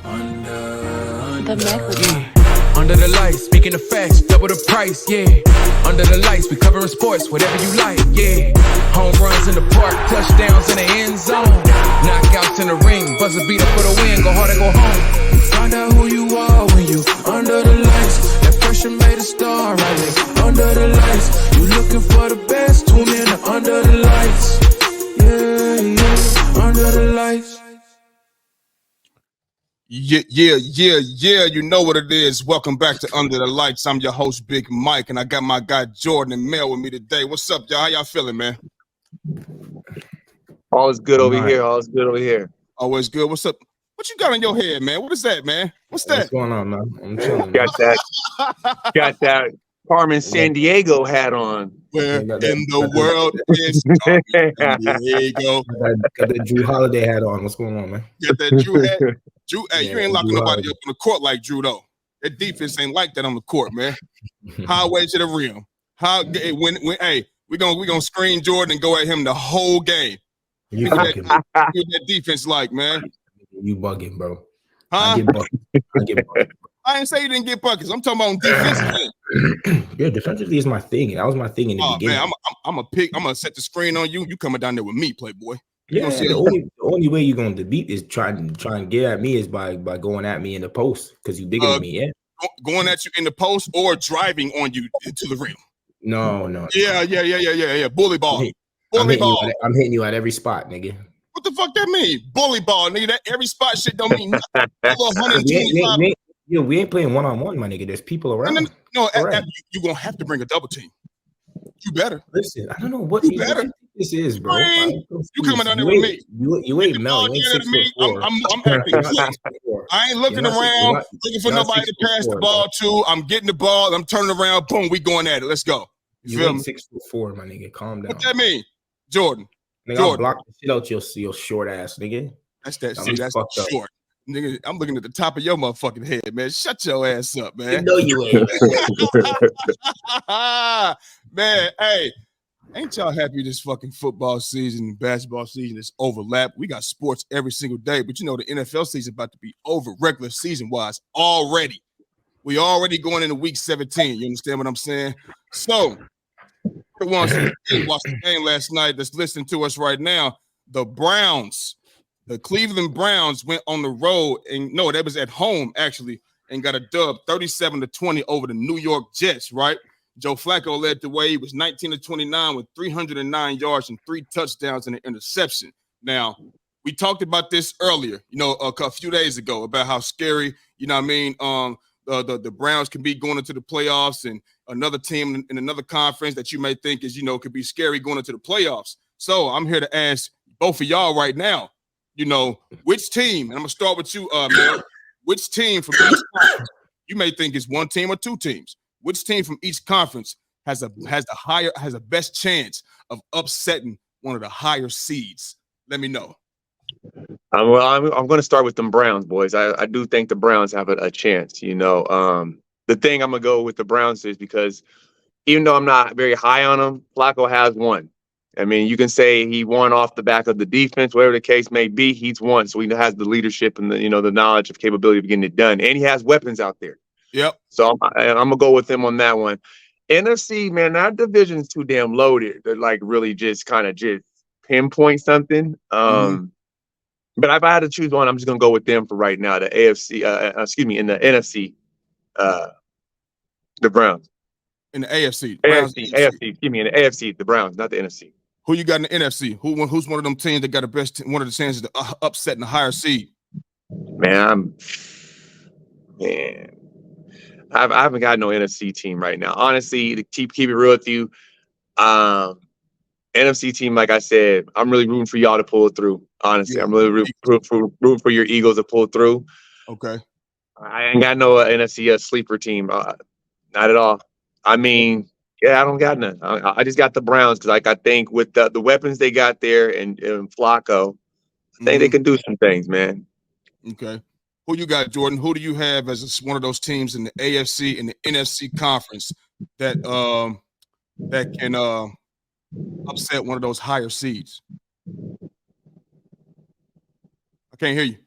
The microphone. Under the lights, speaking of facts, double the price, yeah. Under the lights, we covering sports, whatever you like, yeah. Home runs in the park, touchdowns in the end zone. Knockouts in the ring, buzzer beater for the win, go hard or go home. Find out who you are when you under the lights. That pressure made a star, right there. Under the lights, you looking for the best, tune in to Under the Lights. Yeah, yeah, Under the Lights. Yeah. You know what it is. Welcome back to Under the Lights. I'm your host, Big Mike, and I got my guy Jordan and Mel with me today. What's up, y'all? How y'all feeling, man? All is good over here. All is good over here. Always good. What's up? What you got on your head, man? What is that, man? What's that? What's going on, man? I'm chilling. Got that Carmen San Diego hat on. Where in the world is Carmen San Diego? Got that Drew Holiday hat on. What's going on, man? Got that Drew hat? Drew, hey, you ain't locking nobody up on the court like Drew, though. That defense ain't like that on the court, man. Highway to the rim. We're gonna screen Jordan and go at him the whole game. You what that defense like, man? You bugging, bro. Huh? I get bugged. I didn't say you didn't get buckets. I'm talking about on defense. Yeah, defensively is my thing. That was my thing in the beginning. Man, I'm gonna set the screen on you. You coming down there with me, Playboy. Yeah, the only way you're gonna beat is try and get at me is by going at me in the post because you bigger than me. Yeah, going at you in the post or driving on you to the rim. No. Yeah. Bully ball. I'm hitting you at every spot, nigga. What the fuck that mean? Bully ball, nigga. That every spot shit don't mean nothing. 125. We ain't playing one-on-one, my nigga. There's people around. No, you're gonna have to bring a double team. You better. Listen, I don't know what you better. This is, bro. You coming down there with me? You ain't Mel. You ain't 6'4". I'm acting clean. I ain't looking around looking for nobody to pass the ball to. I'm getting the ball. I'm turning around. Boom, we going at it. Let's go. You ain't 6'4", my nigga. Calm down. What that mean, Jordan? Nigga, I'll block the shit out your short ass, nigga. That's short. Nigga, I'm looking at the top of your motherfucking head, man. Shut your ass up, man. You know you ain't. Man, hey, ain't y'all happy this fucking football season, basketball season is overlapped? We got sports every single day, but you know the NFL season about to be over regular season-wise already. We already going into week 17. You understand what I'm saying? So, watch the game last night that's listening to us right now. The Cleveland Browns went on the road, and no, that was at home actually, and got a dub 37-20 over the New York Jets, right? Joe Flacco led the way. He was 19-29 with 309 yards and 3 touchdowns and an interception. Now, we talked about this earlier, a few days ago about how scary, the Browns can be going into the playoffs, and another team in another conference that you may think is, could be scary going into the playoffs. So I'm here to ask both of y'all right now, which team, and I'm gonna start with you, Mel, which team from each conference, you may think is one team or two teams, which team from each conference has a best chance of upsetting one of the higher seeds? Let me know. I'm going to start with them Browns, boys. I do think the Browns have a chance. The thing I'm going to go with the Browns is because even though I'm not very high on them, Flacco has won. I mean, you can say he won off the back of the defense, whatever the case may be. He's won, so he has the leadership and the knowledge of capability of getting it done, and he has weapons out there. Yep. So I'm gonna go with him on that one. NFC, man, that division's too damn loaded to really just pinpoint something. But if I had to choose one, I'm just gonna go with them for right now. The AFC, in the NFC, the Browns. In the AFC, in the AFC, the Browns, not the NFC. Who you got in the NFC? Who's one of them teams that got the best? One of the chances to upset in the higher seed? Man, I haven't got no NFC team right now. Honestly, to keep it real with you, NFC team, like I said, I'm really rooting for y'all to pull it through. Honestly, I'm really rooting for your Eagles to pull through. Okay. I ain't got no NFC sleeper team, not at all. I mean, I don't got none. I just got the Browns because, I think with the weapons they got there and Flacco, I think they can do some things, man. Okay. Who you got, Jordan? Who do you have as one of those teams in the AFC and the NFC conference that can upset one of those higher seeds? I can't hear you.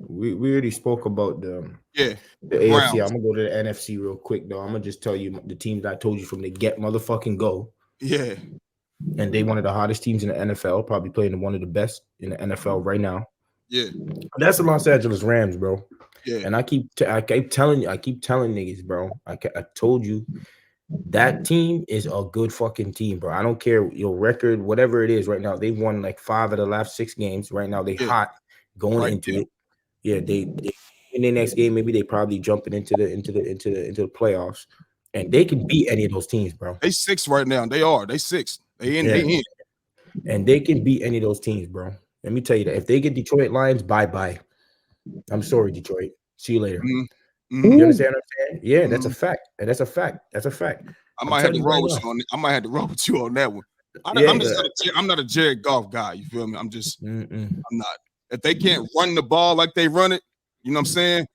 We already spoke about the AFC. Browns. I'm gonna go to the NFC real quick though. I'm gonna just tell you the teams I told you from the get motherfucking go. Yeah. And they one of the hottest teams in the NFL, probably playing one of the best in the NFL right now. Yeah. That's the Los Angeles Rams, bro. Yeah. And I keep telling niggas, bro. I told you that team is a good fucking team, bro. I don't care your record, whatever it is right now. They've won like 5 of the last 6 games. Right now, they hot going Right into there. it. Yeah, they in their next game, maybe they probably jumping into the playoffs, and they can beat any of those teams, bro. They 6 right now. They 6. They in. And they can beat any of those teams, bro. Let me tell you that if they get Detroit Lions, bye. I'm sorry, Detroit. See you later. Mm-hmm. You understand what I'm saying? Yeah, that's a fact. And that's a fact. I might have to roll with you on it. I might have to roll with you on that one. I'm not a Jared Goff guy. You feel me? I'm not. If they can't run the ball like they run it, you know what I'm saying?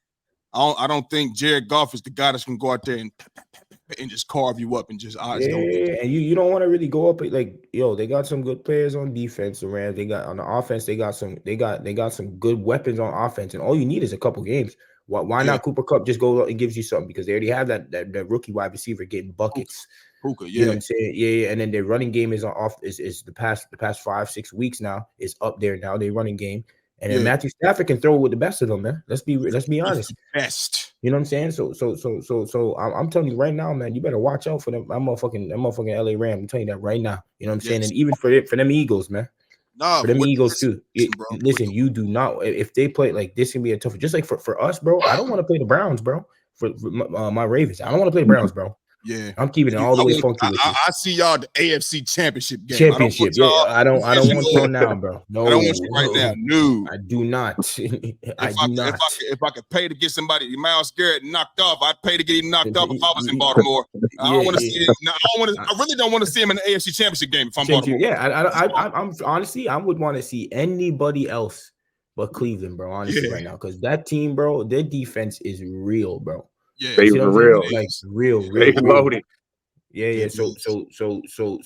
I don't think Jared Goff is the guy that's gonna go out there and just carve you up and just and you don't want to really go up like they got some good players on defense. The Rams, they got on the offense, they got some good weapons on offense, and all you need is a couple games. Why not Cooper Kupp just go and gives you something, because they already have that rookie wide receiver getting buckets. Puka, You know what I'm saying? Yeah. And then their running game is is the past 5-6 weeks now is up there now. Their running game. And then Matthew Stafford can throw with the best of them, man. Let's be honest. Best. You know what I'm saying? So I'm telling you right now, man, you better watch out for them. I'm motherfucking LA Rams. I'm telling you that right now. You know what I'm saying? And even for them Eagles, man. For them Eagles too. Listen, you do not. If they play like this, can be a tough. Just like for us, bro. I don't want to play the Browns, bro. For my Ravens, I don't want to play the Browns, bro. Yeah, I'm keeping it all the way funky with you. I see y'all the AFC Championship game. I don't want you now, bro. No, I don't want you right now. No, I do not. If I could pay to get somebody Myles Garrett knocked off, I'd pay to get him knocked off if I was in Baltimore. I don't want to see him. I really don't want to see him in the AFC Championship game if I'm Baltimore. Yeah, I'm honestly, I would want to see anybody else but Cleveland, bro. Honestly, right now, because that team, bro, their defense is real, bro. Yeah, they real, like real, loaded. Yeah. So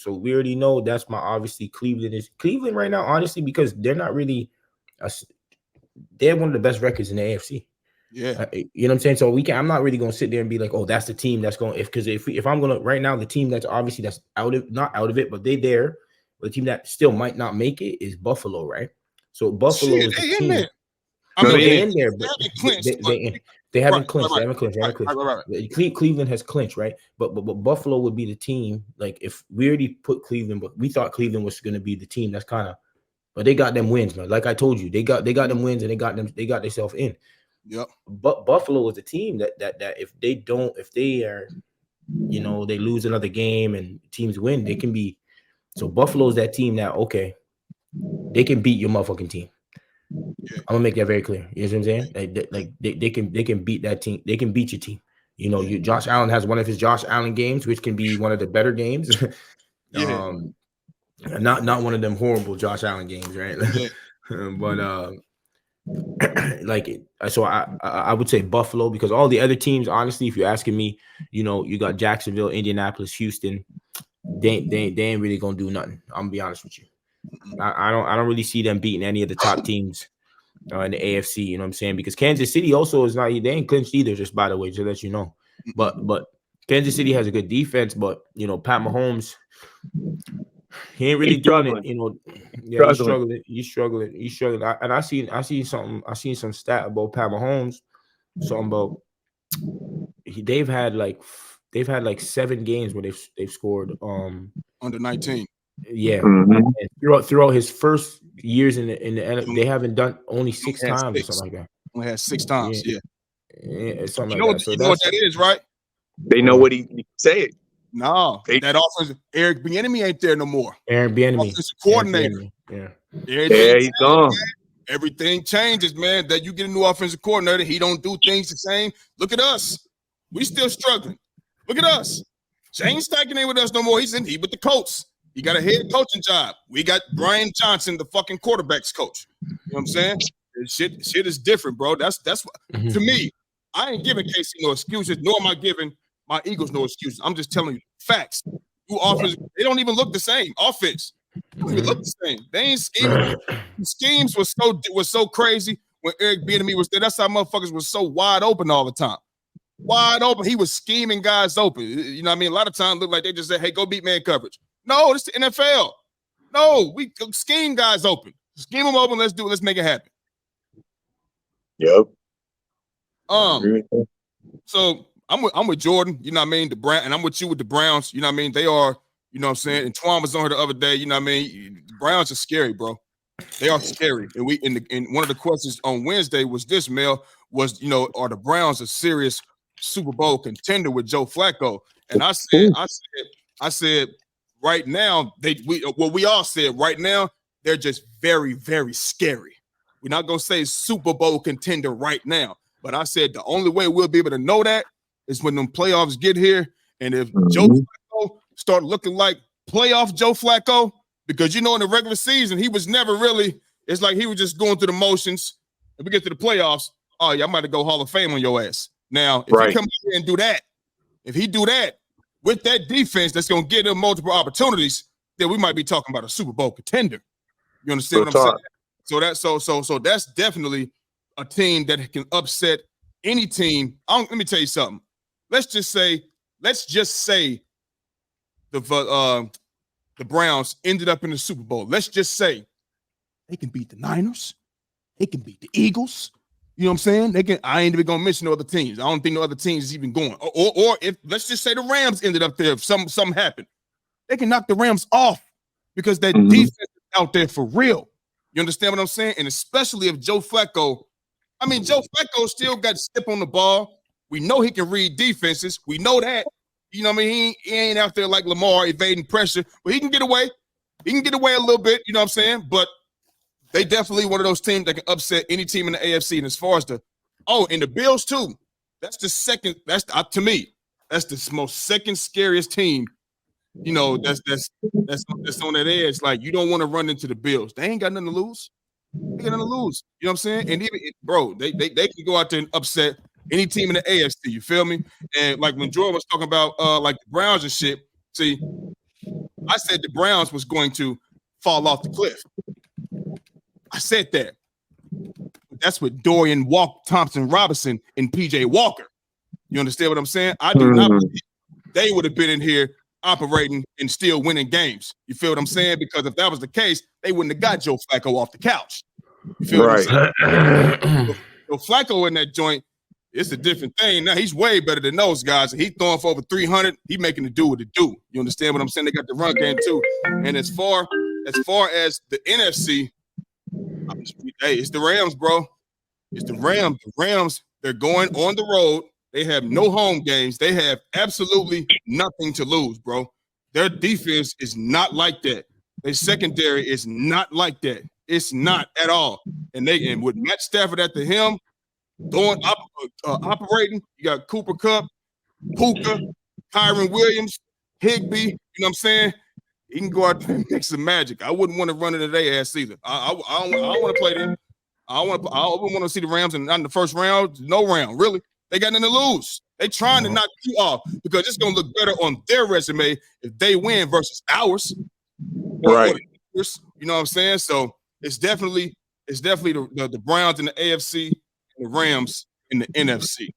we already know that's obviously Cleveland right now, honestly, because they're not really, they're one of the best records in the AFC. Yeah, you know what I'm saying. So I'm not really gonna sit there and be like, oh, that's the team that's going. If I'm gonna right now, the team that's obviously not out of it, but they there. But the team that still might not make it is Buffalo, right? So Buffalo is the team. There. They're in there, but they haven't clinched. They haven't clinched. Cleveland has clinched, right? But Buffalo would be the team. Like if we already put Cleveland, but we thought Cleveland was going to be the team that's kind of, but they got them wins, man. Like I told you, they got them wins, and they got themselves in. Yep. But Buffalo is the team that if they are, they lose another game and teams win, they can be. So Buffalo's that team that they can beat your motherfucking team. Yeah. I'm gonna make that very clear. You know what I'm saying? Like they can beat that team. They can beat your team. Josh Allen has one of his Josh Allen games, which can be one of the better games. Yeah. Not one of them horrible Josh Allen games, right? But so I would say Buffalo, because all the other teams, honestly, if you're asking me, you got Jacksonville, Indianapolis, Houston. They ain't really gonna do nothing. I'm gonna be honest with you. I don't really see them beating any of the top teams in the AFC. You know what I'm saying? Because Kansas City also is not. They ain't clinched either. Just by the way, to let you know. But Kansas City has a good defense. But Pat Mahomes, he ain't really doing it. He's struggling. And I seen some stat about Pat Mahomes. Something about they've had like 7 games where they've scored under 19. Yeah, throughout his first years in the NFL, they haven't done only 6 times or something like that. Only had 6 times, yeah something like that. So you know what that is, right? They know what he say it. No, that offense, Eric Bieniemy ain't there no more. Eric Bieniemy, offensive coordinator. He's gone. Everything changes, man. That you get a new offensive coordinator, he don't do things the same. Look at us, we still struggling. Look at us. Shane Steichen ain't with us no more. He with the Colts. He got a head coaching job. We got Brian Johnson, the fucking quarterback's coach. You know what I'm saying? Shit is different, bro. That's what to me. I ain't giving Casey no excuses, nor am I giving my Eagles no excuses. I'm just telling you facts. New offense, they don't even look the same. Offense, they don't even look the same. They ain't scheming. Schemes was so crazy. when Eric Bieniemy was there. That's how motherfuckers was so wide open all the time. Wide open. He was scheming guys open. You know what I mean? A lot of times look like they just said, hey, go beat man coverage. No, this is the NFL. No, we scheme guys open. Scheme them open. Let's do it. Let's make it happen. Yep. So I'm with Jordan, you know what I mean? The Brown, and I'm with you with the Browns, you know what I mean? They are, you know what I'm saying? And Twan was on here the other day, you know what I mean? The Browns are scary, bro. They are scary. And and one of the questions on Wednesday was this, Mel, was, you know, are the Browns a serious Super Bowl contender with Joe Flacco? And I said, right now, we all said right now, they're just very, very scary. We're not gonna say Super Bowl contender right now, but I said the only way we'll be able to know that is when them playoffs get here, and if Joe Flacco start looking like playoff Joe Flacco, because you know in the regular season he was never really. It's like he was just going through the motions. If we get to the playoffs, oh yeah, I might have go Hall of Fame on your ass. Now, if he come here and do that, if he do that with that defense that's gonna give him multiple opportunities, then we might be talking about a Super Bowl contender. You understand what I'm saying? So that's definitely a team that can upset any team. Let me tell you something. Let's just say the Browns ended up in the Super Bowl. Let's just say they can beat the Niners. They can beat the Eagles. You know what I'm saying? They can. I ain't even gonna mention no other teams. I don't think no other teams is even going. Or if let's just say the Rams ended up there, if something happened, they can knock the Rams off because that defense is out there for real. You understand what I'm saying? And especially if Joe Flacco, Joe Flacco still got to step on the ball. We know he can read defenses. We know that. You know what I mean? He ain't out there like Lamar evading pressure, but he can get away. He can get away a little bit, you know what I'm saying? But they definitely one of those teams that can upset any team in the AFC. And as far as and the Bills too, that's the second, to me, that's the most second scariest team. You know, that's on that edge. Like, you don't want to run into the Bills. They ain't got nothing to lose. They got nothing to lose. You know what I'm saying? And even, bro, they can go out there and upset any team in the AFC. You feel me? And like when Jordan was talking about like the Browns and shit. See, I said the Browns was going to fall off the cliff. I said that. That's with Dorian Thompson Robinson and PJ Walker. You understand what I'm saying? I do not believe they would have been in here operating and still winning games. You feel what I'm saying? Because if that was the case, they wouldn't have got Joe Flacco off the couch. You feel what I'm saying? So Flacco in that joint, it's a different thing. Now he's way better than those guys. He's throwing for over 300. He making it do what it do. You understand what I'm saying? They got the run game too. And as far as the NFC, hey, it's the Rams, bro. It's the Rams. The Rams, they're going on the road. They have no home games. They have absolutely nothing to lose, bro. Their defense is not like that. Their secondary is not like that. It's not at all. And with Matt Stafford at the helm, operating, you got Cooper Kupp, Puka, Kyron Williams, Higbee. You know what I'm saying? He can go out there and make some magic. I wouldn't want to run into their ass either. I don't want to play them. I wouldn't want to see the Rams in the first round. No round, really. They got nothing to lose. They trying to knock you off because it's gonna look better on their resume if they win versus ours. Right. You know what I'm saying? So it's definitely the Browns in the AFC and the Rams in the NFC.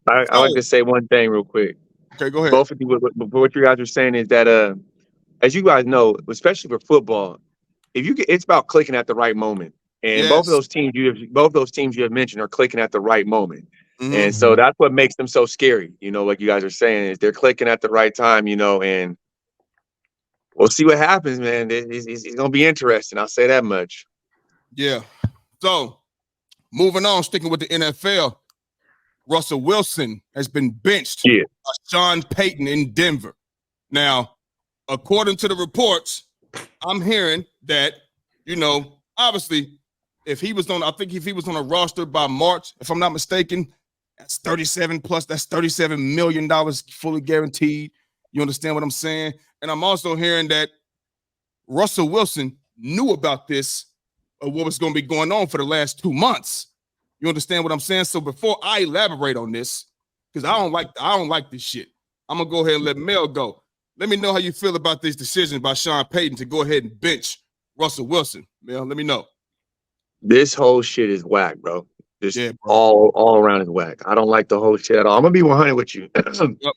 I like to say one thing real quick. Okay, go ahead. Both of you, what you guys are saying is that as you guys know, especially for football, it's about clicking at the right moment. And both of those teams you have mentioned are clicking at the right moment. Mm-hmm. And so that's what makes them so scary. You know, like you guys are saying, is they're clicking at the right time, you know, and we'll see what happens, man. It's going to be interesting. I'll say that much. Yeah. So moving on, sticking with the NFL, Russell Wilson has been benched by Sean Payton in Denver. Now, according to the reports, I'm hearing that, you know, obviously, if he was on a roster by March, if I'm not mistaken, that's 37 plus, that's $37 million fully guaranteed. You understand what I'm saying? And I'm also hearing that Russell Wilson knew about this, or what was going to be going on for the last 2 months. You understand what I'm saying? So before I elaborate on this, because I don't like this shit, I'm gonna go ahead and let Mel go. Let me know how you feel about this decision by Sean Payton to go ahead and bench Russell Wilson. Mel, let me know. This whole shit is whack, bro. Just Yeah, bro. all around is whack. I don't like the whole shit at all. I'm gonna be 100 with you. Yep.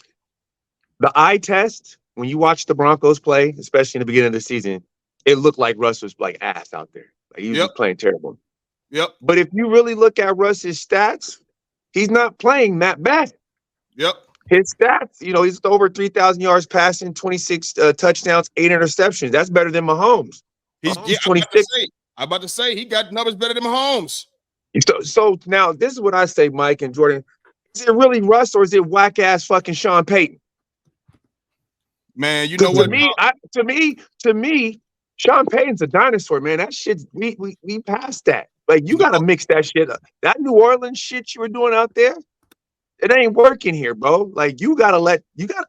The eye test, when you watch the Broncos play, especially in the beginning of the season, it looked like Russ was like ass out there. Like he was Yep. just playing terrible. Yep. But if you really look at Russ's stats, he's not playing that bad. Yep. His stats, he's over 3,000 yards passing, 26 touchdowns, 8 interceptions. That's better than Mahomes. He's Mahomes, I'm about to say he got numbers better than Mahomes. So now this is what I say, Mike and Jordan. Is it really Russ or is it whack ass fucking Sean Payton? Man, you know what? To me, Sean Payton's a dinosaur, man. That shit, we passed that. Like you gotta mix that shit up. That New Orleans shit you were doing out there, it ain't working here, bro. Like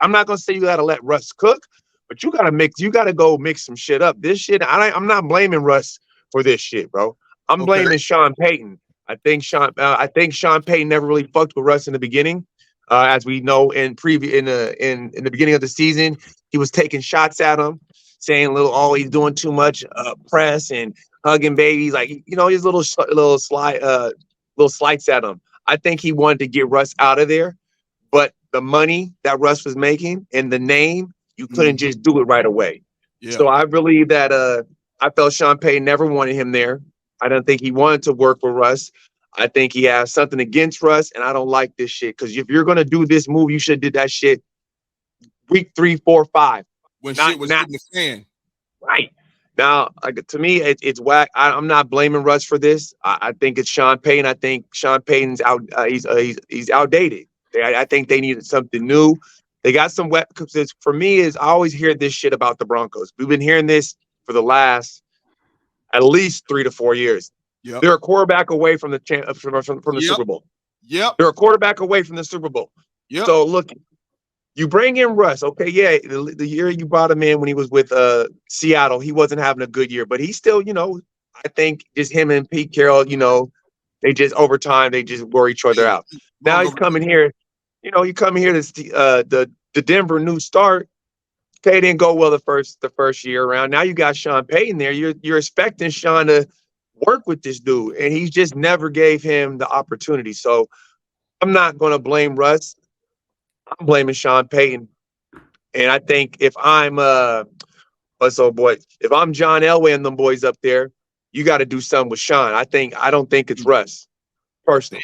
I'm not gonna say you gotta let Russ cook, but you gotta go mix some shit up. This shit, I'm not blaming Russ for this shit, bro. I'm blaming Sean Payton. I think Sean Payton never really fucked with Russ in the beginning. As we know in the beginning of the season, he was taking shots at him, saying he's doing too much press and hugging babies, like his little slights at him. I think he wanted to get Russ out of there, but the money that Russ was making and the name, you couldn't just do it right away. Yeah. So I believe that I felt Sean Payton never wanted him there. I don't think he wanted to work with Russ. I think he has something against Russ, and I don't like this shit. Because if you're gonna do this move, you should have did that shit week 3, 4, 5. When shit was hitting the fan. Right. Now, to me, it's whack. I'm not blaming Russ for this. I think it's Sean Payton. I think Sean Payton's out. He's outdated. I think they needed something new. They got some wet. For me, I always hear this shit about the Broncos. We've been hearing this for the last at least 3 to 4 years. Yep. They're a quarterback away from the Super Bowl. Yep. They're a quarterback away from the Super Bowl. Yep. So look, you bring in Russ. Okay, yeah, the year you brought him in when he was with Seattle, he wasn't having a good year, but he still, I think just him and Pete Carroll, they just over time they just wore each other out. Now he's coming here, to the Denver new start. Okay, it didn't go well the first year around. Now you got Sean Payton there. You're expecting Sean to work with this dude, and he just never gave him the opportunity. So I'm not going to blame Russ. I'm blaming Sean Payton. And I think if I'm if I'm John Elway and them boys up there, you got to do something with Sean. I don't think it's Russ. Personally.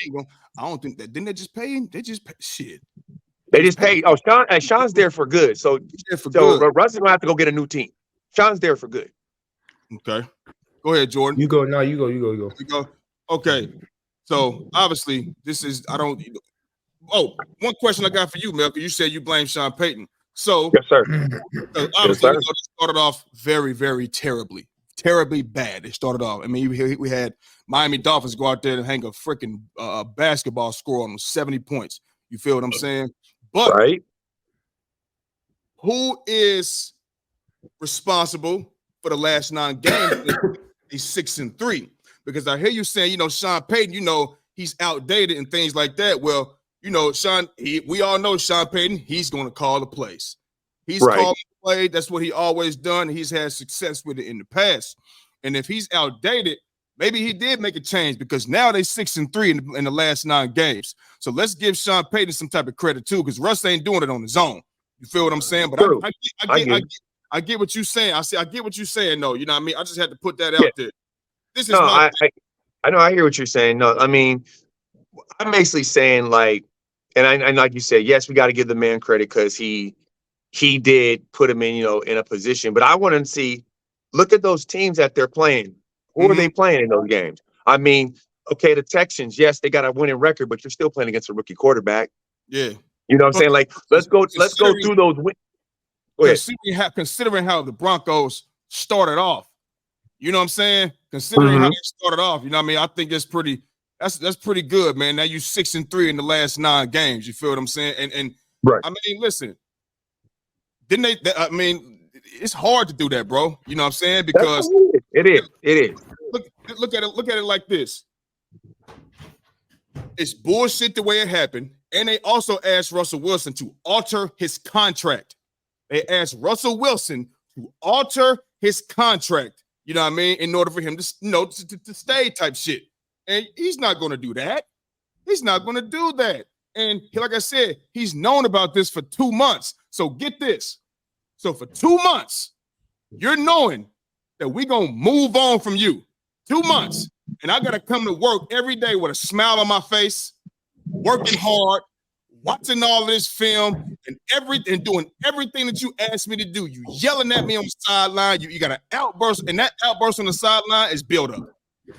I don't think that. Didn't they just pay him? They just pay shit. They just paid. Oh, Sean's there for good. So Russ is gonna have to go get a new team. Sean's there for good. Okay. Go ahead, Jordan. You go. No, you go. Okay. So obviously, this is one question I got for you, Mel. You said you blame Sean Payton. So yes, sir. Obviously, they started off very, very terribly bad. They started off. I mean, we had Miami Dolphins go out there and hang a freaking basketball score on them, 70 points. You feel what I'm saying? But right. Who is responsible for the last 9 games? He's 6-3. Because I hear you saying, Sean Payton, he's outdated and things like that. Well, we all know Sean Payton, he's going to call the plays. He's called the play. That's what he always done. He's had success with it in the past. And if he's outdated, maybe he did make a change because now they're 6-3 in the last 9 games. So let's give Sean Payton some type of credit too, because Russ ain't doing it on his own. You feel what I'm saying? But I get what you're saying. I get what you're saying. No, you know what I mean? I just had to put that out there. This is I know. I hear what you're saying. No, I mean, I'm basically saying and like you said, yes, we got to give the man credit because he did put him in a position. But I want to see, look at those teams that they're playing. Who are they playing in those games? I mean, okay, the Texans, yes, they got a winning record, but you're still playing against a rookie quarterback. Yeah. You know what I'm saying? Like, let's go through those wins. Considering how the Broncos started off, you know what I'm saying? Considering how they started off, you know what I mean? I think that's pretty good, man. Now you 6-3 in the last 9 games. You feel what I'm saying? And right. I mean, listen, didn't they? I mean, it's hard to do that, bro. You know what I'm saying? Because it is. Look at it like this. It's bullshit the way it happened. And they also asked Russell Wilson to alter his contract. They asked Russell Wilson to alter his contract. You know what I mean? In order for him to stay type shit. And he's not going to do that. He's not going to do that. And like I said, he's known about this for 2 months. So get this. So for 2 months, you're knowing that we're going to move on from you. 2 months. And I got to come to work every day with a smile on my face, working hard, watching all this film and doing everything that you asked me to do. You yelling at me on the sideline. You got an outburst, and that outburst on the sideline is build up.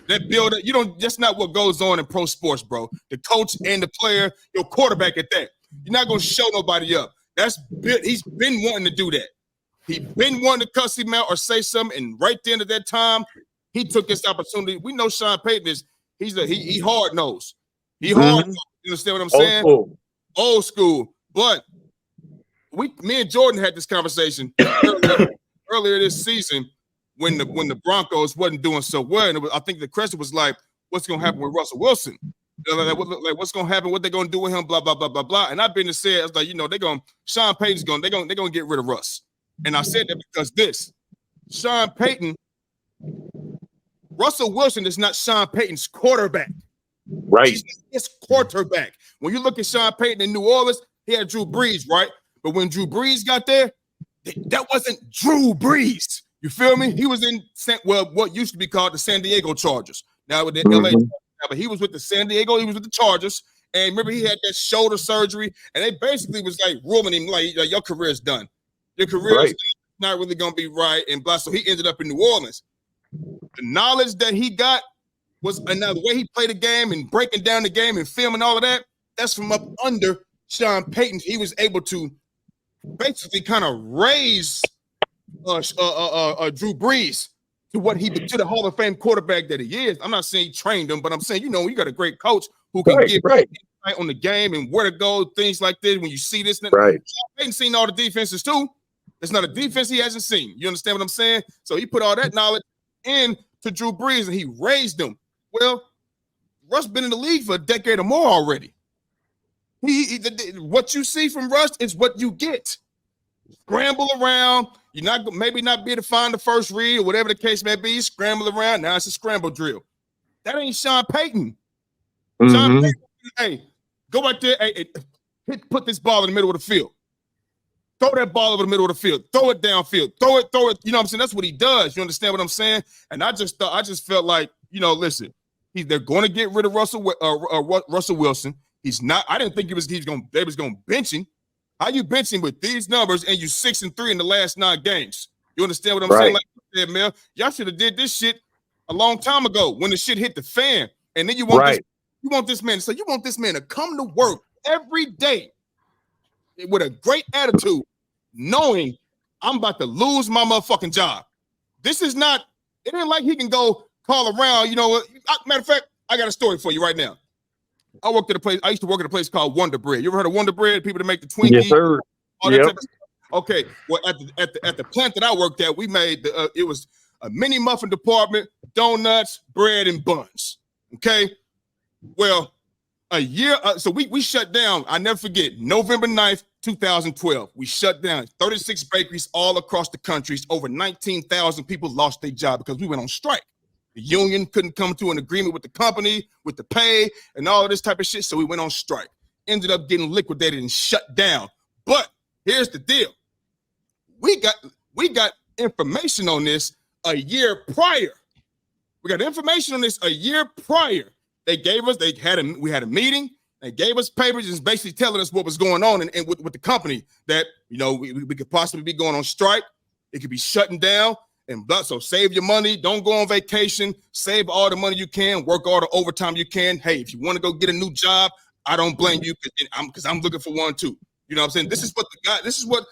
That build up, that's not what goes on in pro sports, bro. The coach and the player, your quarterback at that. You're not going to show nobody up. He's been wanting to do that. He's been wanting to cuss him out or say something, and right then at that time, he took this opportunity. We know Sean Payton he hard nosed. He hard nosed. You understand what I'm saying? Old school. But me and Jordan had this conversation earlier this season when the Broncos wasn't doing so well. And I think the question was like, what's going to happen with Russell Wilson? Like what's going to happen? What they going to do with him? Blah, blah, blah, blah, blah. And I've been to say, I was like, Sean Payton's they're going to get rid of Russ. And I said that because Sean Payton, Russell Wilson is not Sean Payton's quarterback. Right. He's his quarterback. When you look at Sean Payton in New Orleans, he had Drew Brees, right? But when Drew Brees got there, that wasn't Drew Brees. You feel me? He was in what used to be called the San Diego Chargers. Now with the LA, but he was with the San Diego, he was with the Chargers. And remember, he had that shoulder surgery, and they basically was like ruling him like your career's done. Your career is not really gonna be right, and blah. So he ended up in New Orleans. The knowledge that he got was another way he played the game and breaking down the game and filming all of that. That's from up under Sean Payton. He was able to basically kind of raise Drew Brees to the Hall of Fame quarterback that he is. I'm not saying he trained him, but I'm saying, you got a great coach who can give insight on the game and where to go, things like this. When you see this, Sean Payton's seen all the defenses too. It's not a defense he hasn't seen. You understand what I'm saying? So he put all that knowledge in to Drew Brees and he raised him. Well, Russ been in the league for a decade or more already. What you see from Russ is what you get. Scramble around. You're not maybe not be able to find the first read or whatever the case may be. Scramble around. Now it's a scramble drill. That ain't Sean Payton. Sean Payton, hey, go back there. Hey, put this ball in the middle of the field. Throw that ball over the middle of the field. Throw it downfield. Throw it. You know what I'm saying? That's what he does. You understand what I'm saying? And I just felt like, listen, they're going to get rid of Russell Wilson. He's not. I didn't think they was going to bench him. How you bench him with these numbers and you 6-3 in the last 9 games? You understand what I'm saying? Like you said, Mel, y'all should have did this shit a long time ago when the shit hit the fan. And then you want this man. So you want this man to come to work every day with a great attitude, knowing I'm about to lose my motherfucking job. This is not. It ain't like he can go call around. Matter of fact, I got a story for you right now. I used to work at a place called Wonder Bread. You ever heard of Wonder Bread? People that make the Twinkies. Yes, sir. Yep. Okay. Well, at the plant that I worked at, we made it was a mini muffin department, donuts, bread, and buns. Okay. Well, a year. So we shut down. I never forget. November 9th, 2012. We shut down 36 bakeries all across the country. Over 19,000 people lost their job because we went on strike. The union couldn't come to an agreement with the company, with the pay, and all of this type of shit. So we went on strike. Ended up getting liquidated and shut down. But here's the deal. We got information on this a year prior. We got information on this a year prior. We had a meeting. They gave us papers and basically telling us what was going on and with the company that, we could possibly be going on strike. It could be shutting down. And so save your money. Don't go on vacation. Save all the money you can. Work all the overtime you can. Hey, if you want to go get a new job, I don't blame you because I'm looking for one too. You know what I'm saying? This is what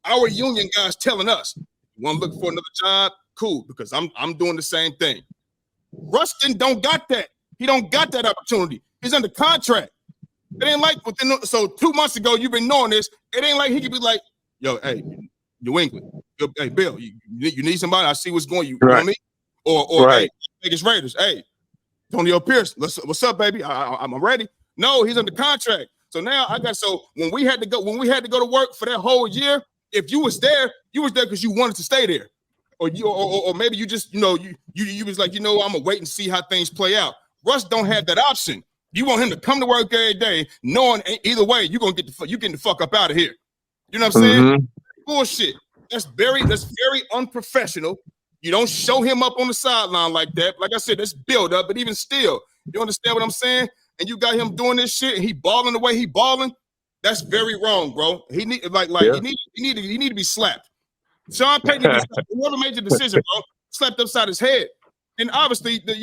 our union guys telling us. You want to look for another job? Cool, because I'm doing the same thing. Rustin don't got that. He don't got that opportunity. He's under contract. It ain't like so 2 months ago you've been knowing this. It ain't like he could be like, yo, hey, New England. Hey, Bill, you need somebody. I see what's going. You know what I mean? Or hey, Vegas Raiders. Hey, Antonio Pierce. What's up, baby? I'm ready. No, he's under contract. So now when we had to go to work for that whole year, if you was there because you wanted to stay there. or maybe you just you was like, I'm gonna wait and see how things play out. Russ don't have that option. You want him to come to work every day, knowing either way you're gonna getting the fuck up out of here. You know what I'm saying? Bullshit. That's very unprofessional. You don't show him up on the sideline like that. Like I said, that's build up. But even still, you understand what I'm saying? And you got him doing this shit, and he balling the way he balling. That's very wrong, bro. He need he need to be slapped. Sean Payton, whoever made the decision, bro, slapped upside his head. And obviously, the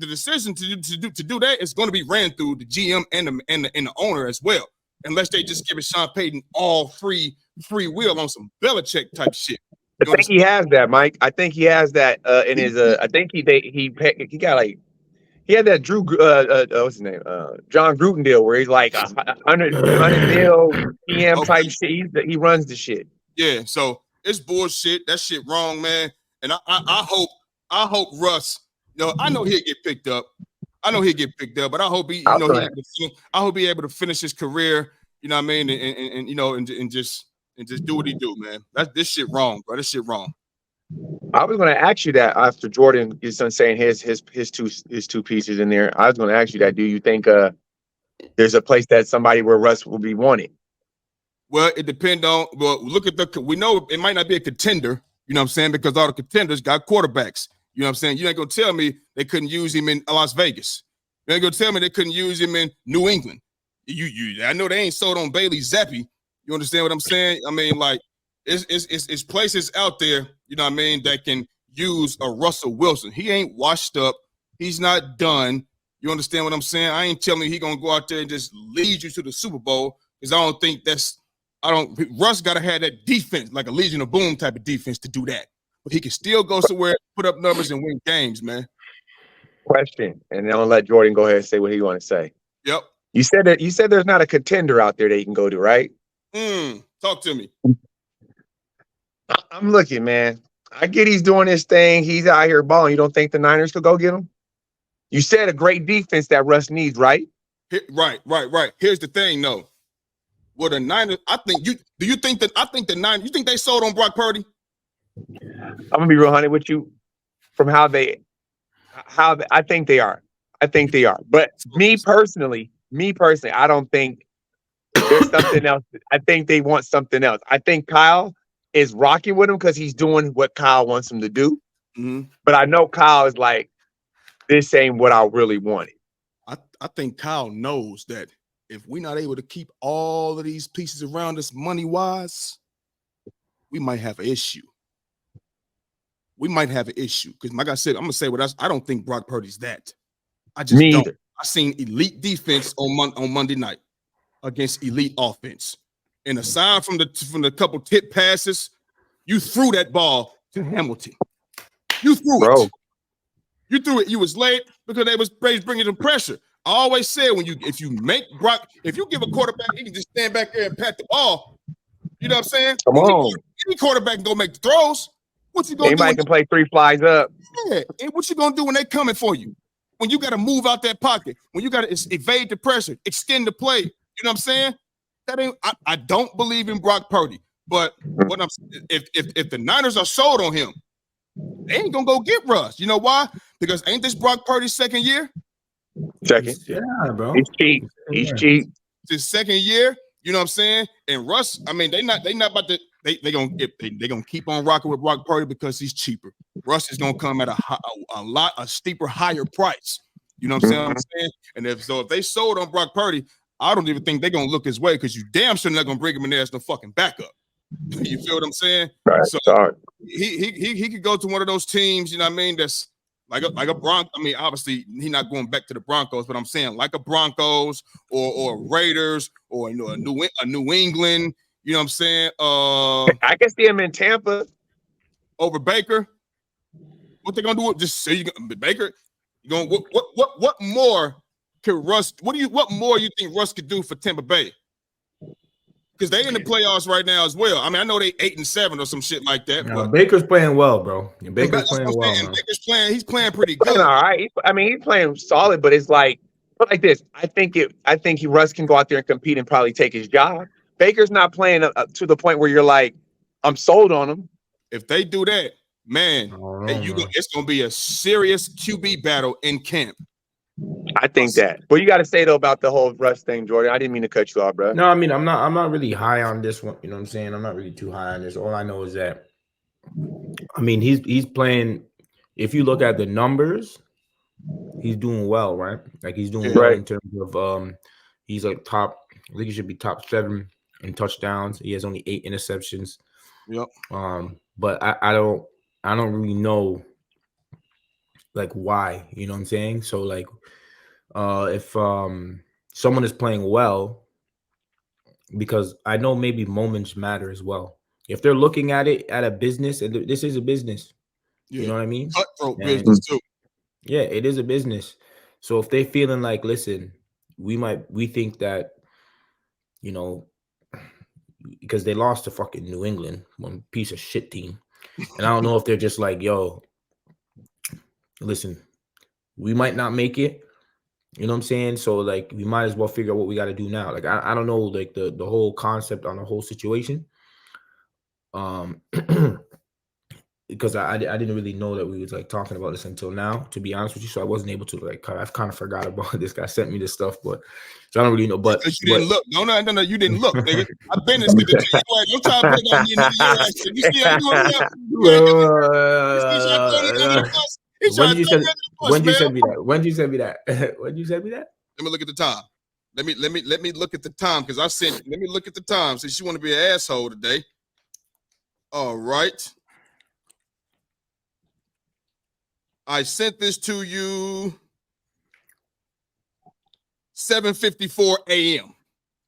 decision to do that is going to be ran through the GM and the owner as well, unless they just give it Sean Payton all free will on some Belichick type shit. I think he has that, Mike. I think he has that in his. I think he got like he had that Drew. What's his name? John Gruden deal where he's like 100 mil PM type shit. He runs the shit. Yeah, so it's bullshit. That shit wrong, man. And I hope Russ. I know he'll get picked up. But I hope he. I hope he able to finish his career. You know what I mean? And just do what he do, man. This shit wrong, bro. This shit wrong. I was going to ask you that after Jordan is done saying his two pieces in there. I was going to ask you that. Do you think there's a place that somebody where Russ will be wanted? Well, it depends on. Well, look at we know it might not be a contender. You know what I'm saying? Because all the contenders got quarterbacks. You know what I'm saying? You ain't gonna tell me they couldn't use him in Las Vegas. You ain't gonna tell me they couldn't use him in New England. I know they ain't sold on Bailey Zappi. You understand what I'm saying? I mean, like, it's places out there, you know what I mean, that can use a Russell Wilson. He ain't washed up. He's not done. You understand what I'm saying? I ain't telling you he gonna go out there and just lead you to the Super Bowl, because Russ gotta have that defense, like a Legion of Boom type of defense to do that. But he can still go somewhere, put up numbers, and win games, man. Question, and then I'll let Jordan go ahead and say what he want to say. Yep. You said there's not a contender out there that you can go to, right? Talk to me. I'm looking, man. I get he's doing this thing. He's out here balling. You don't think the Niners could go get him? You said a great defense that Russ needs, right? Right. Here's the thing, though. Well, the Niners, I think the Niners, you think they sold on Brock Purdy? I'm gonna be real honey with you. From how I think they are. But me personally, I don't think there's something else. I think they want something else. I think Kyle is rocking with him because he's doing what Kyle wants him to do. Mm-hmm. But I know Kyle is like, this ain't what I really wanted. I think Kyle knows that if we're not able to keep all of these pieces around us money-wise, we might have an issue. Because, like I said, I'm gonna say what I don't think Brock Purdy's that. I just don't. Either. I seen elite defense on Monday night against elite offense, and aside from the couple tip passes, you threw that ball to Hamilton. You threw it. You threw it. You was late because they was bringing some pressure. I always said if you give a quarterback, he can just stand back there and pat the ball. You know what I'm saying? Come on. Any quarterback can go make the throws. What you gonna do? Anybody can play three flies up. Yeah. And what you gonna do when they coming for you? When you got to move out that pocket, when you got to evade the pressure, extend the play. You know what I'm saying? I don't believe in Brock Purdy. But what if the Niners are sold on him, they ain't gonna go get Russ. You know why? Because ain't this Brock Purdy's second year? Second. Yeah, bro. He's cheap. It's his second year. You know what I'm saying? And Russ, I mean, they not about to. They gonna keep on rocking with Brock Purdy because he's cheaper. Russ is gonna come at a steeper, higher price. You know what I'm saying? And if they sold on Brock Purdy, I don't even think they're gonna look his way because you damn sure not gonna bring him in there as no fucking backup. You feel what I'm saying? Right. So he could go to one of those teams. You know what I mean? That's like a Bronco. I mean, obviously he's not going back to the Broncos, but I'm saying like a Broncos or Raiders or a New England. You know what I'm saying? I can see him in Tampa over Baker. What they gonna do? Just say Baker. You going what more can Russ? What more you think Russ could do for Tampa Bay? Because they in the playoffs right now as well. I mean, I know they 8-7 or some shit like that. No, but Baker's playing well, bro. Baker's playing well. Man. Baker's playing. He's playing pretty good. All right. He's playing solid, but it's like this. I think Russ can go out there and compete and probably take his job. Baker's not playing to the point where you're like, I'm sold on him. If they do that, Man, it's gonna be a serious QB battle in camp. I think that. What you got to say though about the whole Russ thing, Jordan? I didn't mean to cut you off, bro. No, I mean I'm not really high on this one. You know what I'm saying? I'm not really too high on this. All I know is that, I mean, he's playing. If you look at the numbers, he's doing well, right? Like he's doing well in terms of he's like top. I think he should be top 7 in touchdowns. He has only 8 interceptions. Yep. But I don't really know like why. You know what I'm saying? So like, if someone is playing well, because I know maybe moments matter as well. If they're looking at it at a business, and this is a business, you know what I mean? Cutthroat business too. Yeah, it is a business. So if they're feeling like, listen, we think that, you know, because they lost to fucking New England, one piece of shit team, and I don't know if they're just like, yo, listen, we might not make it. You know what I'm saying? So like we might as well figure out what we got to do now. Like I don't know like the whole concept on the whole situation. Because I didn't really know that we was like talking about this until now, to be honest with you. So I wasn't able to like I've kind of forgot about this guy sent me this stuff, but so I don't really know. But you didn't look. No, you didn't look, nigga. I've been this nigga to you. Don't try to put it on me, nigga. Your ass. You see how you doing? When did you send me that? When did you send me that? When did you send me that? Let me look at the time. Let me look at the time, because I sent. Let me look at the time since you want to be an asshole today. All right. I sent this to you 7:54 a.m.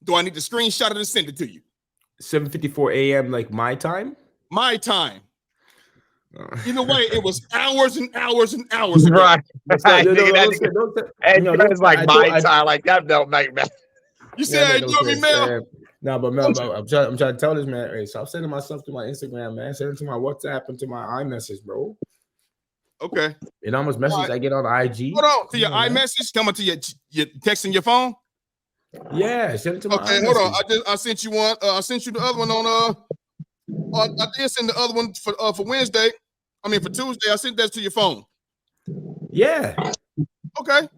Do I need to screenshot it and send it to you? 7:54 a.m. like my time? My time. Either way, it was hours and hours and hours ago. Right. It's like my time. Like that don't make sense. You see how you do me, man? No, but man, I'm trying to tell this man, hey, stop sending my stuff to my Instagram, man. Send it to my WhatsApp and to my iMessage, bro. Okay. And how much messages I get on IG? Hold on. To your iMessage coming to your texting your phone? Yeah, send it to my iMessage. Hold on. I sent you one. I sent you the other one on I did send the other one for Wednesday. I mean for Tuesday. I sent that to your phone. Yeah. Okay.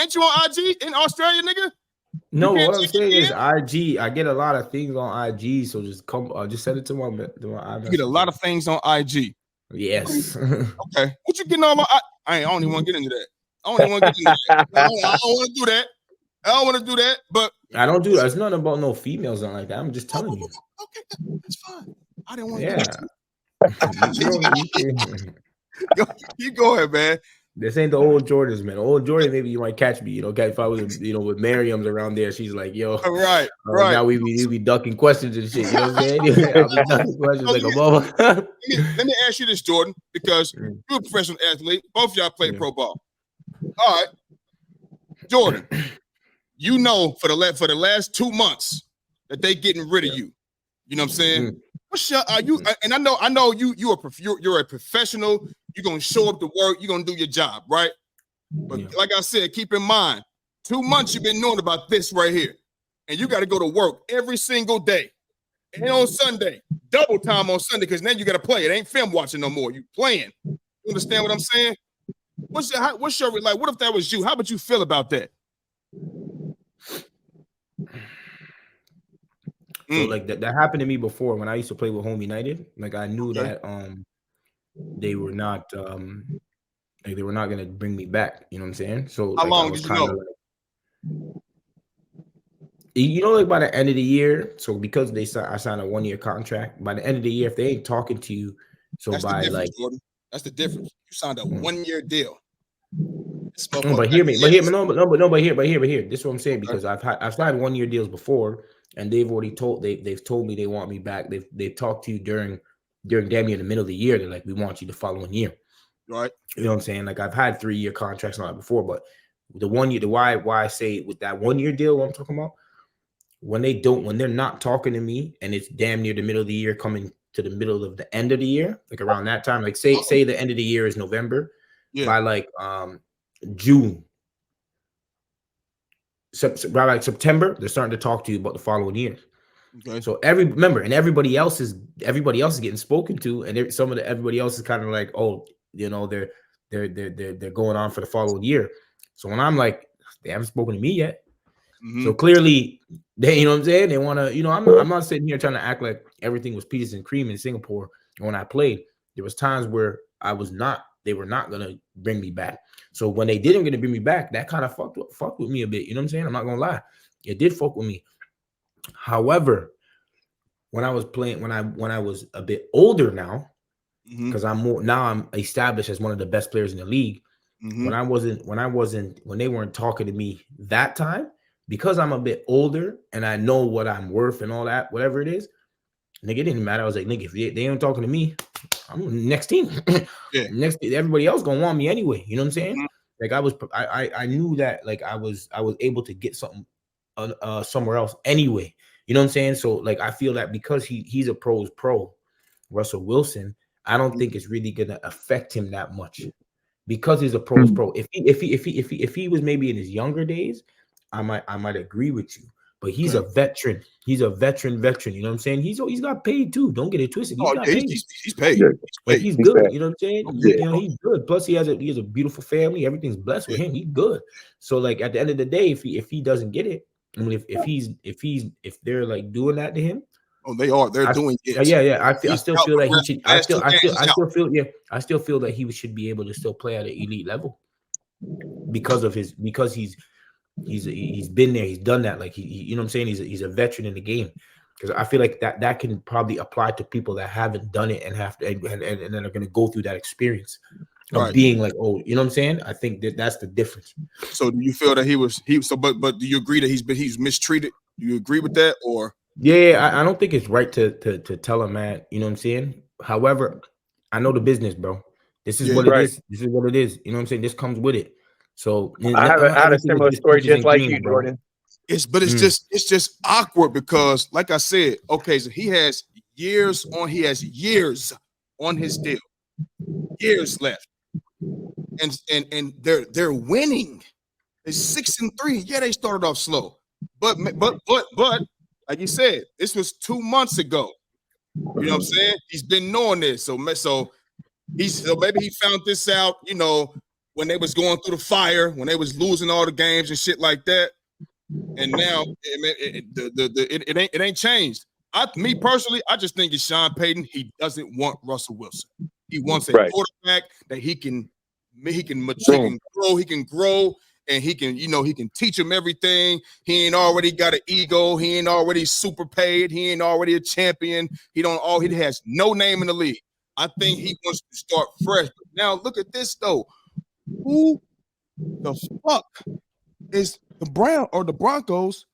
Ain't you on IG in Australia, nigga? No, what I'm saying is IG. I get a lot of things on IG, so just send it to my iMessage. You get a lot of things on IG. Yes. Okay. What you getting on my? I don't even want to get into that. I don't even want to get into that. I don't want to do that. I don't want to do that. But I don't do that. It's nothing about no females on like that. I'm just telling you. Okay, that's fine. I didn't want to. Yeah. You go ahead, man. This ain't the old Jordans, man. Old Jordan, maybe you might catch me. You know, if I was, with Miriam's around there, she's like, "Yo, right. Now we be ducking questions and shit." You know what I'm saying? I'll be ducking questions like a mother. Let me ask you this, Jordan, because you're a professional athlete. Both of y'all play pro ball. All right, Jordan. You know, for the last 2 months that they getting rid of you. You know what I'm saying? Are you? And I know you're a professional. You're gonna show up to work. You're gonna do your job, right? But like I said, keep in mind, 2 months you've been knowing about this right here, and you got to go to work every single day, and on Sunday, double time on Sunday, because then you got to play. It ain't film watching no more. You playing. You understand what I'm saying? What's your like? What if that was you? How would you feel about that? So like that happened to me before when I used to play with Home United. Like I knew that they were not gonna bring me back. You know what I'm saying? So how long did you know? Like by the end of the year. So because I signed a 1-year contract. By the end of the year, if they ain't talking to you, so that's by like Jordan, that's the difference. You signed a 1-year deal. But hear me. This is what I'm saying, because I've signed 1-year deals before. And they've already told me they want me back. They've talked to you during damn near the middle of the year. They're like, we want you the following year. Right. You know what I'm saying? Like I've had 3-year contracts not before, but the 1 year, why I say with that 1-year deal, what I'm talking about, when they're not talking to me and it's damn near the middle of the year coming to the middle of the end of the year, like around that time, like say the end of the year is November, by like June. By like September, they're starting to talk to you about the following year. Okay. So everybody else is getting spoken to, and everybody else is kind of like, oh, they're going on for the following year. So when I'm like, they haven't spoken to me yet. So clearly, they, what I'm saying, they want to, I'm not sitting here trying to act like everything was peaches and cream in Singapore. When I played, there was times where they were not gonna bring me back. So when they didn't gonna bring me back, that kind of fucked with me a bit. You know what I'm saying? I'm not gonna lie, it did fuck with me. However, when I was playing, when I was a bit older now, because I'm established as one of the best players in the league. When they weren't talking to me that time, because I'm a bit older and I know what I'm worth and all that, whatever it is, nigga, it didn't matter. I was like, nigga, if they ain't talking to me, I'm next team. Everybody else gonna want me anyway. You know what I'm saying? Like I knew that like I was able to get something somewhere else anyway. You know what I'm saying? So like I feel that because he's a pro's pro, Russell Wilson, I don't think it's really gonna affect him that much. Because he's a pro's pro. If he was maybe in his younger days, I might agree with you. But he's a veteran. He's a veteran. You know what I'm saying? He's got paid too. Don't get it twisted. He's got paid. He's paid. Yeah. Like he's good. You know what I'm saying? Yeah. He's good. Plus he has a beautiful family. Everything's blessed with him. He's good. So like at the end of the day, if he doesn't get it, I mean if they're like doing that to him. Oh, they are. They're doing it. Yeah. I still feel that he should. I still feel that he should be able to still play at an elite level because he's been there. He's done that. Like he you know what I'm saying. He's a veteran in the game. Because I feel like that can probably apply to people that haven't done it and have to and then are going to go through that experience of being like, oh, you know what I'm saying. I think that's the difference. So do you feel that but do you agree that he's mistreated? Do you agree with that or? Yeah, I don't think it's right to tell him that, you know what I'm saying? However, I know the business, bro. This is what it is. This is what it is. You know what I'm saying? This comes with it. So I had a similar story just like you, Jordan. It's just awkward because, like I said, okay, so he has years on his deal, years left, and they're winning. It's 6-3. Yeah, they started off slow, but like you said, this was 2 months ago. You know what I'm saying? He's been knowing this, so maybe he found this out, when they was going through the fire, when they was losing all the games and shit like that. And now it ain't changed. Me personally, I just think it's Sean Payton. He doesn't want Russell Wilson. He wants a quarterback that he can mature, he can grow, and he can teach him everything. He ain't already got an ego. He ain't already super paid. He ain't already a champion. He has no name in the league. I think he wants to start fresh. But now look at this though. Who the fuck is the Broncos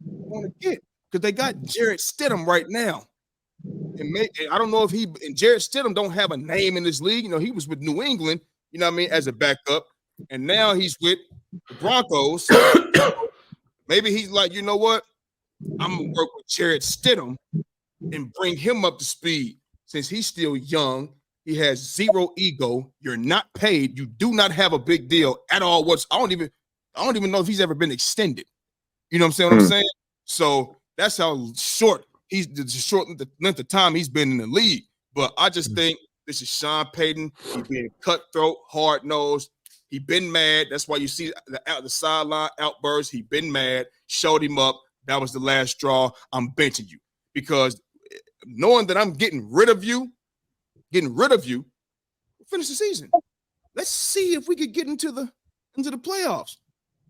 want to get? Because they got Jarrett Stidham right now. And I don't know if Jarrett Stidham don't have a name in this league. He was with New England, as a backup. And now he's with the Broncos. Maybe he's like, you know what? I'm going to work with Jarrett Stidham and bring him up to speed. Since he's still young, he has zero ego. You're not paid. You do not have a big deal at all. I don't even know if he's ever been extended. You know what I'm saying? So that's how short the length of time he's been in the league. But I just think this is Sean Payton. He's being cutthroat, hard-nosed. He been mad. That's why you see the sideline outburst. He been mad. Showed him up. That was the last straw. I'm benching you because knowing that I'm getting rid of you, finish the season. Let's see if we could get into the playoffs.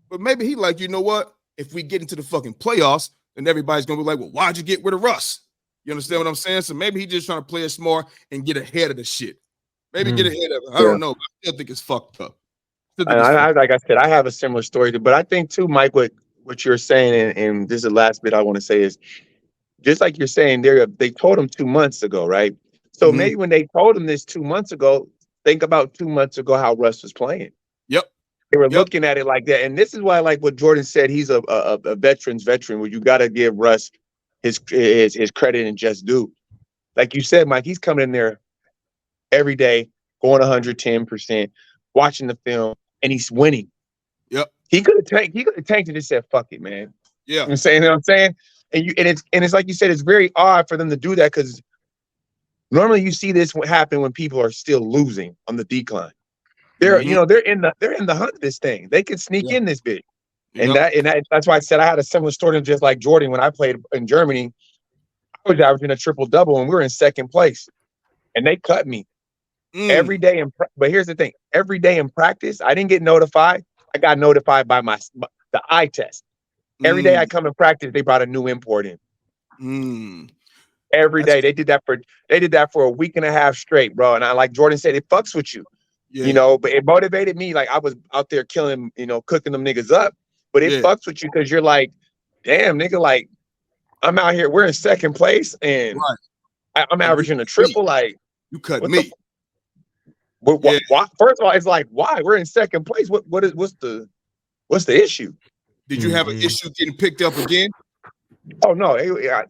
But maybe he like, you know what? If we get into the fucking playoffs, then everybody's gonna be like, well, why'd you get rid of Russ? You understand what I'm saying? So maybe he's just trying to play it smart and get ahead of the shit. Maybe get ahead of it. I don't know. I still think it's fucked up. Like I said, I have a similar story, but I think too, Mike, what you're saying, and this is the last bit I want to say is, just like you're saying, they told him 2 months ago, right? So maybe when they told him this 2 months ago, think about 2 months ago how Russ was playing. Yep. They were looking at it like that. And this is why, like what Jordan said, he's a veteran's veteran, where you got to give Russ his credit and just due. Like you said, Mike, he's coming in there every day, going 110%, watching the film, and he's winning. Yep. He could have tanked it and said, fuck it, man. Yeah. You know what I'm saying? and it's like you said, it's very odd for them to do that because normally you see this happen when people are still losing on the decline. They're in the hunt of this thing. They can sneak in this bitch. And that's why I said I had a similar story just like Jordan when I played in Germany. I was averaging a triple-double and we were in second place. And they cut me every day. But here's the thing. Every day in practice, I didn't get notified. I got notified by the eye test. Every day I come in practice, they brought a new import in. Every day. They did that for a week and a half straight, bro. And I, like Jordan said, it fucks with you. Yeah. You know, but it motivated me. Like I was out there killing, cooking them niggas up. But it fucks with you because you're like, damn, nigga, like I'm out here. We're in second place and I'm averaging a triple. Like you cut me. Why? First of all, it's like, why? We're in second place. What's the issue? Did you have an issue getting picked up again? Oh no,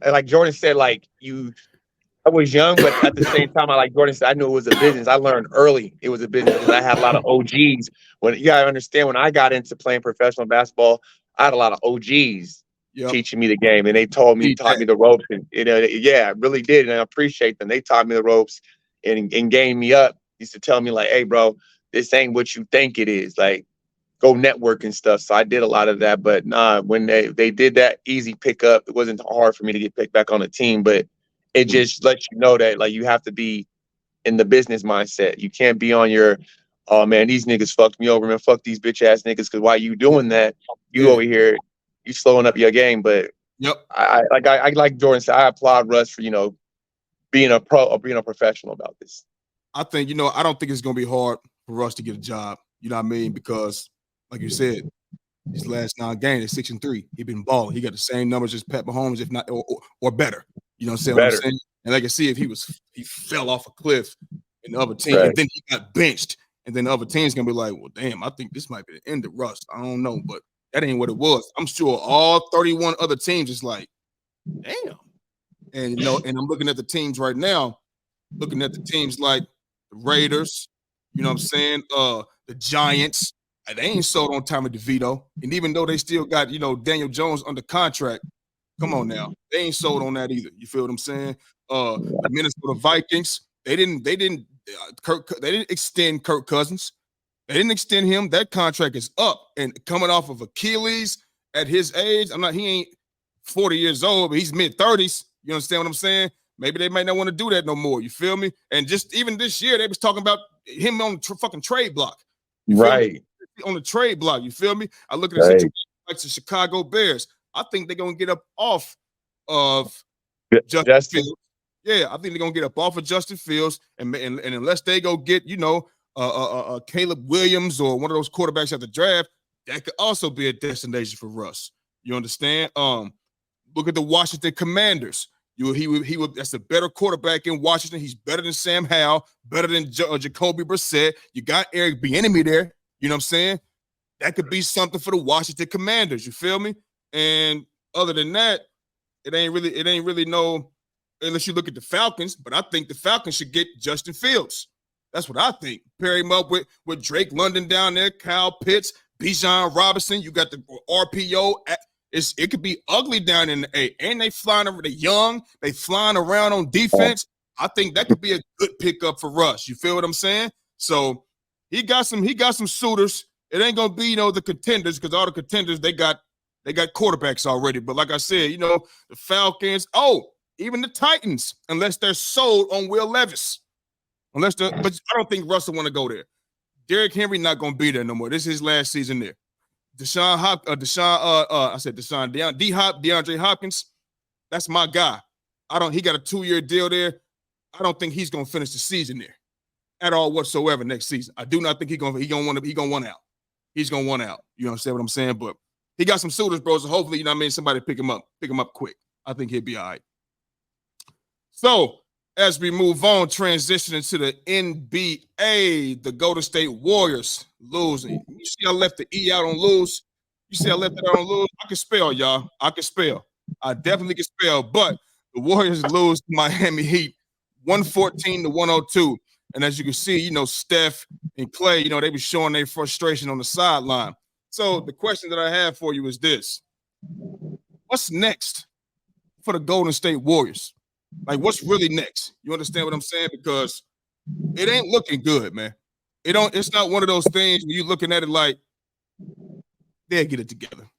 like Jordan said, like I was young, but at the same time, like Jordan said, I knew it was a business. I learned early it was a business because I had a lot of OGs. When you gotta understand, when I got into playing professional basketball, I had a lot of OGs teaching me the game, and they taught me the ropes, and I really did, and I appreciate them. They taught me the ropes and gained me up. Used to tell me like, "Hey, bro, this ain't what you think it is." Like, go network and stuff. So I did a lot of that, but nah, when they did that easy pickup, it wasn't hard for me to get picked back on the team, but it just lets you know that like you have to be in the business mindset. You can't be on your, oh man, these niggas fucked me over, man. Fuck these bitch ass niggas. Because while you doing that, you over here, you slowing up your game. But I like Jordan said, I applaud Russ for being a pro or being a professional about this. I think I don't think it's gonna be hard for Russ to get a job. You know what I mean? Because like you said, his last 9 games, 6-3. He been balling. He got the same numbers as Pat Mahomes, if not or better. You know what I'm saying? And I can see if he fell off a cliff in the other team, and then he got benched, and then the other team's gonna be like, well, damn, I think this might be the end of Russ. I don't know, but that ain't what it was. I'm sure all 31 other teams is like, damn. And and I'm looking at the teams right now, looking at the teams like the Raiders, you know what I'm saying? The Giants. They ain't sold on Tommy DeVito. And even though they still got, Daniel Jones under contract, come on now. They ain't sold on that either. You feel what I'm saying? The Minnesota Vikings, they didn't extend Kirk Cousins. They didn't extend him. That contract is up. And coming off of Achilles at his age, he ain't 40 years old, but he's mid-30s. You understand what I'm saying? Maybe they might not want to do that no more. You feel me? And just even this year, they was talking about him on the fucking trade block. Right. On the trade block, you feel me? I look at the situation like the Chicago Bears. I think they're gonna get up off of Justin Fields. Yeah, I think they're gonna get up off of Justin Fields, and unless they go get Caleb Williams or one of those quarterbacks at the draft, that could also be a destination for Russ. You understand? Look at the Washington Commanders. He would. That's a better quarterback in Washington. He's better than Sam Howell, better than Jacoby Brissett. You got Eric Bieniemy there. You know what I'm saying? That could be something for the Washington Commanders. You feel me? And other than that, it ain't really no, unless you look at the Falcons. But I think the Falcons should get Justin Fields. That's what I think. Pair him up with Drake London down there, Kyle Pitts, Bijan Robinson. You got the RPO. It could be ugly down in the A. And they flying over the young. They flying around on defense. I think that could be a good pickup for Russ. You feel what I'm saying? So he got some suitors. It ain't gonna be the contenders, because all the contenders they got quarterbacks already. But like I said, the Falcons, even the Titans, unless they're sold on Will Levis. But I don't think Russell want to go there. Derrick Henry not gonna be there no more. This is his last season there. DeAndre Hopkins, that's my guy. He got a 2-year deal there. I don't think he's gonna finish the season there at all whatsoever next season. I do not think he gonna want out. He's gonna want out. You understand what I'm saying? But he got some suitors, bro. So hopefully, somebody pick him up quick. I think he'll be all right. So as we move on, transitioning to the NBA, the Golden State Warriors losing. You see I left the E out on lose. You see I left it out on lose. I can spell, y'all. I can spell. I definitely can spell. But the Warriors lose to Miami Heat 114-102. And as you can see, Steph and Clay, they be showing their frustration on the sideline. So the question that I have for you is this. What's next for the Golden State Warriors? Like, what's really next? You understand what I'm saying? Because it ain't looking good, man. It's not one of those things where you're looking at it like they'll get it together.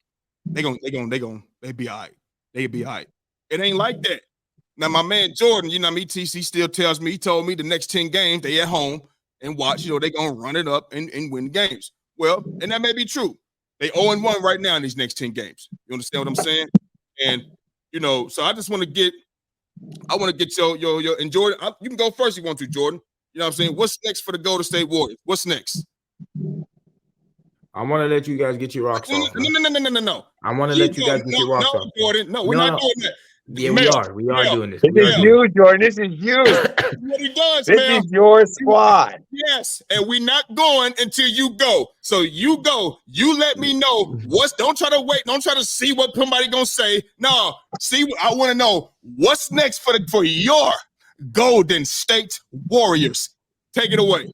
They be all right. They be all right. It ain't like that. Now, my man Jordan, you know, TC still tells me, he told me the next 10 games, they at home and watch, you know, they gonna run it up and win games. Well, and that may be true. They 0-1 right now in these next 10 games. You understand what I'm saying? And you know, so I want to get your and Jordan. You can go first if you want to, Jordan. You know what I'm saying? What's next for the Golden State Warriors? What's next? I want to let you guys get your rocks off. No. I want to let you guys get your rocks off. Jordan. No, we're not doing that. Yeah, we are. We are doing this. This is you, Jordan. This is you. What he does, this man. is your squad. Yes, and we're not going until you go. So you go. You let me know don't try to wait. Don't try to see what somebody gonna say. No, see, I want to know what's next for your Golden State Warriors. Take it away.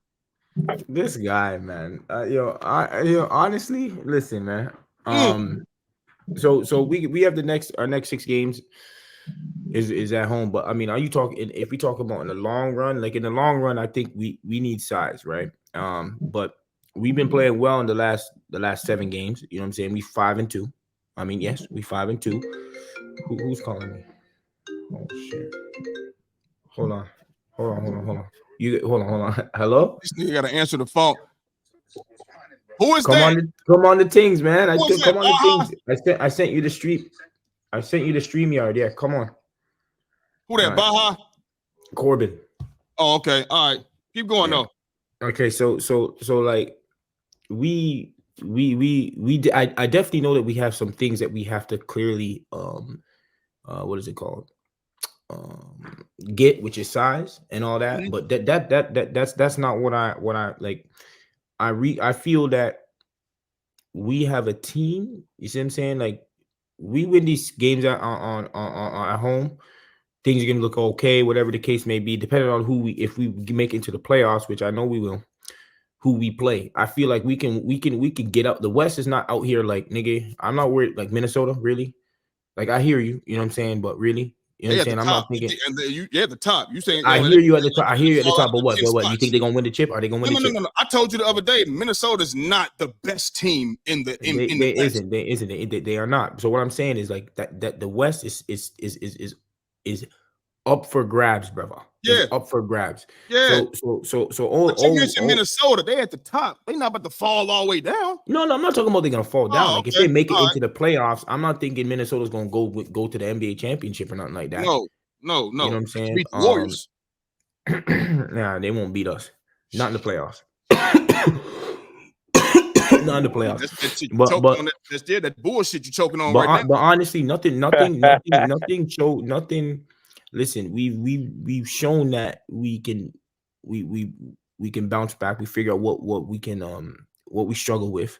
This guy, man. Honestly, listen, man. So we have our next 6 games is at home. But I mean, if we talk about in the long run, like in the long run, I think we need size, right? But we've been playing well in the last 7 games. You know what I'm saying? We 5-2. I mean, yes, we 5-2. Who's calling me? Oh shit. Hold on. Hold on. Hello? This nigga gotta answer the phone. Who is come that? Come on the things, man. Come on that? the things. I sent you the street. I sent you the StreamYard. Yeah, come on. Who that? Right. Baja? Corbin. Oh, okay. All right. Keep going though. Okay, so like I definitely know that we have some things that we have to clearly what is it called? Get, which is size and all that. But that's not what I like. I feel that we have a team. You see what I'm saying? Like, we win these games at home, things are gonna look okay, whatever the case may be, depending on if we make it into the playoffs, which I know we will, who we play. I feel like we can get up. The West is not out here like, nigga, I'm not worried, like Minnesota, really. Like, I hear you, you know what I'm saying, but really, you know what I'm saying? I'm not thinking. You're at the top. You saying? I hear you at the top. I hear you at the top. But what? You think they're gonna win the chip? Are they gonna win the chip? No. I told you the other day, Minnesota's not the best team in the. They are not. So what I'm saying is like that the West is up for grabs, brother. Yeah, up for grabs. Yeah. So you mentioned Minnesota. They at the top. They not about to fall all the way down. No, I'm not talking about they're gonna fall down. Like, if they make it into the playoffs, I'm not thinking Minnesota's gonna go to the NBA championship or nothing like that. No. You know what I'm saying? Beat the Warriors. Nah, they won't beat us. Not in the playoffs. Not in the playoffs. That's that bullshit you're choking on right now. But honestly, nothing. Listen, we've shown that we can bounce back. We figure out what we can what we struggle with,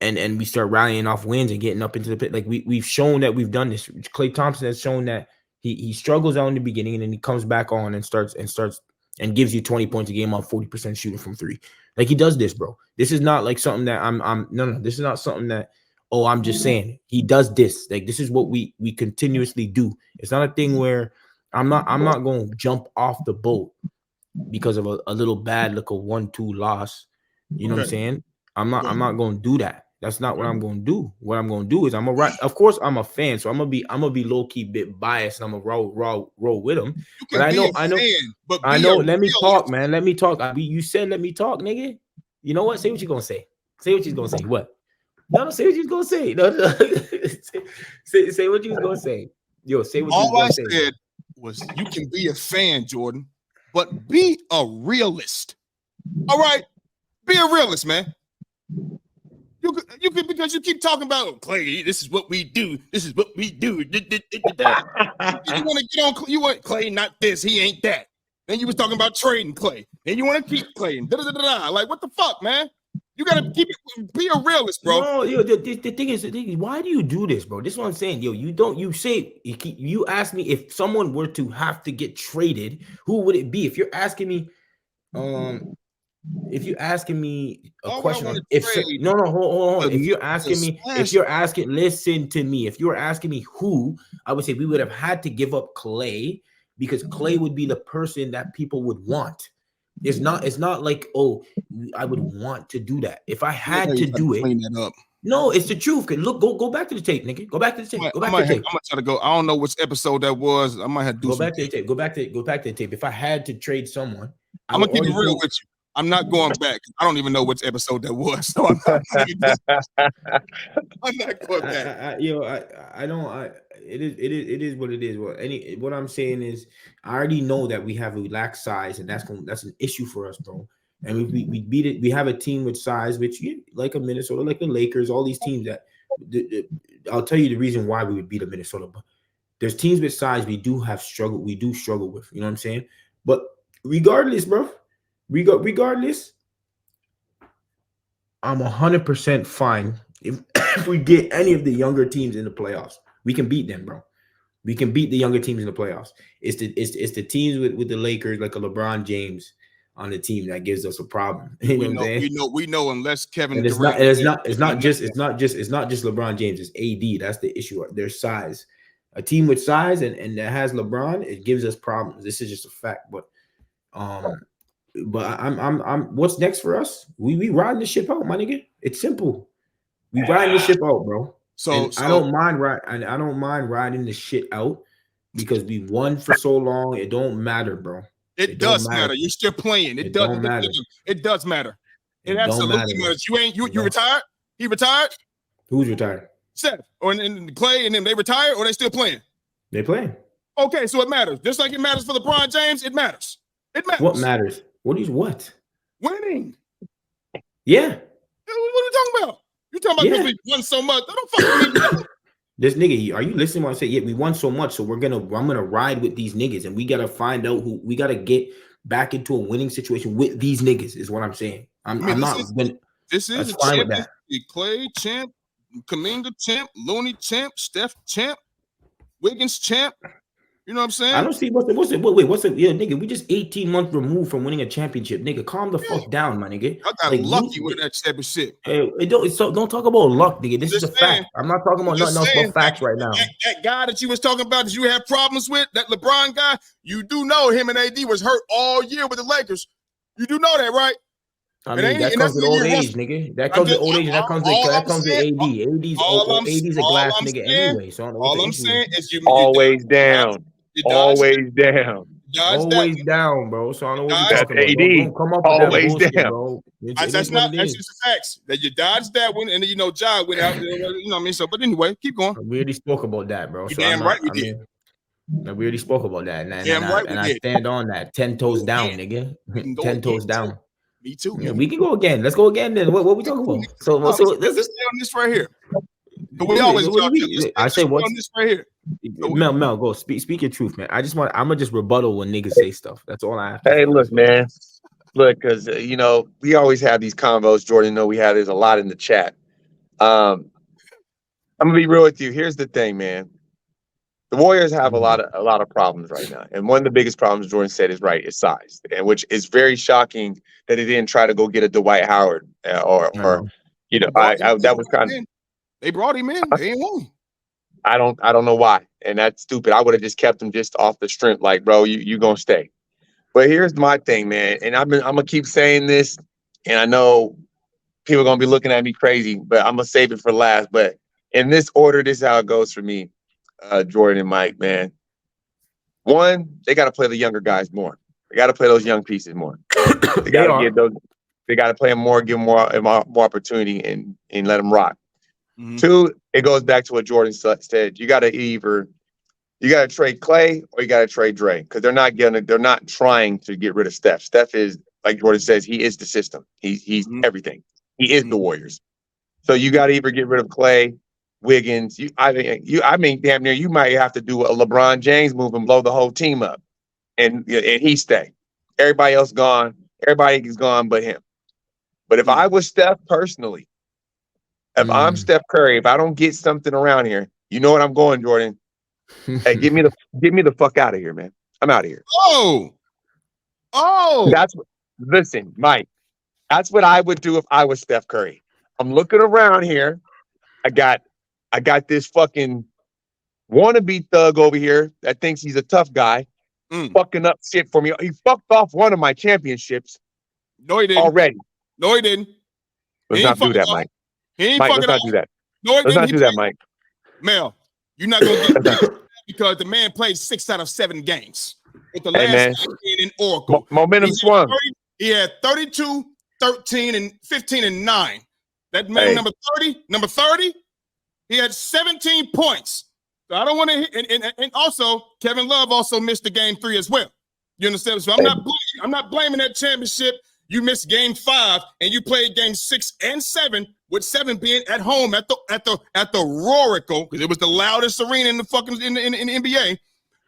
and we start rallying off wins and getting up into the pit. Like, we've shown that we've done this. Klay Thompson has shown that he struggles out in the beginning, and then he comes back on and starts and gives you 20 points a game on 40% shooting from 3. Like, he does this, bro. This is not like something that no. This is not something that, I'm just saying. He does this. Like, this is what we continuously do. It's not a thing where I'm not going to jump off the boat because of a little bad look of 1-2 loss. You know what I'm saying? I'm not going to do that. That's not what I'm going to do. What I'm going to do is of course I'm a fan, so I'm gonna be low key bit biased, and I'm gonna roll with him. But I know. Let me talk, man. Let me talk. You said let me talk, nigga. You know what? Say what you're gonna say. Say what you're gonna say. What? No, say what you're gonna say. No. say what you're gonna say. Yo, say what you're gonna say. All I said was, you can be a fan, Jordan, but be a realist. All right, be a realist, man. You can, because you keep talking about Klay. This is what we do. This is what we do. You want to get on. You want Klay, not this. He ain't that. Then you was talking about trading Klay. Then you want to keep Klay. Like, what the fuck, man? You gotta keep it. Be a realist, bro. No, the thing is, why do you do this, bro? This is what I'm saying. Yo, you ask me if someone were to have to get traded, who would it be? If you're asking me, if you're asking me a Why would I question want on to if trade no, hold on. If you're the asking me, splash? listen to me. If you're asking me who, I would say we would have had to give up Clay because Clay would be the person that people would want. It's not like, oh, I would want to do that. If I I like how had you to try to do it, clean that up. no, it's the truth. Look, go back to the tape, nigga. Go back to the tape. Go I back to the tape. might try to go. I don't know which episode that was. I might have to do Go some. back to the tape. Go back to the tape. If I had to trade someone, I I'm would gonna keep it already real do. with you. I'm not going back. I don't even know which episode that was, so I'm not going back. I don't. It is what it is. What I'm saying is, I already know that we have a relaxed size, and that's an issue for us, bro. And we beat it. We have a team with size, which like a Minnesota, like the Lakers, all these teams that. I'll tell you the reason why we would beat a Minnesota. But there's teams with size we do struggle with. You know what I'm saying? But regardless, bro. Regardless, I'm 100% fine if we get any of the younger teams in the playoffs. We can beat them, bro. We can beat the younger teams in the playoffs. It's the teams with the Lakers, like a LeBron James on the team, that gives us a problem. You know what I'm saying? We know unless Kevin And Durant, it's not just LeBron James, it's AD. That's the issue. Their size. A team with size and that has LeBron, it gives us problems. This is just a fact. But I'm what's next for us? We riding the ship out, my nigga. It's simple. We riding the ship out, bro. So I don't mind riding the shit out because we won for so long. It don't matter, bro. It does matter. You're still playing. It does matter. It does matter. It absolutely matters. You retired? He retired? Who's retired? Steph or and Clay and them. They retired or they still playing? They playing. Okay, so it matters. Just like it matters for LeBron James, it matters. It matters. What matters? What? Winning. Yeah. What are you talking about? You're talking about because we won so much. That don't fucking mean this nigga, are you listening when I say, yeah, we won so much, so I'm gonna ride with these niggas, and we gotta find out who we gotta get back into a winning situation with these niggas, is what I'm saying. This is fine with that. Clay champ, Kuminga champ, Looney champ, Steph champ, Wiggins champ. You know what I'm saying? I don't see what's the nigga? We just 18 months removed from winning a championship, nigga. Calm the fuck down, my nigga. I got lucky with that championship. Hey, don't talk about luck, nigga. This is a fact. I'm not talking about nothing else but facts right now. That guy that you was talking about that you have problems with, that LeBron guy, you do know him and AD was hurt all year with the Lakers. You do know that, right? I mean, that comes with old age, nigga. That comes with old age. That comes with AD. AD's a glass nigga anyway. So all I'm saying is you always down. Always down. Always down, bro. So I don't know what you're talking about. Don't come up always with that bullshit, down. Bro. That's just the facts. That you dodged that one, and then Ja went out. You know what I mean? So, but anyway, keep going. We already spoke about that, bro. So damn right we did. We already spoke about that, and I stand on that. 10 toes down, nigga. 10 toes down. Me too. Yeah, we can go again. Let's go again then. What we talking about? So let's stay on this right here. But we always I say what on this right here. Mel, go speak your truth, man. I'm gonna just rebuttal when niggas say stuff. That's all I have. Hey, look, man. Look, because we always have these convos. Jordan, we have there's a lot in the chat. I'm gonna be real with you. Here's the thing, man. The Warriors have a lot of problems right now, and one of the biggest problems Jordan said is size, and which is very shocking that he didn't try to go get a Dwight Howard that was kind of. They brought him in. They ain't won. I don't know why, and that's stupid. I would have just kept him just off the strength, like, bro, you gonna stay. But here's my thing, man, and I'm gonna keep saying this, and I know people are gonna be looking at me crazy, but I'm gonna save it for last. But in this order, this is how it goes for me. Jordan and Mike, man. One, they got to play the younger guys more. They got to play those young pieces more. They got to give those. They got to play them more, give them more opportunity, and let them rock. Mm-hmm. Two, it goes back to what Jordan said. You got to trade Clay or you got to trade Dre because they're not trying to get rid of Steph. Steph is, like Jordan says, he is the system. He's mm-hmm. everything. He is the Warriors. So you got to either get rid of Clay, Wiggins. I mean, damn near you might have to do a LeBron James move and blow the whole team up, and he stay. Everybody else gone. Everybody is gone but him. But if I was Steph personally, if I'm Steph Curry, if I don't get something around here, you know what I'm going, Jordan. Hey, get me the fuck out of here, man. I'm out of here. Oh, listen, Mike. That's what I would do if I was Steph Curry. I'm looking around here. I got this fucking wannabe thug over here that thinks he's a tough guy, fucking up shit for me. He fucked off one of my championships. No, he didn't. Already. No, he didn't. Let's not do that, Mike. He ain't Mike, fucking let's not do that. No, he let's didn't. not do that, Mike. Mel, you're not going to get that because the man played 6 out of 7 games. With the last game in Oracle. Momentum swung. He had 32, 13, and 15, and 9. That man, number 30, he had 17 points. So I don't want to. And also, Kevin Love also missed the game 3 as well. You understand? So I'm not blaming that championship. You missed game 5, and you played game 6 and 7, with 7 being at home at the Oracle, because it was the loudest arena in the fucking in the NBA.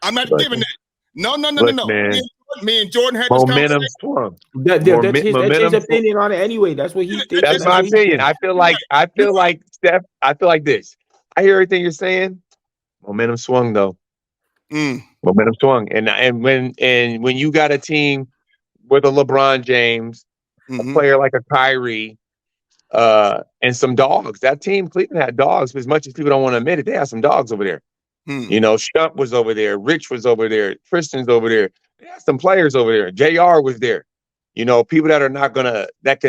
I'm not giving that. No. Man. Me and Jordan had momentum this swung. That's his opinion on it anyway. That's what he thinks. That's my opinion. I feel like Steph. I feel like this. I hear everything you're saying. Momentum swung though. Momentum swung, and when you got a team with a LeBron James, a player like a Kyrie, and some dogs. That team, Cleveland, had dogs. As much as people don't want to admit it, they had some dogs over there. You know, Shump was over there. Rich was over there. Tristan's over there. They had some players over there. JR was there. You know, people that are not gonna that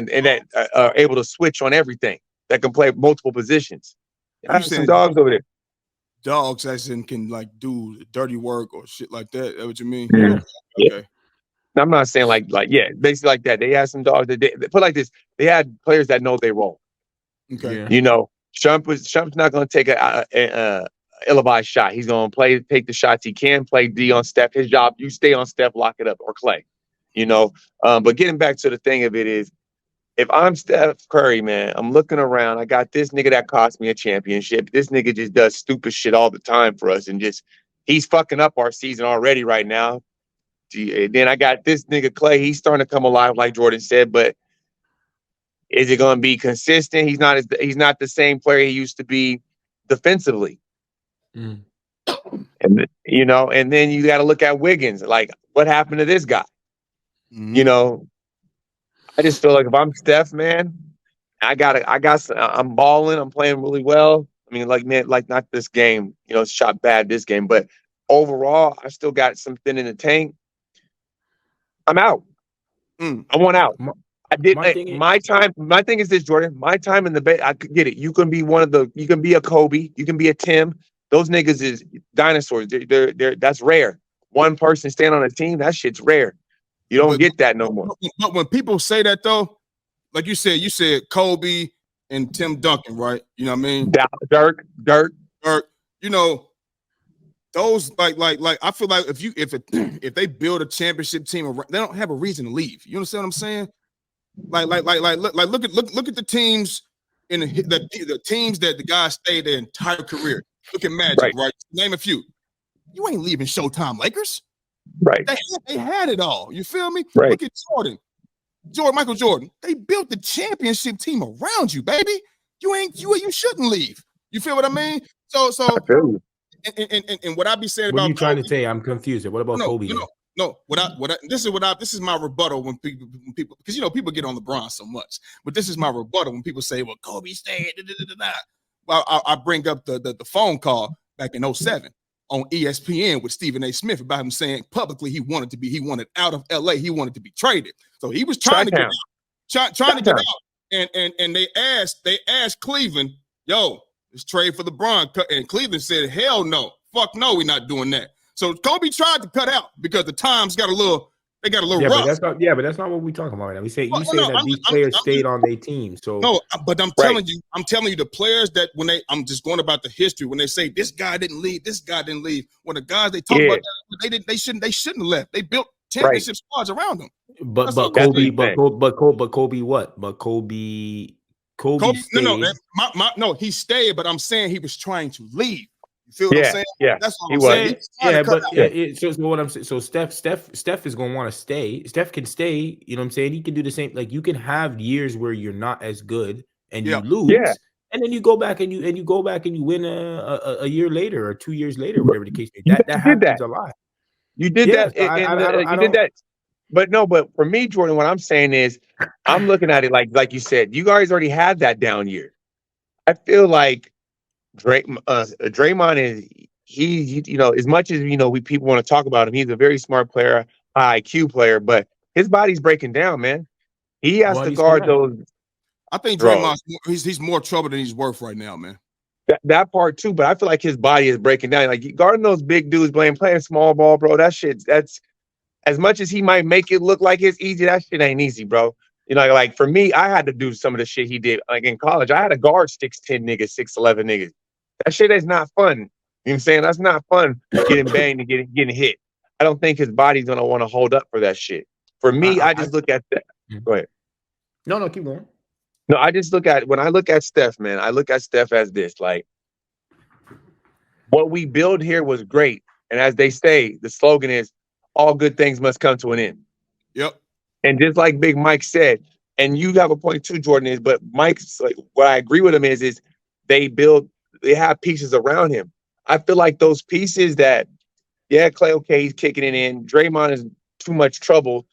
are able to switch on everything. That can play multiple positions. I have some dogs over there. Dogs, as in, can like do dirty work or shit like that. That's what you mean? Yeah. Okay. I'm not saying like basically like that. They had some dogs that they put like this. They had players that know they role. Okay. Yeah. You know, Shump's not going to take a ill-advised shot. He's going to take the shots he can. Play D on Steph. His job, you stay on Steph, lock it up, or Clay. You know, but getting back to the thing of it is, if I'm Steph Curry, man, I'm looking around. I got this nigga that cost me a championship. This nigga just does stupid shit all the time for us, and he's fucking up our season already right now. Then I got this nigga Clay. He's starting to come alive, like Jordan said, but is it going to be consistent? He's not the same player he used to be defensively. And you know, and then you got to look at Wiggins. Like, what happened to this guy? You know, I just feel like if I'm Steph, man, I'm balling. I'm playing really well. I mean, like not this game. You know, it's shot bad this game, but overall, I still got something in the tank. I'm out. I want out. I did my time. My thing is this, Jordan. My time in the bed. I could get it. You can be you can be a Kobe. You can be a Tim. Those niggas is dinosaurs. They're that's rare. One person stand on a team. That shit's rare. You don't get that no more. But when people say that though, like you said Kobe and Tim Duncan, right? You know what I mean? Dirk. You know, those like I feel like if they build a championship team around, they don't have a reason to leave. You understand what I'm saying? Like look at the teams in the teams that the guys stayed their entire career. Look at Magic, right? Name a few. You ain't leaving Showtime Lakers. Right. They had it all. You feel me? Right. Look at Michael Jordan. They built the championship team around you, baby. You shouldn't leave. You feel what I mean? So I feel you. And what I be saying what about are you trying to say? I'm confused. What about Kobe? No. This is my rebuttal when people because you know people get on LeBron so much, but this is my rebuttal when people say, "Well, Kobe stayed." Well, I bring up the phone call back in 2007 on ESPN with Stephen A. Smith about him saying publicly he wanted out of LA. He wanted to be traded, so he was trying to get out, trying to get out. And they asked Cleveland, "Yo, let's trade for LeBron," and Cleveland said, "Hell no, fuck no, we're not doing that." So Kobe tried to cut out because the times got a little rough. But that's not what we're talking about right now. You say that these players stayed on their team. So no, but I'm telling you, the players that I'm just going about the history when they say this guy didn't leave. When the guys they talk about that, they shouldn't have left. They built championship squads around them. But Kobe what? But Kobe stayed. No, he stayed, but I'm saying he was trying to leave. You feel what I'm saying? Yeah, that's what I'm saying. So what I'm saying. So Steph is going to want to stay. Steph can stay. You know what I'm saying? He can do the same. Like you can have years where you're not as good and you lose, and then you go back and you win a year later or 2 years later, whatever the case may be. That happens a lot. You did that. You did that. but for me, Jordan, what I'm saying is, I'm looking at it like you said, you guys already had that down year. I feel like Draymond is you know, as much as we people want to talk about him, he's a very smart player, high IQ player, but his body's breaking down, man. He has to guard those. I think Bro. Draymond, he's more trouble than he's worth right now, man. That part too, but I feel like his body is breaking down. Like guarding those big dudes, playing small ball, bro. That's as much as he might make it look like it's easy. That shit ain't easy, bro. You know, like for me, I had to do some of the shit he did. Like in college, I had to guard 6'10" niggas, 6'11" niggas. That shit is not fun. You know what I'm saying? That's not fun. Getting banged and getting hit. I don't think his body's gonna want to hold up for that shit. For me, I just look at that. Go ahead. No, keep going. No, I just look at when I look at Steph, man. I look at Steph as this: like, what we build here was great, and as they say, the slogan is, "All good things must come to an end." Yep. And just like Big Mike said, and you have a point too, Jordan, is, but Mike's like, what I agree with him is they have pieces around him. I feel like those pieces that, yeah, Clay, okay, he's kicking it in. Draymond is too much trouble.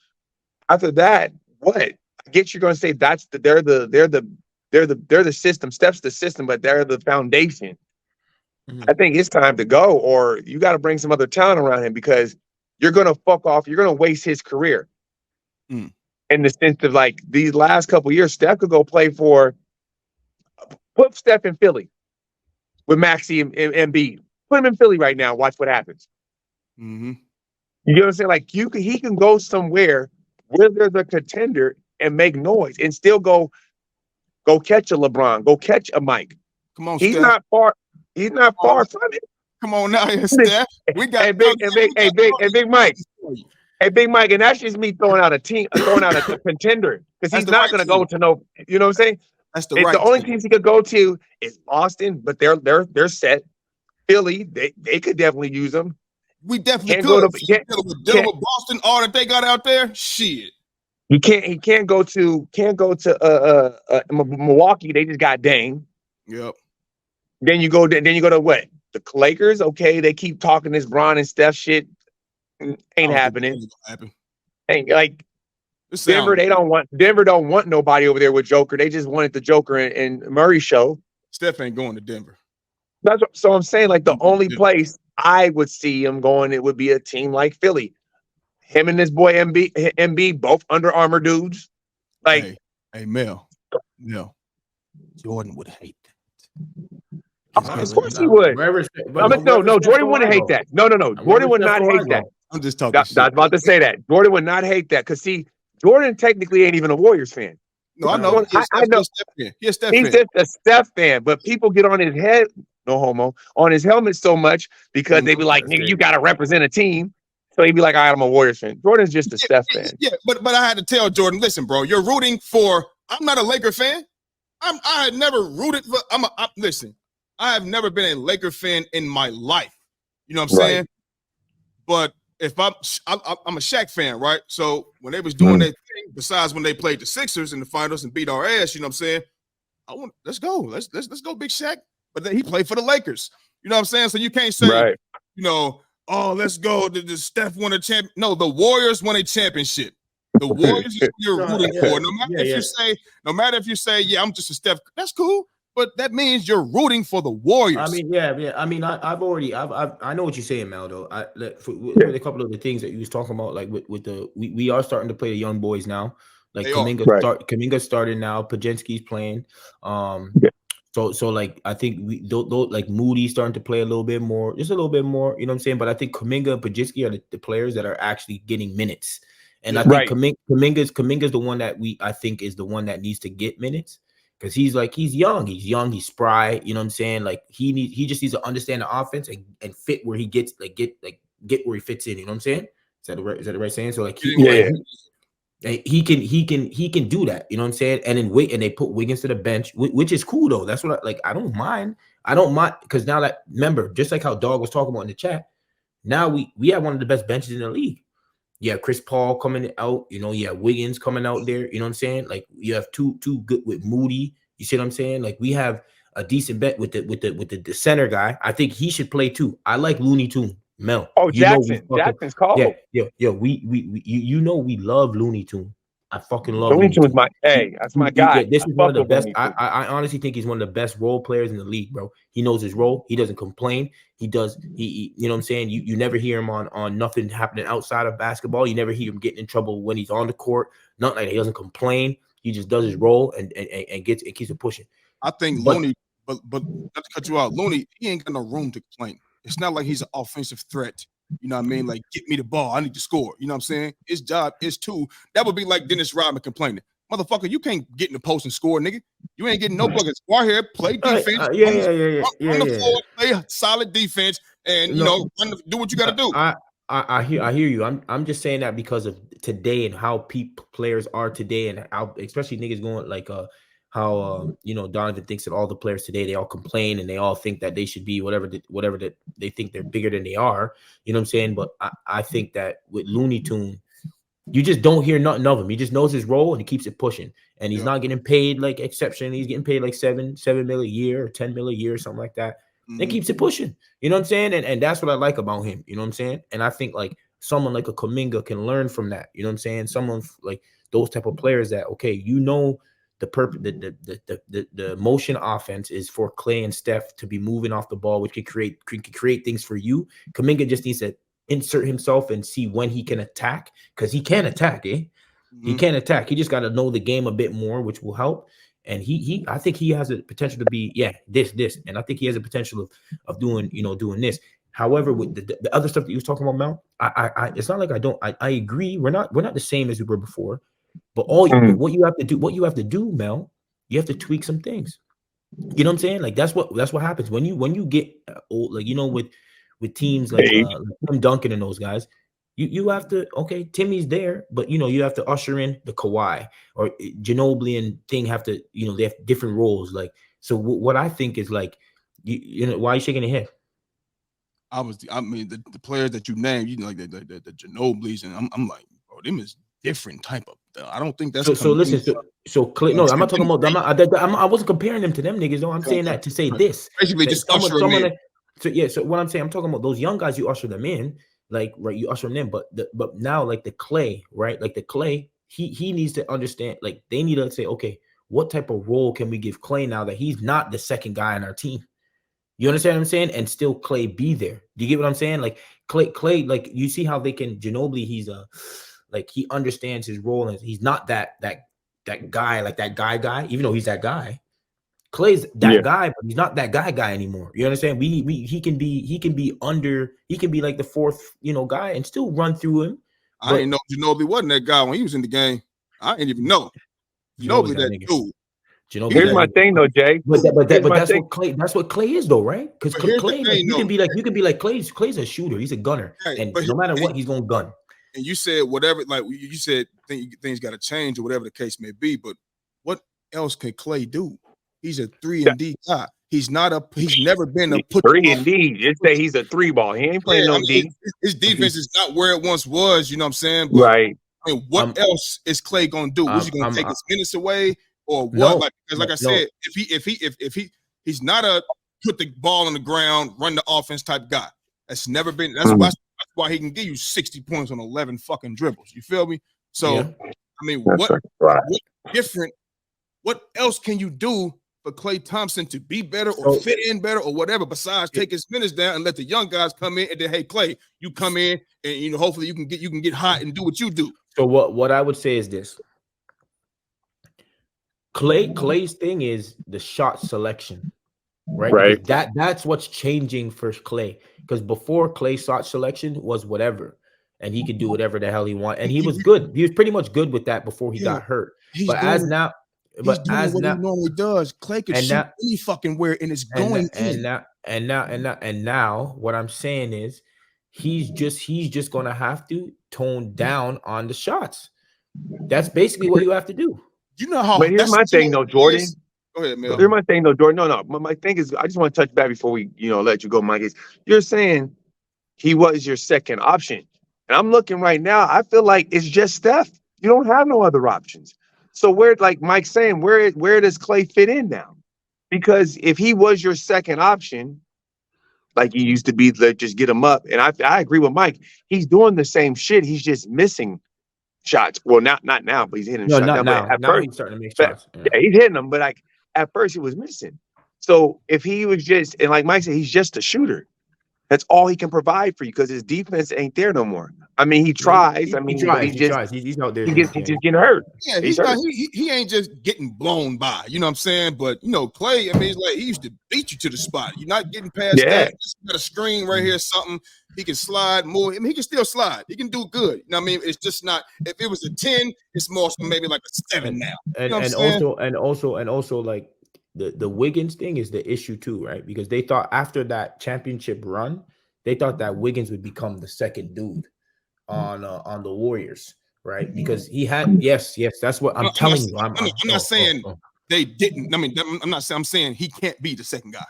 After that, what? I guess you're going to say they're the system. Steph's the system, but they're the foundation. Mm-hmm. I think it's time to go, or you got to bring some other talent around him because you're going to fuck off. You're going to waste his career. In the sense of like these last couple of years, Steph could go play put Steph in Philly with Maxey and Embiid. Put him in Philly right now. Watch what happens. Mm-hmm. You know what I'm saying? Like he can go somewhere where there's a contender and make noise and still go catch a LeBron, go catch a Mike. Come on, he's Steph. not far. He's not far from it. Come on now, Steph. We got Big Mike. Hey, Big Mike, and that's just me throwing out a contender because he's not going to go to no. You know what I'm saying? That's the only teams he could go to is Boston, but they're set. Philly, they could definitely use them. We definitely could. Dealing with Boston, all that they got out there, shit. He can't go to Milwaukee. They just got Dame. Yep. Then you go to what? The Lakers. Okay, they keep talking this Bron and Steph shit. Ain't happening. Ain't like Denver. Denver don't want nobody over there with Joker. They just wanted the Joker and Murray show. Steph ain't going to Denver. So I'm saying like the only place I would see him going, it would be a team like Philly. Him and this boy MB, both Under Armour dudes. Like, hey Mel, Jordan would hate that. Of course he would. No, Jordan wouldn't hate that. No, Jordan would not hate that. I'm just talking. I was about to say that Jordan would not hate that because see, Jordan technically ain't even a Warriors fan. No, I know. I know. He's just a Steph fan, but people get on his head, no homo, on his helmet so much because they be like, "Nigga, you got to represent a team." So he'd be like, "I'm a Warriors fan." Jordan's just a Steph fan. Yeah, but I had to tell Jordan, listen, bro, you're rooting for. I'm not a Laker fan. I had never rooted for. Listen. I have never been a Laker fan in my life. You know what I'm saying? But if I'm a Shaq fan, right? So when they was doing their thing, besides when they played the Sixers in the finals and beat our ass, you know what I'm saying? Let's go. Let's go, Big Shaq. But then he played for the Lakers. You know what I'm saying? So you can't say, let's go. The Steph won a champion. No, the Warriors won a championship. The Warriors is who you're rooting for. No matter if you say, yeah, I'm just a Steph, that's cool. But that means you're rooting for the Warriors. I mean, yeah. I mean, I know what you're saying, Mal. Though, with a couple of the things that you was talking about, like with the we are starting to play the young boys now. Like Kuminga started now. Pajinski's playing. So like I think like Moody's starting to play a little bit more, just a little bit more. You know what I'm saying? But I think Kuminga and Pajinski are the players that are actually getting minutes, and I think Kuminga's the one that I think is the one that needs to get minutes. Because he's young, he's spry, you know what I'm saying? Like he just needs to understand the offense and fit where he gets get where he fits in, you know what I'm saying? Is that the right saying? So like he can do that, you know what I'm saying? And then they put Wiggins to the bench, which is cool though. That's what I don't mind because now that remember, just like how Dog was talking about in the chat, now we have one of the best benches in the league. You have Chris Paul coming out, you have Wiggins coming out there, you know what I'm saying? Like you have two good with Moody, you see what I'm saying? Like we have a decent bet with the center guy. I think he should play too. I like Looney too. Mel, Oh, you know we Jackson. fucking Jackson's cold. we you know we love Looney Tune. I fucking love Looney Looney Tune's Tune. my that's my guy. This I is one of fuck the with best. Looney I, Tunes. I honestly think he's one of the best role players in the league, bro. He knows his role. He doesn't complain. He does. You know what I'm saying. You never hear him on nothing happening outside of basketball. You never hear him getting in trouble when he's on the court. Nothing like that. He doesn't complain. He just does his role and keeps it pushing. I think But Looney, but not to cut you out, Looney, he ain't got no room to complain. It's not like he's an offensive threat. You know what I mean? Like, get me the ball. I need to score. You know what I'm saying? His job is to. That would be like Dennis Rodman complaining. Motherfucker, you can't get in the post and score, nigga. You ain't getting no buckets. Go out here, play defense. Run the floor, play solid defense, and you know, do what you got to do. I hear you. I'm just saying that because of today and how players are today, and how especially niggas going like how you know, Donovan thinks that all the players today, they all complain and they all think that they should be whatever that they think they're bigger than they are. You know what I'm saying? But I think that with Looney Tune, you just don't hear nothing of him. He just knows his role and he keeps it pushing. And he's not getting paid like exception. He's getting paid like $7 million a year or $10 million a year or something like that. And keeps it pushing. You know what I'm saying? And that's what I like about him. You know what I'm saying? And I think like someone like a Kuminga can learn from that. You know what I'm saying? Someone like those type of players that, okay, you know, the purpose, the motion offense is for Clay and Steph to be moving off the ball, which can create things for you. Kuminga just needs to insert himself and see when he can attack, because he can attack. He can attack. He just got to know the game a bit more, which will help. And I think he has a potential to be this, and I think he has a potential of doing this. However, with the other stuff that you was talking about, Mel, I it's not like I agree. We're not the same as we were before. But but what you have to do, Mel, you have to tweak some things. You know what I'm saying? Like that's what happens when you get old, like, you know, with teams like Tim Duncan and those guys. You have to, okay, Timmy's there, but you know, you have to usher in the Kawhi or Ginobili and thing have to, you know, they have different roles. Like, so what I think is like, you know, why are you shaking your head? I mean, the players that you named, you know, like the Ginobili's, and I'm like, bro, them is different type of. I don't think that's so. Listen, Clay. No, I'm not talking about. I wasn't comparing them to them niggas. No, I'm saying that to say this. Basically, just usher them in. So what I'm saying, I'm talking about those young guys. You usher them in, like, right. You usher them in, but now like the Clay, right? Like the Clay, he needs to understand. Like they need to say, okay, what type of role can we give Clay now that he's not the second guy on our team? You understand what I'm saying? And still Clay be there. Do you get what I'm saying? Like Clay, like you see how they can Ginobili, he's like he understands his role and he's not that guy, like that guy, even though he's that guy. Clay's that guy, but he's not that guy anymore. You understand? He can be like the fourth, you know, guy and still run through him. I didn't know Ginobili wasn't that guy when he was in the game. I didn't even know. Ginobili that dude. Here's my thing though, Jay. But that's what Clay is though, right? Because Clay, like, you can be like Clay's a shooter, he's a gunner, and no matter what, he's gonna gun. And you said whatever, like you said, things got to change or whatever the case may be. But what else can Clay do? He's a 3-and-D guy. He's never been a 3-and-D. Just say he's a 3-ball. He ain't playing D. His defense is not where it once was. You know what I'm saying? But, right. I mean, what else is Clay gonna do? Was he gonna take his minutes away? Or what? I said, if he's not a put the ball on the ground, run the offense type guy. That's never been. That's why he can give you 60 points on 11 fucking dribbles. You feel me? So I mean, what different? What else can you do for Klay Thompson to be better or fit in better or whatever besides take his minutes down and let the young guys come in and then, hey, Klay, you come in and, you know, hopefully you can get hot and do what you do. So what I would say is this. Clay's thing is the shot selection, right? That's what's changing for Clay. Because before, Clay's shot selection was whatever, and he could do whatever the hell he wanted, and he was good. He was pretty much good with that before he got hurt. But as now, he normally does. Clay could shoot any fucking where, and it's going in. And now, what I'm saying is, he's just gonna have to tone down on the shots. That's basically what you have to do. You know how? But here's my thing, though, Jordan. Go ahead, Mel. Here's my thing, though, Jordan. No. My thing is, I just want to touch back before we, let you go, Mike. You're saying he was your second option, and I'm looking right now. I feel like it's just Steph. You don't have no other options. So where, like Mike's saying, where does Clay fit in now? Because if he was your second option, like he used to be. Like, just get him up. And I agree with Mike. He's doing the same shit. He's just missing shots. Well, not now, but he's hitting No, shots not now. now. But at Now first, he's starting to make but shots. Yeah. yeah, he's hitting them. But like at first, he was missing. So if he was just, and like Mike said, he's just a shooter. That's all he can provide for you because his defense ain't there no more. I mean, he tries. He I mean, but tries. He tries. He's out there. he's just getting hurt. Yeah, He's hurt. he ain't just getting blown by. You know what I'm saying? But Clay, I mean, it's like he used to beat you to the spot. You're not getting past Yeah. that. Just got a screen right here, something. He can slide more. I mean, he can still slide. He can do good. You know what I mean? It's just not. If it was a 10, it's more so maybe like a 7 now. And also like the Wiggins thing is the issue too, right? Because they thought after that championship run, they thought that Wiggins would become the second dude on the Warriors, right? Because he had yes, that's what I'm telling you. I'm not saying they didn't. I mean, I'm not saying. I'm saying he can't be the second guy.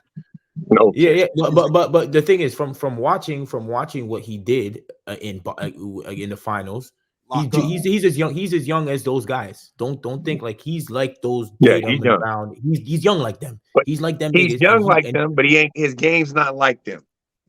No. Yeah. But the thing is, from watching what he did in the finals, he's as young as those guys. Don't think like he's like those. Yeah, he's young. Brown. He's young like them. But he's like them. He's young like them, but he ain't. His game's not like them.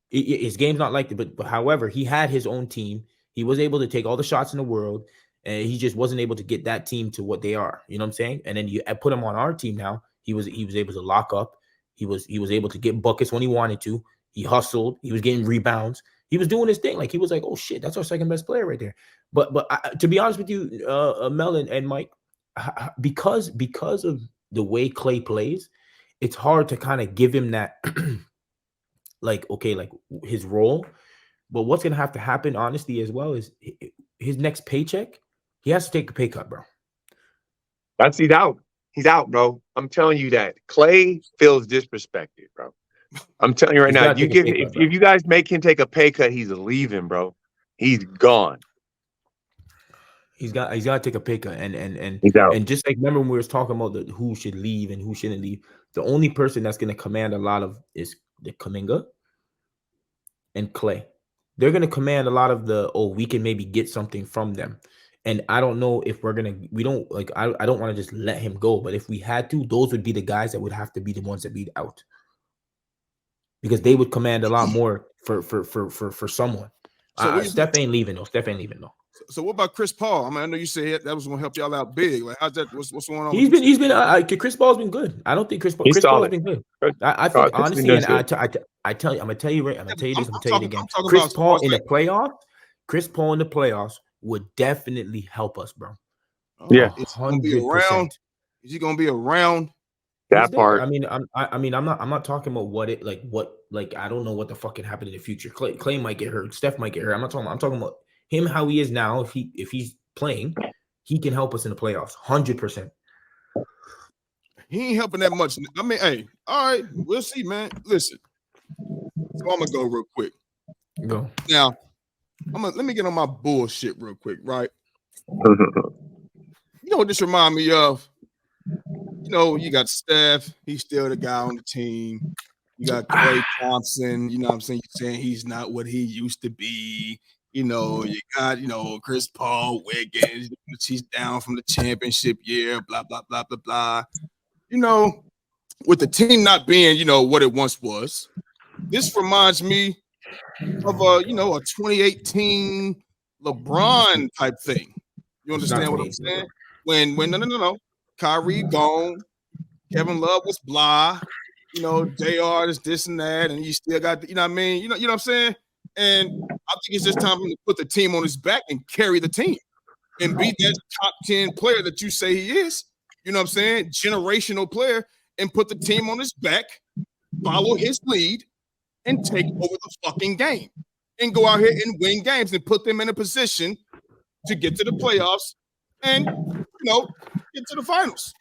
His game's not like it. But however, he had his own team. He was able to take all the shots in the world, and he just wasn't able to get that team to what they are. You know what I'm saying? And then you put him on our team now. He was able to lock up. He was able to get buckets when he wanted to. He hustled. He was getting rebounds. He was doing his thing. Like he was like, oh shit, that's our second best player right there. But to be honest with you, Mel and Mike, because of the way Clay plays, it's hard to kind of give him that like his role. But what's gonna have to happen, honestly, as well, is his next paycheck. He has to take a pay cut, bro. He's out. He's out, bro. I'm telling you that Clay feels disrespected, bro. I'm telling you right now. If you guys make him take a pay cut, he's leaving, bro. He's gone. He's got to take a pay cut, and he's out. And just like remember when we were talking about who should leave and who shouldn't leave, the only person that's gonna command a lot of is the Kuminga and Clay. They're gonna command a lot of we can maybe get something from them. And I don't know if I don't want to just let him go, but if we had to, those would be the guys that would have to be the ones that be out. Because they would command a lot more for someone. So Steph ain't leaving though. So what about Chris Paul? I mean, I know you said that was going to help y'all out big. Like, how's that? What's going on? He's been. Chris Paul's been good. I don't think Chris Paul has been good. I think honestly, and I'm gonna tell you this. I'm gonna tell you again. Chris Paul in the playoffs would definitely help us, bro. Yeah, it's 100%. Is he gonna be around? That part. I mean, I'm not talking about I don't know what the fuck can happen in the future. Clay might get hurt. Steph might get hurt. I'm talking about him, how he is now. If he's playing, he can help us in the playoffs. 100%. He ain't helping that much. I mean, hey, all right, we'll see, man. Listen, so I'm gonna go real quick. Go now. Let me get on my bullshit real quick, right? You know what this remind me of? You got Steph. He's still the guy on the team. You got Klay Thompson. You know what I'm saying? You're saying he's not what he used to be. You got, Chris Paul, Wiggins. He's down from the championship year, blah, blah, blah, blah, blah. With the team not being, what it once was, this reminds me of a 2018 LeBron type thing. You understand what I'm saying? When no. Kyrie gone, Kevin Love was blah, JR is this and that, and you still got you know what I mean? You know what I'm saying? And I think it's just time for him to put the team on his back and carry the team and be that top 10 player that you say he is. You know what I'm saying? Generational player, and put the team on his back, follow his lead, and take over the fucking game and go out here and win games and put them in a position to get to the playoffs and, get to the finals.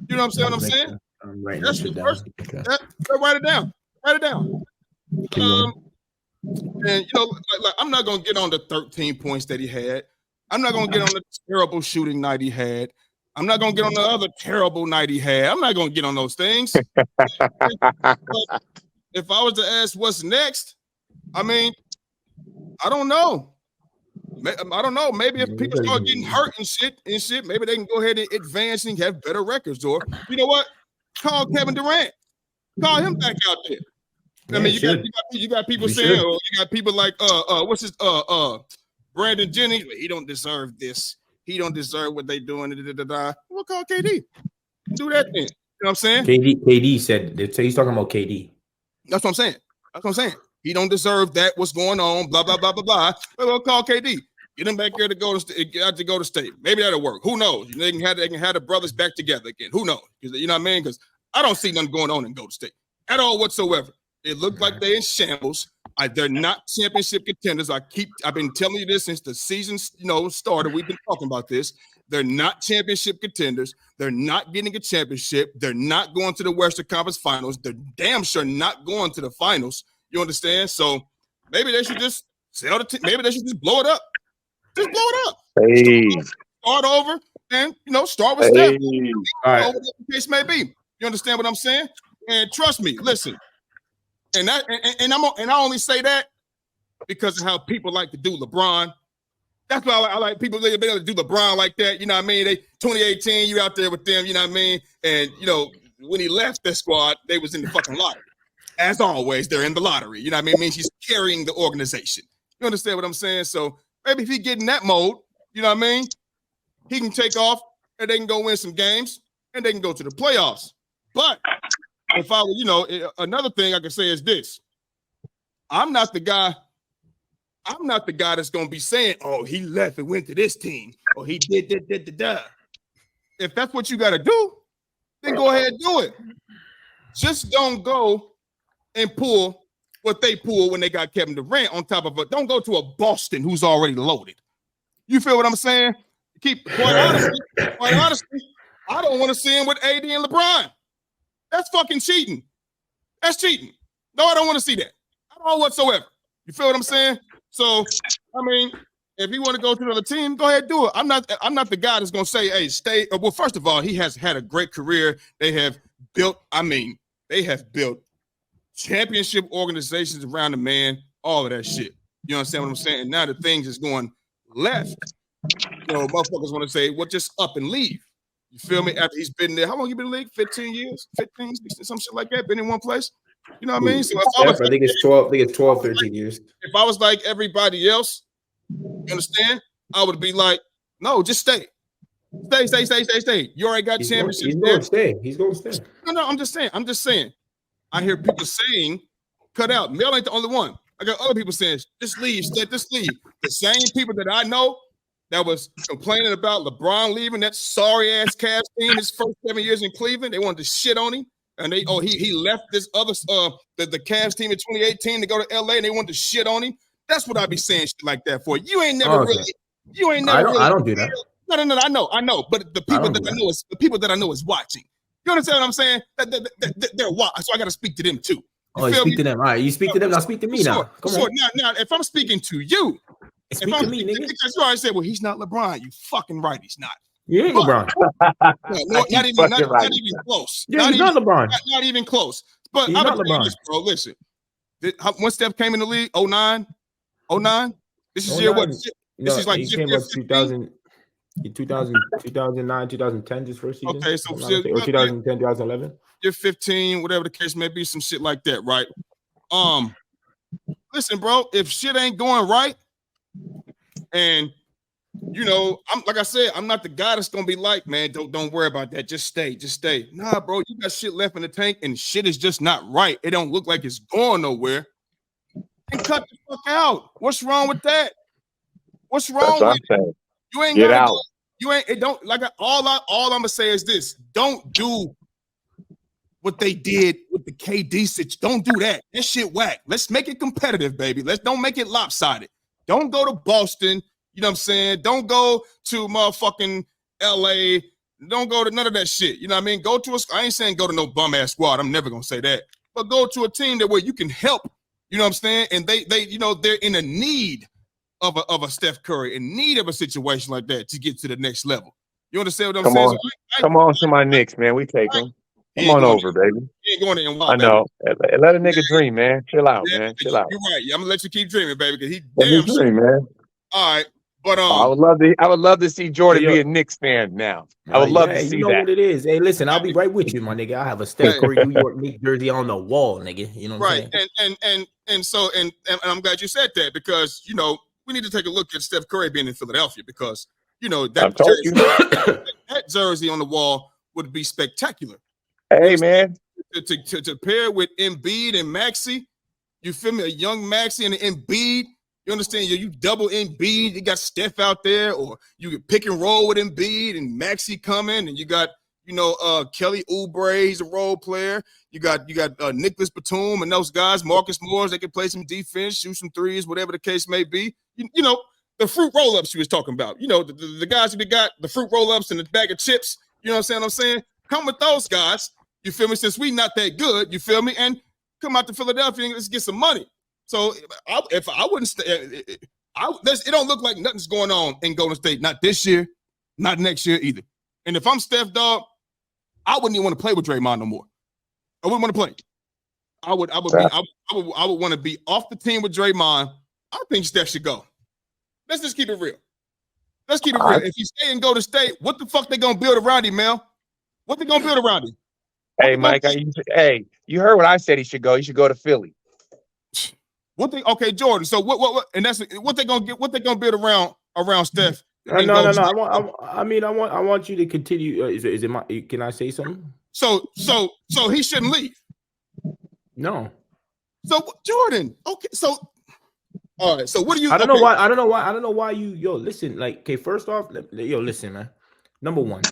You know what I'm saying? I'm writing That's that the down. first. Okay. Write it down. And, like, I'm not going to get on the 13 points that he had. I'm not going to get on the terrible shooting night he had. I'm not going to get on the other terrible night he had. I'm not going to get on those things. If I was to ask what's next, I mean, I don't know. Maybe if people start getting hurt and shit, maybe they can go ahead and advance and have better records. Or you know what? Call Kevin Durant. Call him back out there. I mean, you got people saying, or you got people like what's his Brandon Jennings. He don't deserve this. He don't deserve what they doing. We'll call KD. Do that then. You know what I'm saying? KD said he's talking about KD. That's what I'm saying. He don't deserve that. What's going on? Blah blah blah blah blah. We'll call KD. Get him back here to go to state. Maybe that'll work. Who knows? They can have the brothers back together again. Who knows? Because you know what I mean? Because I don't see nothing going on in Golden State at all whatsoever. It looked like they're in shambles. They're not championship contenders. I've been telling you this since the season started. We've been talking about this. They're not championship contenders. They're not getting a championship. They're not going to the Western Conference Finals. They're damn sure not going to the finals. You understand? So maybe they should just sell the team. Maybe they should just blow it up. Just blow it up. Hey. Start over and start with Steph. All right. Whatever the case may be. You understand what I'm saying? And trust me, listen. And I only say that because of how people like to do LeBron. That's why I like people being able to do LeBron like that. You know what I mean? 2018, you out there with them, you know what I mean? And when he left that squad, they was in the fucking lottery. As always, they're in the lottery. You know what I mean? It means he's carrying the organization. You understand what I'm saying? So maybe if he get in that mode, you know what I mean? He can take off and they can go win some games and they can go to the playoffs. But if I were, another thing I can say is this. I'm not the guy that's going to be saying, oh, he left and went to this team, or he did. If that's what you got to do, then go ahead and do it. Just don't go and pull what they pulled when they got Kevin Durant on top of it. Don't go to a Boston who's already loaded. You feel what I'm saying? Quite honestly, I don't want to see him with AD and LeBron. That's fucking cheating. That's cheating. No, I don't want to see that. I don't whatsoever. You feel what I'm saying? So, I mean, if you want to go to another team, go ahead and do it. I'm not the guy that's going to say, hey, stay. Well, first of all, he has had a great career. They have built championship organizations around the man, all of that shit. You understand what I'm saying? And now the things is going left. Motherfuckers want to say, well, just up and leave. You feel me? After he's been there, how long you been in the league? 15 years? 15, 16, some shit like that? Been in one place? You know what I mean? So I think it's 12. I think it's 12, 13 years. If I was like everybody else, you understand? I would be like, no, just stay. Stay. You already got championships. He's going to stay. He's going to stay. No, I'm just saying. I hear people saying, cut out. Mel ain't the only one. I got other people saying, just leave. The same people that I know that was complaining about LeBron leaving that sorry-ass Cavs team his first 7 years in Cleveland. They wanted to shit on him. And he left this other the Cavs team in 2018 to go to LA and they wanted to shit on him. That's what I be saying shit like that for. You ain't never I don't do that. No, I know. But the people that I know is watching. You understand what I'm saying? They're watching. So I gotta speak to them too. You speak to them. All right, you speak to them. Now speak to me now. Come on. Now, if I'm speaking to you, speak to me, nigga. Because you already said, well, he's not LeBron. You fucking right, he's not. You ain't LeBron. Not even close. Yeah, he's not LeBron. Not even close. But he's I'm not LeBron. This, bro. Listen, when Steph came in the league, 09? This is year what? This is like he came up 2009, 2010, his first season. Okay, so or 2010, 2011. You're 15, whatever the case may be, some shit like that, right? Listen, bro, if shit ain't going right, and I'm like I said, I'm not the guy that's gonna be like, man, don't worry about that. Just stay. Nah, bro, you got shit left in the tank, and shit is just not right. It don't look like it's going nowhere. And cut the fuck out. What's wrong with that? What's wrong with it? You ain't get out. You ain't. It don't like all I'm gonna say is this: don't do what they did with the KD situation. Don't do that. That shit whack. Let's make it competitive, baby. Don't make it lopsided. Don't go to Boston. You know what I'm saying? Don't go to motherfucking LA. Don't go to none of that shit. You know what I mean? Go to I ain't saying go to no bum ass squad. I'm never gonna say that. But go to a team that where you can help. You know what I'm saying? And they they're in a need of a Steph Curry, in need of a situation like that to get to the next level. You understand what I'm saying? Come on to my Knicks, man. We take them. Come on over, baby. He ain't going to NY, I know. Baby. Let a nigga dream, man. Chill out, man. Chill out. You're right. I'm gonna let you keep dreaming, baby, because he damn dream, man. All right. But I would love to see Jordan be a Knicks fan now. I would love to see you know that. what it is. Hey, listen, I'll be right with you, my nigga. I have a Steph Curry New York Knicks jersey on the wall, nigga. You know what I'm saying? And I'm glad you said that because we need to take a look at Steph Curry being in Philadelphia because that jersey on the wall would be spectacular. Hey, man. To pair with Embiid and Maxey, you feel me? A young Maxey and an Embiid. You understand? You double Embiid. You got Steph out there, or you can pick and roll with Embiid and Maxey coming, and you got Kelly Oubre. He's a role player. You got Nicholas Batum and those guys, Marcus Morris. They can play some defense, shoot some threes, whatever the case may be. You know the fruit roll-ups you was talking about. The guys who got the fruit roll-ups and the bag of chips. You know what I'm saying? Come with those guys. You feel me? Since we not that good, you feel me? And come out to Philadelphia and let's get some money. So if I wouldn't stay, it don't look like nothing's going on in Golden State. Not this year, not next year either. And if I'm Steph, dog, I wouldn't even want to play with Draymond no more. I wouldn't want to play. I would want to be off the team with Draymond. I think Steph should go. Let's just keep it real. Let's keep it real. If he stay in Golden State, what the fuck they gonna build around him, Mel? What they gonna build around him? Hey, Mike. You heard what I said. He should go. He should go to Philly. Okay, Jordan. So what? And that's what they gonna get. What they gonna build around Steph? No. I want you to continue. Is it my? Can I say something? So he shouldn't leave. No. So Jordan. Okay. So all right. So what do you? I don't know why you. Listen. Like, okay. First off, listen, man. Number one.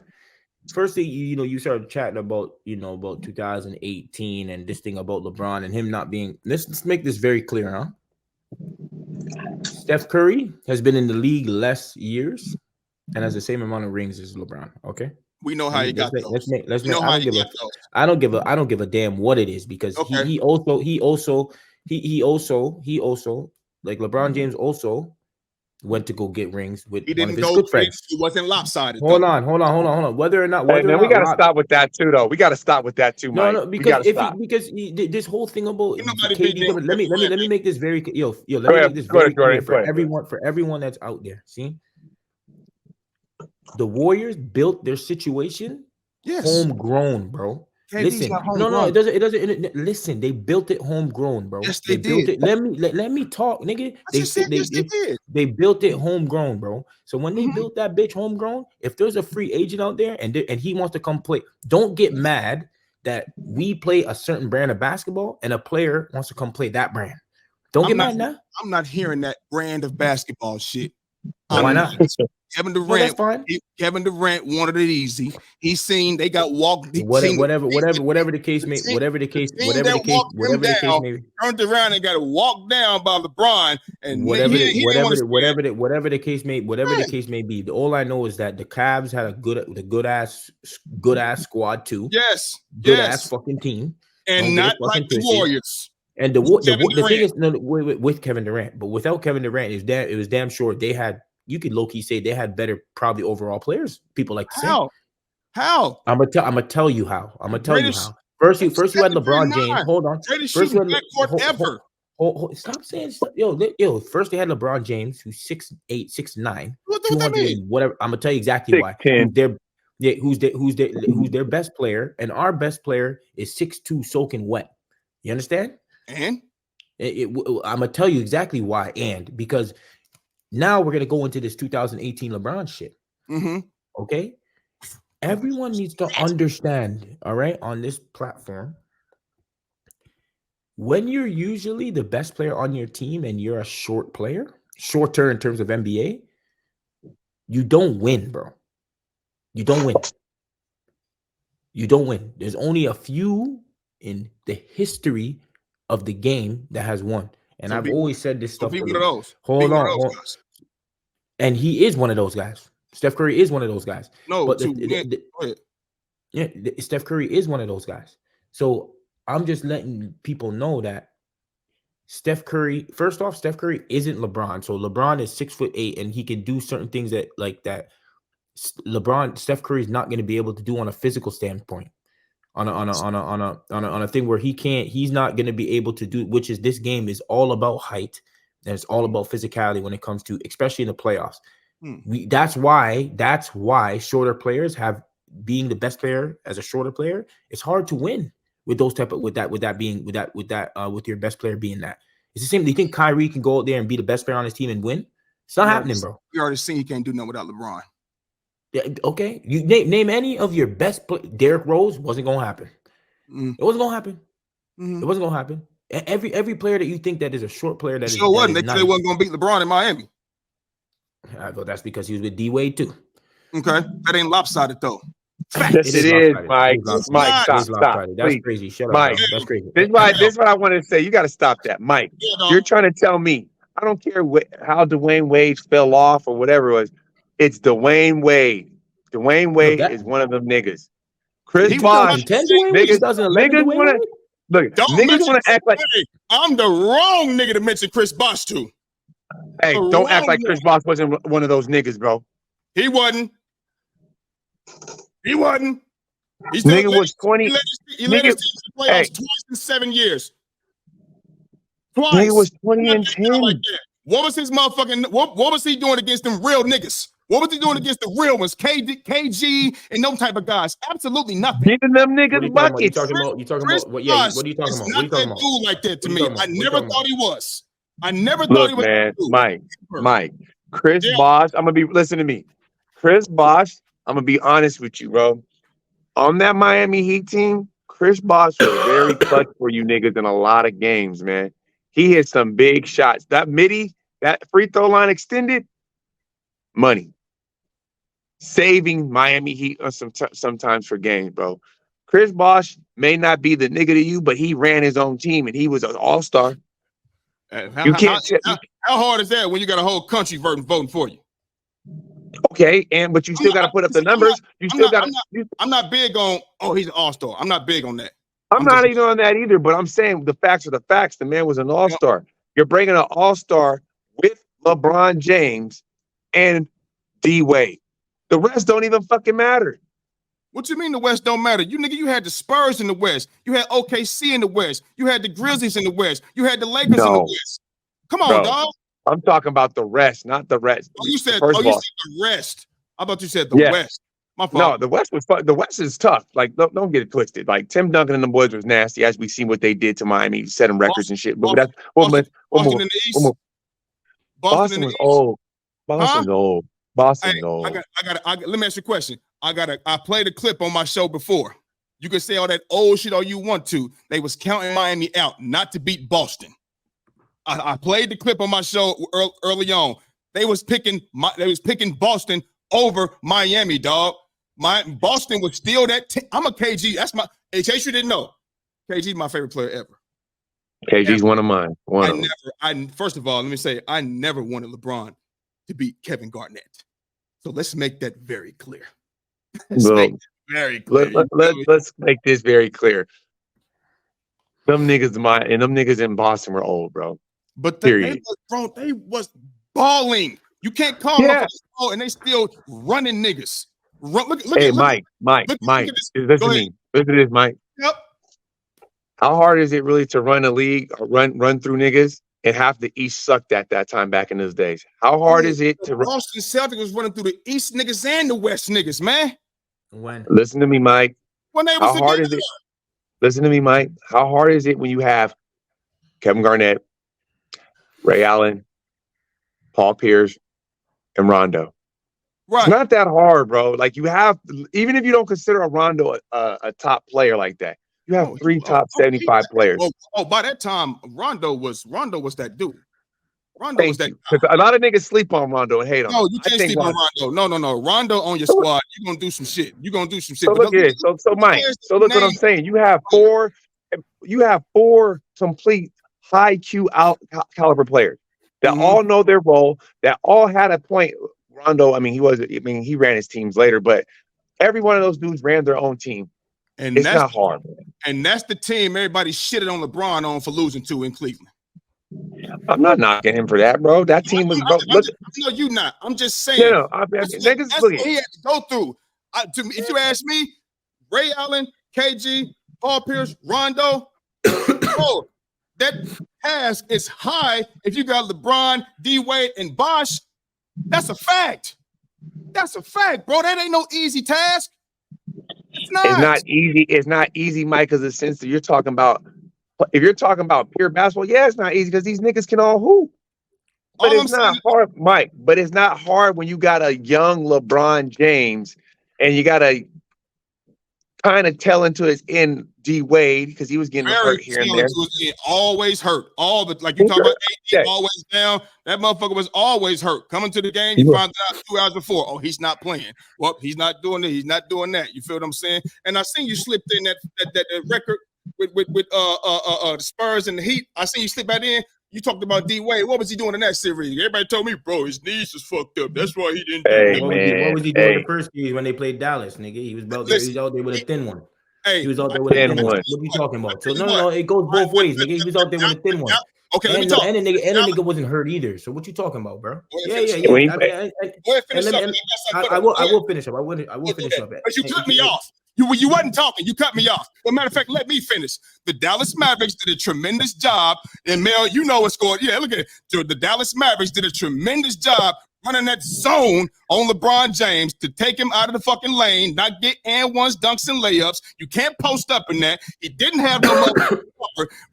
Firstly, you started chatting about 2018 and this thing about LeBron and him not being. Let's make this very clear, huh? Steph Curry has been in the league less years and has the same amount of rings as LeBron. Okay, we know how he got those. I don't give a damn what it is because he also like LeBron James also went to go get rings with one of his good friends. He wasn't lopsided. Hold on. Whether or not, we got to stop with that too, though. We got to stop with that too, Mike. No, because this whole thing about KD. Let me make this very let me make this very clear for everyone that's out there. See, the Warriors built their situation homegrown, bro. Listen, no, it doesn't. Listen, they built it homegrown, bro. Yes, they built did. it. Let me talk, nigga. They built it homegrown, bro. So when they built that bitch homegrown, if there's a free agent out there and he wants to come play, don't get mad that we play a certain brand of basketball and a player wants to come play that brand. Don't get mad now. I'm not hearing that brand of basketball shit. Why not? Kevin Durant. Kevin Durant wanted it easy. He's seen they got walked. Whatever the case may be. Turned around and got walked down by LeBron. And whatever the case may be. All I know is that the Cavs had a good ass squad too. Yes, good ass fucking team, and not like the Warriors. And the thing is, with Kevin Durant, but without Kevin Durant, it was damn sure they had. You could low key say they had better, probably overall players. People like to say. How? I'm gonna tell you how. First you had LeBron James. Hold on. First you had stop saying stuff. Yo. First they had LeBron James, who's 6'8", 6'9", 200 whatever. I'm gonna tell you exactly why. Who's their best player, and our best player is 6'2", soaking wet. You understand? And I'm gonna tell you exactly why. And because now we're gonna go into this 2018 LeBron shit. Mm-hmm. Okay, everyone needs to understand. All right, on this platform, when you're usually the best player on your team and you're a shorter in terms of NBA, you don't win, bro. You don't win. There's only a few in the history of the game that has won. And I've always said this stuff. Hold on. And he is one of those guys. Steph Curry is one of those guys. Steph Curry is one of those guys. So I'm just letting people know that Steph Curry, first off, Steph Curry isn't LeBron. So LeBron is 6'8" and he can do certain things that Steph Curry is not going to be able to do on a physical standpoint. On a thing where he's not going to be able to do, which is this game is all about height and it's all about physicality when it comes to, especially in the playoffs. That's why shorter players have being the best player as a shorter player. It's hard to win with those type of with your best player being that. It's the same. Do you think Kyrie can go out there and be the best player on his team and win? It's not happening, bro. We already seen he can't do nothing without LeBron. Yeah, okay, you name any of your best. Derrick Rose wasn't gonna happen. It wasn't gonna happen. It wasn't gonna happen. Every player that you think that is a short player that sure wasn't. They said they wasn't gonna beat LeBron in Miami. Well, that's because he was with D Wade too. Okay, that ain't lopsided though. Yes, it is, Mike. Mike, stop. That's please. crazy. Shut up, Mike. bro. That's crazy. This is what I want to say. You got to stop that, Mike. You're trying to tell me. I don't care how Dwayne Wade fell off or whatever it was. It's Dwayne Wade. Dwayne Wade is one of them niggas. Chris Bosh. Niggas want to act like I'm the wrong nigga to mention Chris Bosh to. Hey, don't act like Chris Bosh wasn't one of those niggas, bro. He wasn't. He's nigga was 20. He led his team to the playoffs twice in 7 years. Twice. Nigga was 20 and 10. Like what was his motherfucking? What was he doing against them real niggas? What was he doing against the real ones? KG and them type of guys? Absolutely nothing. Giving them niggas buckets. You talking about? What are you talking about? Not that dude like that to me. I never thought he was. I never thought he was. Man, Mike. Chris Bosh. Listen to me. Chris Bosh. I'm gonna be honest with you, bro. On that Miami Heat team, Chris Bosh was very clutch for you niggas in a lot of games, man. He hit some big shots. That free throw line extended, money. Saving Miami Heat sometimes for games, bro. Chris Bosh may not be the nigga to you, but he ran his own team and he was an all-star. How hard is that when you got a whole country voting for you? Okay, but you still got to put up the numbers. I'm not big on. Oh, he's an all-star. I'm not big on that. I'm not even on that either. But I'm saying the facts are the facts. The man was an all-star. You're bringing an all-star with LeBron James and D Wade. The rest don't even fucking matter. What you mean the West don't matter? You had the Spurs in the West. You had OKC in the West. You had the Grizzlies in the West. You had the Lakers in the West. Come on, dog. I'm talking about the rest, not the rest. Oh, you said the rest. I thought you said the West. My fault. No, the West was fun. The West is tough. Like, don't get it twisted. Like, Tim Duncan and the boys was nasty, as we seen what they did to Miami, setting records and shit. But Boston in the East. Boston was old. Boston's old. Boston's old. Let me ask you a question. I played a clip on my show before. You can say all that old shit all you want to. They was counting Miami out not to beat Boston. I played the clip on my show early on. They was picking Boston over Miami, dog. Boston was still that. I'm a KG. That's my. In case you didn't know, KG's my favorite player ever. KG's one of mine. First of all, let me say I never wanted LeBron to beat Kevin Garnett. So let's make that very clear. Let's make this very clear. Them niggas in Boston were old, bro. But they was balling. You can't call them and they still running niggas. Mike. Listen to this, Mike. Yep. How hard is it really to run a league or run through niggas and half the East sucked at that time back in those days? How hard is it to Boston Celtics was running through the East niggas and the West niggas, man? When? Listen to me, Mike. When they was how hard is it? Listen to me, Mike. How hard is it when you have Kevin Garnett, Ray Allen, Paul Pierce, and Rondo? Right. It's not that hard, bro. Like, you have, even if you don't consider a Rondo a top player like that, you have three top 75 players. By that time, Rondo was that dude. Rondo was that. A lot of niggas sleep on Rondo and hate on him. No, you can't sleep on Rondo. No. Rondo on your squad, you're gonna do some shit. So look at it. So Mike. So look what I'm saying. You have four complete high Q caliber players that all know their role, that all had a point. Rondo, he ran his teams later, but every one of those dudes ran their own team. And it's not hard, man. And that's the team everybody shitted on LeBron on for losing to in Cleveland. I'm not knocking him for that, bro. That team was broke. No, you not. I'm just saying. That's what he had to go through. If you ask me, Ray Allen, KG, Paul Pierce, Rondo, bro, that task is high. If you got LeBron, D Wade, and Bosh, That's a fact. That's a fact, bro. That ain't no easy task. It's not. It's not easy. It's not easy, Mike, because the sense that you're talking about, if you're talking about pure basketball, yeah, it's not easy because these niggas can all hoop. But All it's not hard, Mike. But it's not hard when you got a young LeBron James and you got to kind of tell into his end D Wade because he was getting hurt here and there. Always hurt. All the like you talk about AD always down. That motherfucker was always hurt. Coming to the game, you find out 2 hours before. Oh, he's not playing. Well, he's not doing this. He's not doing that. You feel what I'm saying? And I seen you slipped in that record with the Spurs and the Heat. I seen you slip back in. You talked about D Wade. What was he doing in that series? Everybody told me, bro, his knees was fucked up. That's why he didn't. What was he doing the first series when they played Dallas, nigga? He was out there with a thin one. He was out there with a thin one. What are you talking about? So no, it goes both ways, nigga. He was out there with a thin one. Okay, and the nigga wasn't hurt either. So what you talking about, bro? Yeah. I will finish up. I will finish up. But you cut me off. You wasn't talking. You cut me off. But matter of fact, let me finish. The Dallas Mavericks did a tremendous job. And Mel, you know what's going on. Yeah, look at it. The Dallas Mavericks did a tremendous job running that zone on LeBron James to take him out of the fucking lane, not get and ones, dunks, and layups. You can't post up in that. He didn't have no cover.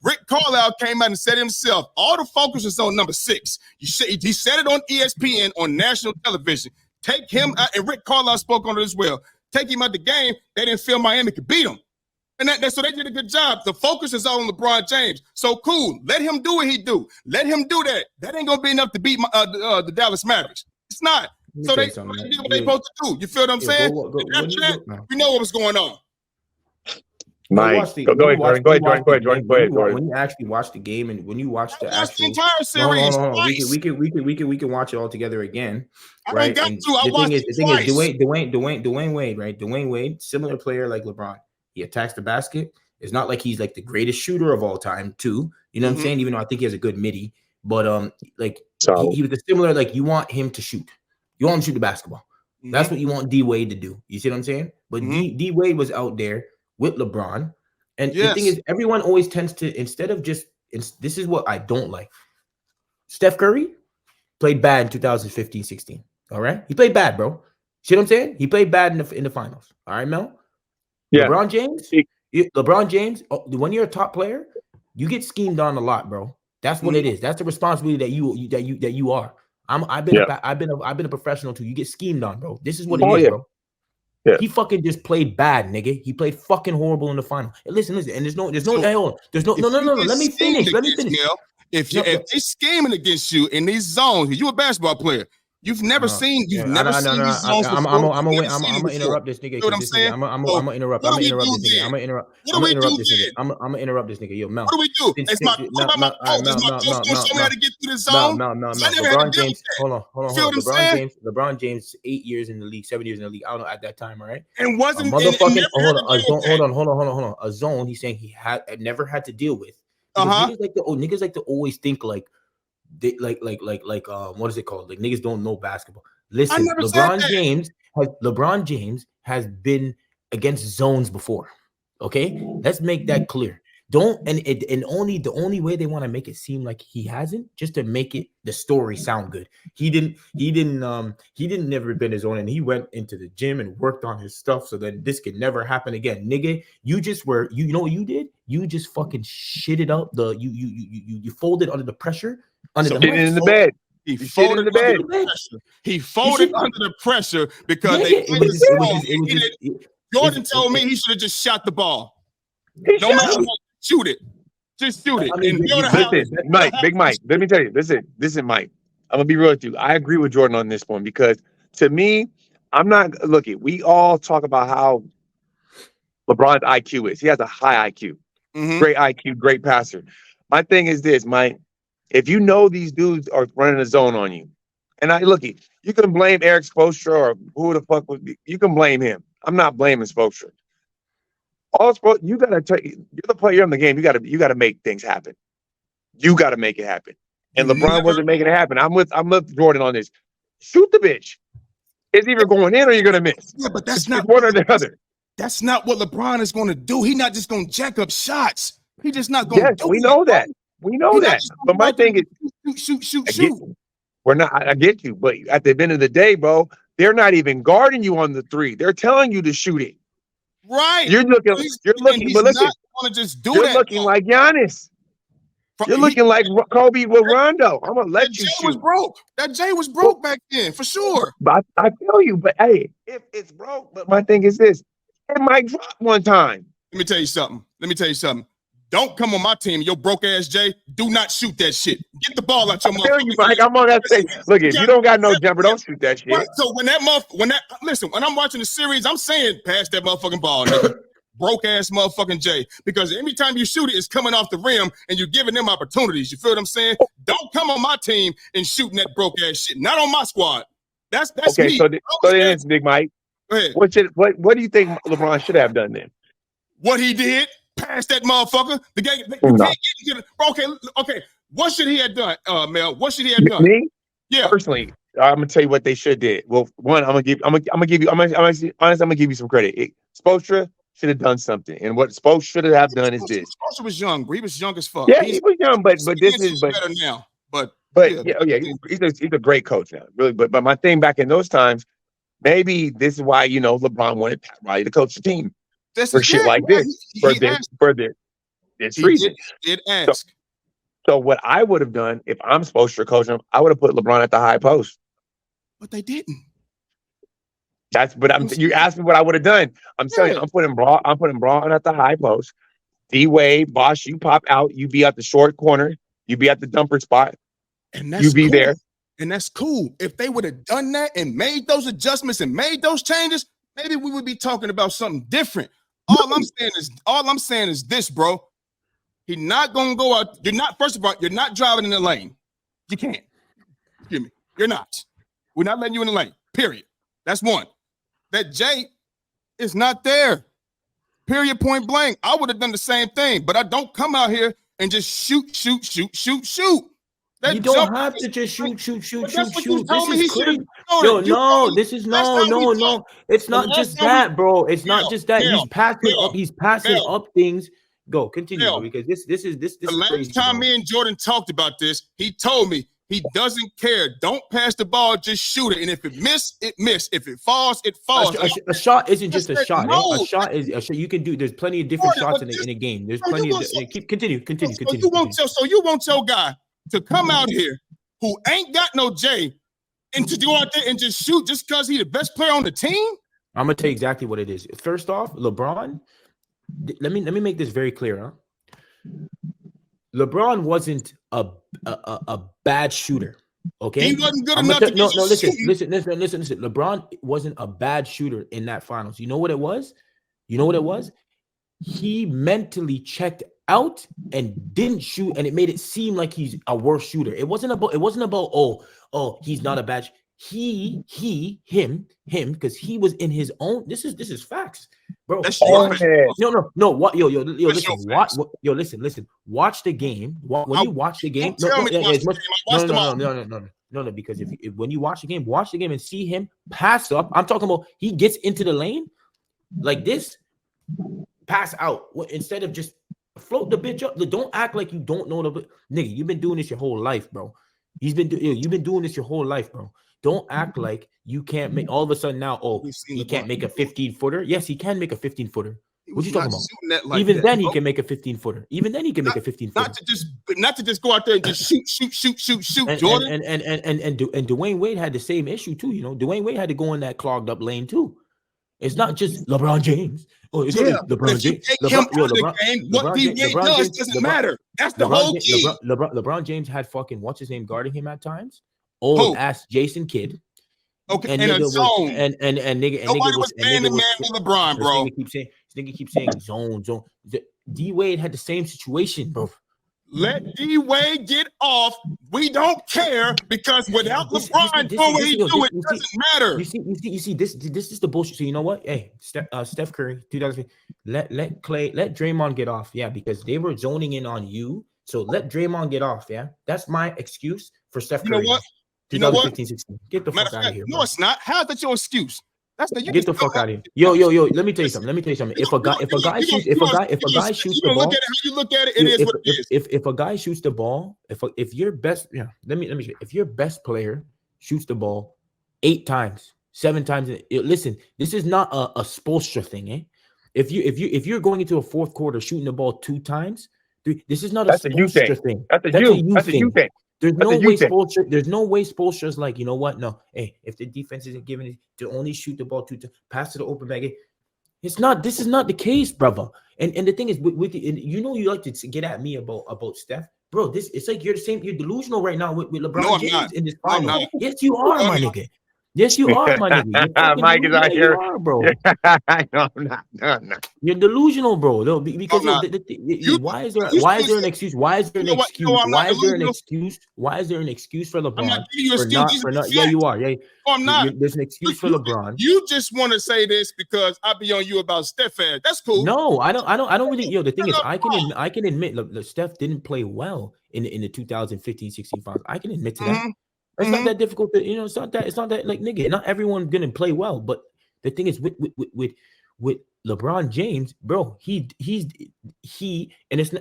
Rick Carlisle came out and said himself, all the focus is on number 6. He said it on ESPN on national television. Take him out, and Rick Carlisle spoke on it as well. Take him out the game. They didn't feel Miami could beat him. And so they did a good job. The focus is on LeBron James. So cool. Let him do what he do. Let him do that. That ain't gonna be enough to beat the Dallas Mavericks. It's not. So they did what they supposed to do. You feel what I'm saying? We know what was going on. Mike, go ahead, Jordan. When you actually watch the game and when you watch the actual entire series, we can watch it all together again. Right? I watched it twice. Dwayne Wade, right? Dwayne Wade, similar player like LeBron. He attacks the basket. It's not like he's like the greatest shooter of all time, too. You know what I'm saying? Even though I think he has a good midi, but he was a similar, like, you want him to shoot. You want him to shoot the basketball. That's what you want D Wade to do. You see what I'm saying? But D Wade was out there with LeBron. And the thing is, everyone always tends to, instead of just, this is what I don't like. Steph Curry played bad in 2015-16. All right? He played bad, bro. See what I'm saying? He played bad in the finals. All right, Mel? Yeah. LeBron James, when you're a top player, you get schemed on a lot, bro. That's what it is. That's the responsibility that you are. I've been a professional too. You get schemed on, bro. This is what it is, bro. Yeah. He fucking just played bad, nigga. He played fucking horrible in the final. And listen. And there's no. Let me finish. If they're scheming against you in these zones, you're a basketball player. You've never seen these zones before. I'm gonna interrupt this nigga. You know what I'm saying? I'm gonna interrupt this nigga. I'm gonna interrupt this nigga. Yo, Mel. What do we do? It's my coach gonna show me how to get through the zone. No. LeBron James. Hold on. LeBron James, 8 years in the league, 7 years in the league. I don't know at that time, all right? And wasn't motherfucking hold on. A zone. He's saying he never had to deal with. Niggas like to always think like. They what is it called? Like niggas don't know basketball. Listen, LeBron James has been against zones before. Okay, let's make that clear. The only way they want to make it seem like he hasn't, just to make it the story sound good. He didn't never been his own, and he went into the gym and worked on his stuff so that this could never happen again. Nigga, you know what you did? You just fucking shitted up you folded under the pressure. In the bed. He folded under the pressure because Jordan told me he should have just shot the ball. No matter what, shoot it. Just shoot it. Listen, Big Mike, let me tell you. Listen, Mike. I'm gonna be real with you. I agree with Jordan on this one because to me, we all talk about how LeBron's IQ is. He has a high IQ. Great IQ, great passer. My thing is this, Mike. If you know these dudes are running a zone on you, and you can blame Eric Spoelstra or who the fuck would be. You can blame him. I'm not blaming Spoelstra. You gotta you're the player in the game. You gotta make things happen. You gotta make it happen. And LeBron wasn't making it happen. I'm with Jordan on this. Shoot the bitch. It's either going in or you're gonna miss. Yeah, but that's not one or the other. That's not what LeBron is gonna do. He's not just gonna jack up shots. He's just not gonna do we know that. We know that. But my thing is shoot. We're not. I get you, but at the end of the day, bro, they're not even guarding you on the three. They're telling you to shoot it. Right. You're looking. He's But listen, not going to just do you're that. looking like Giannis. You're looking like Kobe with Rondo. I'm gonna let you shoot. Was broke. That Jay was broke back then, for sure. But I tell you, but hey, if it's broke, but my thing is this: it might drop one time. Let me tell you something. Don't come on my team, your broke ass Jay. Do not shoot that shit. Get the ball out your mouth. You, Mike, I'm on that thing. Look, if you don't got no jumper, don't shoot that shit. Right. So when I'm watching the series, I'm saying pass that motherfucking ball, nigga. Broke ass motherfucking Jay. Because every time you shoot it, it's coming off the rim and you're giving them opportunities. You feel what I'm saying? Don't come on my team and shooting that broke ass shit. Not on my squad. That's okay, me. So then it's Big Mike. Go ahead. What do you think LeBron should have done then? What he did? Pass that motherfucker. The game. Okay. What should he have done, Mel? What should he have done? Me? Yeah. Personally, I'm gonna tell you what they should did. Well, one, I'm gonna give you some credit. Spoelstra should have done something, and what Spoelstra should have done is this. Spoelstra was young. He was young as fuck. Yeah, he was young, but this is better now. But he's a great coach now, really. But my thing back in those times, maybe this is why LeBron wanted Pat Riley to coach the team. For shit like this, for this reason. He did ask. So what I would have done if I'm supposed to coach him, I would have put LeBron at the high post. But they didn't. You asked me what I would have done. I'm telling you, I'm putting Braun at the high post. D-Wade, Bosh, you pop out, you be at the short corner, you be at the dumper spot, and that's you be cool. there. And that's cool. If they would have done that and made those adjustments and made those changes, maybe we would be talking about something different. All I'm saying is this, bro. He's not gonna go out. First of all, you're not driving in the lane. You can't. Excuse me. You're not. We're not letting you in the lane. Period. That's one. That Jay is not there. Period. Point blank. I would have done the same thing, but I don't come out here and just shoot. You don't have to just shoot. This is crazy. No. It's not just that, bro. It's not just that. He's passing up things. Go continue, because this is the last crazy, time bro. me and Jordan talked about this, he told me he doesn't care. Don't pass the ball, just shoot it. And if it miss, it miss. If it falls, it falls. A shot isn't just a shot. No. A shot is a shot. You can do. There's plenty of different shots in a game. There's plenty of. Continue. So you want your guy to come out here who ain't got no J and to go out there and just shoot just because he's the best player on the team? I'm gonna tell you exactly what it is. First off, LeBron. Let me make this very clear, huh? LeBron wasn't a bad shooter. Okay, he wasn't good enough. Listen. LeBron wasn't a bad shooter in that finals. You know what it was? He mentally checked out and didn't shoot, and it made it seem like he's a worse shooter. It wasn't about oh he's not a bad. Him, because he was in his own. This is facts, bro. No. What? Listen. Watch the game. When you watch the game, no. Because if when you watch the game and see him pass up, I'm talking about he gets into the lane like this, pass out instead of just float the bitch up. Don't act like you don't know the nigga. You've been doing this your whole life, bro. You've been doing this your whole life, bro. Don't act like you can't make all of a sudden now. Oh, he can't make a 15-footer. Yes, he can make a 15-footer. What you talking about? Even then, he can make a 15-footer. Not to just go out there and just shoot. Jordan and Dwayne Wade had the same issue too. Dwayne Wade had to go in that clogged up lane too. It's not just LeBron James. Oh, it's LeBron James. What he does doesn't matter. That's the whole key. LeBron James had fucking what's his name guarding him at times. Old ass Jason Kidd. Okay, and a zone. Nobody was man to man with LeBron, bro. Nigga keep saying zone. D Wade had the same situation, bro. Let D Wade get off. We don't care because without LeBron doing what he do, it doesn't matter. You see, this is the bullshit. So you know what? Hey, Steph Curry, 2000. Let Draymond get off. Yeah, because they were zoning in on you. So let Draymond get off. Yeah, that's my excuse for Steph Curry. You know what? 16. Get the fuck out of here. No, it's not. How's that your excuse? Get the fuck out of here. Yo. Let me tell you something. If a guy shoots the ball, look at it how you look at it. It is what it is. If a guy shoots the ball, if your best, let me if your best player shoots the ball 8 times, 7 times, listen, this is not a Spoelstra thing, eh? If you're going into a fourth quarter shooting the ball 2 times, this is not a Spoelstra thing. That's a you thing. There's no way Spoelstra's like, you know what? No, hey, if the defense isn't giving it to only shoot the ball 2 times, pass to the open bag. It's not. This is not the case, brother. And the thing is, with you like to get at me about Steph, bro. It's like you're the same. You're delusional right now with LeBron James in this final. Yes, you are, my nigga. Yes, you are, my nigga. Mike is out here, bro. No, I'm not. No. You're delusional, bro. No, because why is there an excuse? Why is there an excuse for LeBron for not? Yeah, you are. Yeah, I'm not. There's an excuse for LeBron. You just want to say this because I be on you about Steph. That's cool. No, I don't really. The thing is, I can admit Steph didn't play well in the 2015-16 finals. I can admit to that. It's not that difficult. It's not that like nigga. Not everyone gonna play well, but the thing is with LeBron James, bro. And this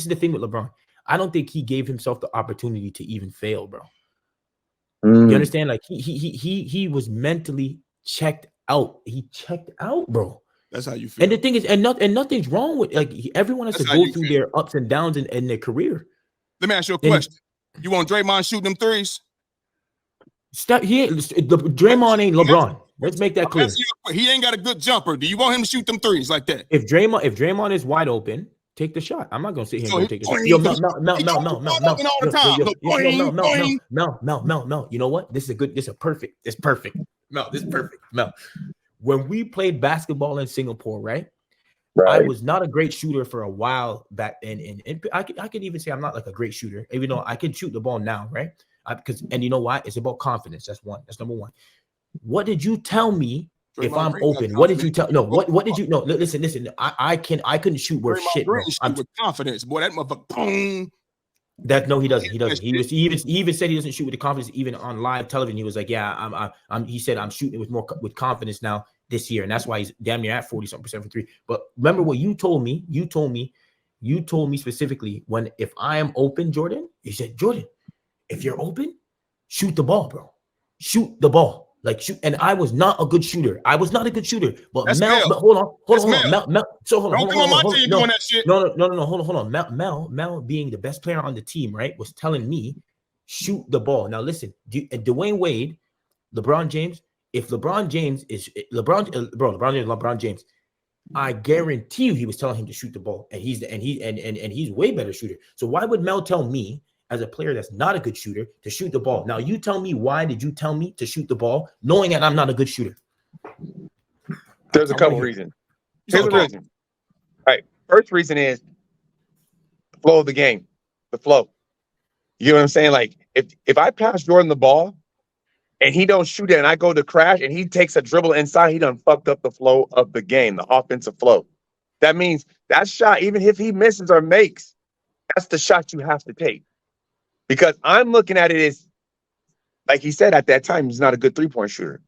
is the thing with LeBron. I don't think he gave himself the opportunity to even fail, bro. You understand? Like he was mentally checked out. He checked out, bro. That's how you feel. And the thing is, and nothing's wrong with like everyone has to go through their ups and downs in their career. Let me ask you a question. You want Draymond shooting them threes? Draymond ain't LeBron. Let's make that clear. He ain't got a good jumper. Do you want him to shoot them threes like that? If Draymond is wide open, take the shot. I'm not gonna sit here and take it. No. You know what? This is perfect. It's perfect. This is perfect. When we played basketball in Singapore, right? I was not a great shooter for a while back then, and I could even say I'm not like a great shooter, even though I can shoot the ball now, right? And you know why? It's about confidence. That's number one. What did you tell me if I'm open? What did you tell? No, what did you? No, listen. I couldn't shoot worth shit. Bro. Shoot with confidence, boy. That motherfucker. Boom. He doesn't. He even said he doesn't shoot with the confidence. Even on live television, he was like, "Yeah, he said I'm shooting with confidence now this year, and that's why he's damn near at 40-something% for 3." But remember what you told me. You told me specifically if I am open, Jordan. You said, Jordan, if you're open, shoot the ball, bro. Shoot the ball. Like shoot, and I was not a good shooter. But that's Mel, hold on. Mel. So hold on. Don't come on my team doing that shit. No. Hold on. Mel, being the best player on the team, right, was telling me shoot the ball. Now listen, Dwayne Wade, LeBron James. If LeBron James is LeBron James, I guarantee you he was telling him to shoot the ball, and he's way better shooter. So why would Mel tell me, as a player that's not a good shooter, to shoot the ball? Now you tell me, why did you tell me to shoot the ball knowing that I'm not a good shooter? There's a couple reasons. Here's the reason. All right. First reason is the flow of the game. The flow. You know what I'm saying? Like if I pass Jordan the ball and he don't shoot it and I go to crash and he takes a dribble inside, he done fucked up the flow of the game, the offensive flow. That means that shot, even if he misses or makes, that's the shot you have to take. Because I'm looking at it as, like he said at that time, he's not a good 3-point shooter.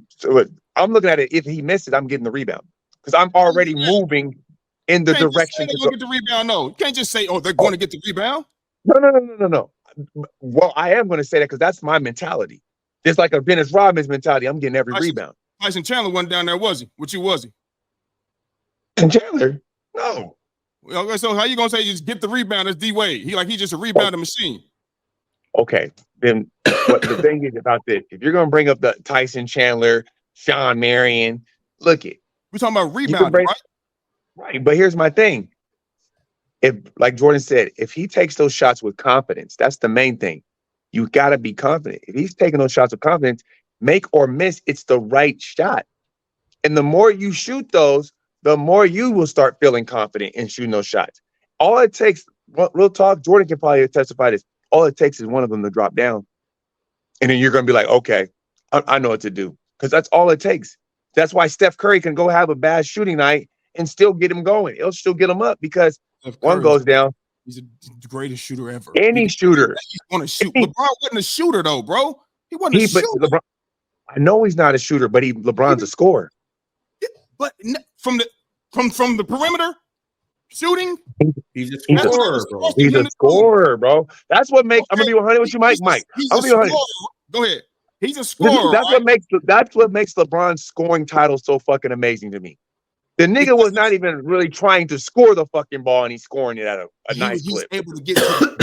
So I'm looking at it, if he misses, I'm getting the rebound. Because I'm already moving in the direction to get the rebound. No, you can't just say, they're going to get the rebound. No. Well, I am going to say that because that's my mentality. Just like a Dennis Rodman's mentality, I'm getting every rebound. Tyson Chandler wasn't down there, was he? What you was he? And Chandler? No. So how you going to say just get the rebound as D Wade? He's just a rebounding machine. Okay, then what the thing is about this, if you're going to bring up the Tyson Chandler, Sean Marion, we're talking about rebounding, right? Right, but here's my thing. If, like Jordan said, if he takes those shots with confidence, that's the main thing. You got to be confident. If he's taking those shots with confidence, make or miss, it's the right shot. And the more you shoot those, the more you will start feeling confident in shooting those shots. All it takes, real talk, Jordan can probably testify this. All it takes is one of them to drop down. And then you're going to be like, okay, I know what to do. Because that's all it takes. That's why Steph Curry can go have a bad shooting night and still get him going. He'll still get him up because one goes down. He's the greatest shooter ever. Any shooter. He's going to shoot. LeBron wasn't a shooter, though, bro. He wasn't a shooter. I know he's not a shooter, but LeBron's a scorer. But from the perimeter shooting, he's a scorer, bro. He's a scorer, bro. That's what makes. I'm gonna be 100 with you, Mike. He's a scorer. Go ahead. He's a scorer. That's what makes LeBron's scoring title so fucking amazing to me. The nigga was not even really trying to score the fucking ball, and he's scoring it at a nice clip. He's able to get to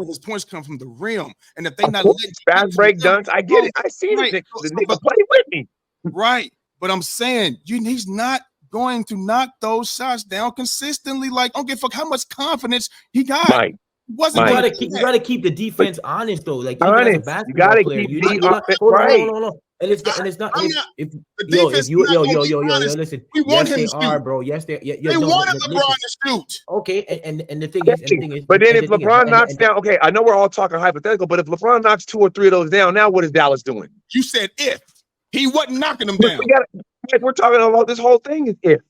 his points come from the rim, and if they not letting fast break dunks, I get it. I see it. The nigga play with me, right? But I'm saying he's not going to knock those shots down consistently. Like, I don't give a fuck how much confidence he got. Mike. You gotta keep the defense honest though. Like honest, you gotta player, keep the offense right. And it's not. Listen. We want him to shoot, bro. Yes, they wanted LeBron to shoot. Okay, and the thing is, but then if LeBron knocks down, okay, I know we're all talking hypothetical, but if LeBron knocks 2 or 3 of those down, now what is Dallas doing? You said if he wasn't knocking them down. We're talking about this whole thing is if.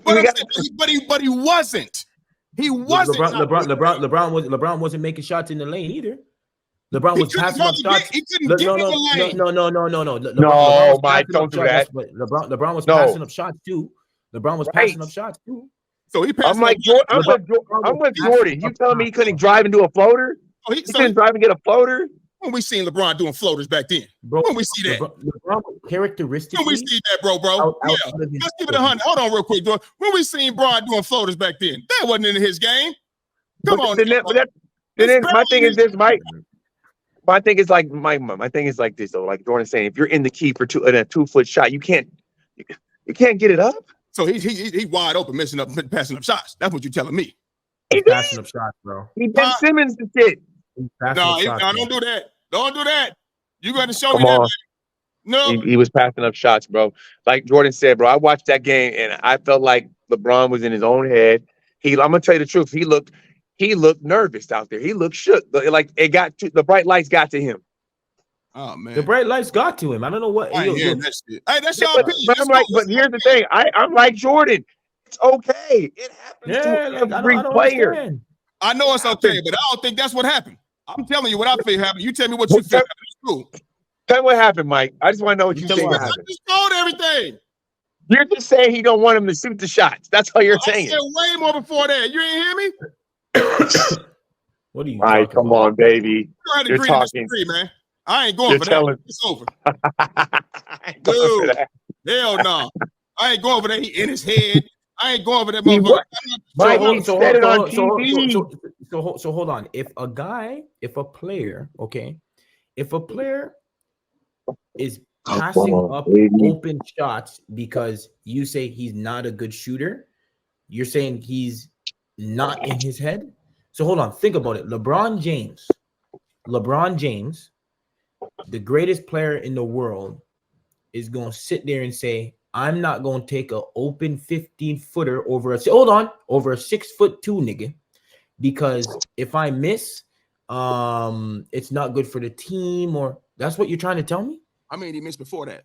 But he wasn't. He wasn't. LeBron wasn't making shots in the lane either. LeBron was passing up shots. He couldn't get in the lane. No, Mike, don't do that. But LeBron was passing up shots too. LeBron was passing up shots too. So he passed. I'm with Jordan. You telling me he couldn't drive and do a floater? He couldn't drive and get a floater? When we seen LeBron doing floaters back then, bro, when we see that, LeBron characteristically, when we see that, bro, yeah. Let's give it 100. Hold on, real quick, bro. When we seen Bron doing floaters back then, that wasn't in his game. Come on, my thing is this, Mike. My thing is like my thing is like this though. Like Jordan's saying, if you're in the key for a 2-foot shot, you can't get it up. So he wide open, passing up shots. That's what you're telling me. He's passing up shots, bro. He Ben Simmons the shit. No, don't do that. Don't do that. You got to show me that. No, he was passing up shots, bro. Like Jordan said, bro. I watched that game and I felt like LeBron was in his own head. I'm gonna tell you the truth. He looked nervous out there. He looked shook. Like the bright lights got to him. Oh man, the bright lights got to him. I don't know what. Hey, that's your opinion. But here's the thing. I'm like Jordan. It's okay. It happens to every player. Understand. I know it's okay, but I don't think that's what happened. I'm telling you what I feel happened. You tell me what you feel happened in school. Tell me what happened, Mike. I just want to know what you think happened. I just told everything. You're just saying he don't want him to shoot the shots. That's all you're saying. I said way more before that. You didn't hear me? What are you? Mike, come on, baby. You're talking, man. I ain't going for that. It's over. Dude, hell no. I ain't going for that. He in his head. I ain't going for that motherfucker. So hold on. If a player is passing up open shots because you say he's not a good shooter, you're saying he's not in his head. So hold on, think about it. LeBron James, the greatest player in the world, is going to sit there and say, I'm not going to take an open 15-footer over a 6'2" nigga, because if I miss, it's not good for the team. Or that's what you're trying to tell me? How many he missed before that?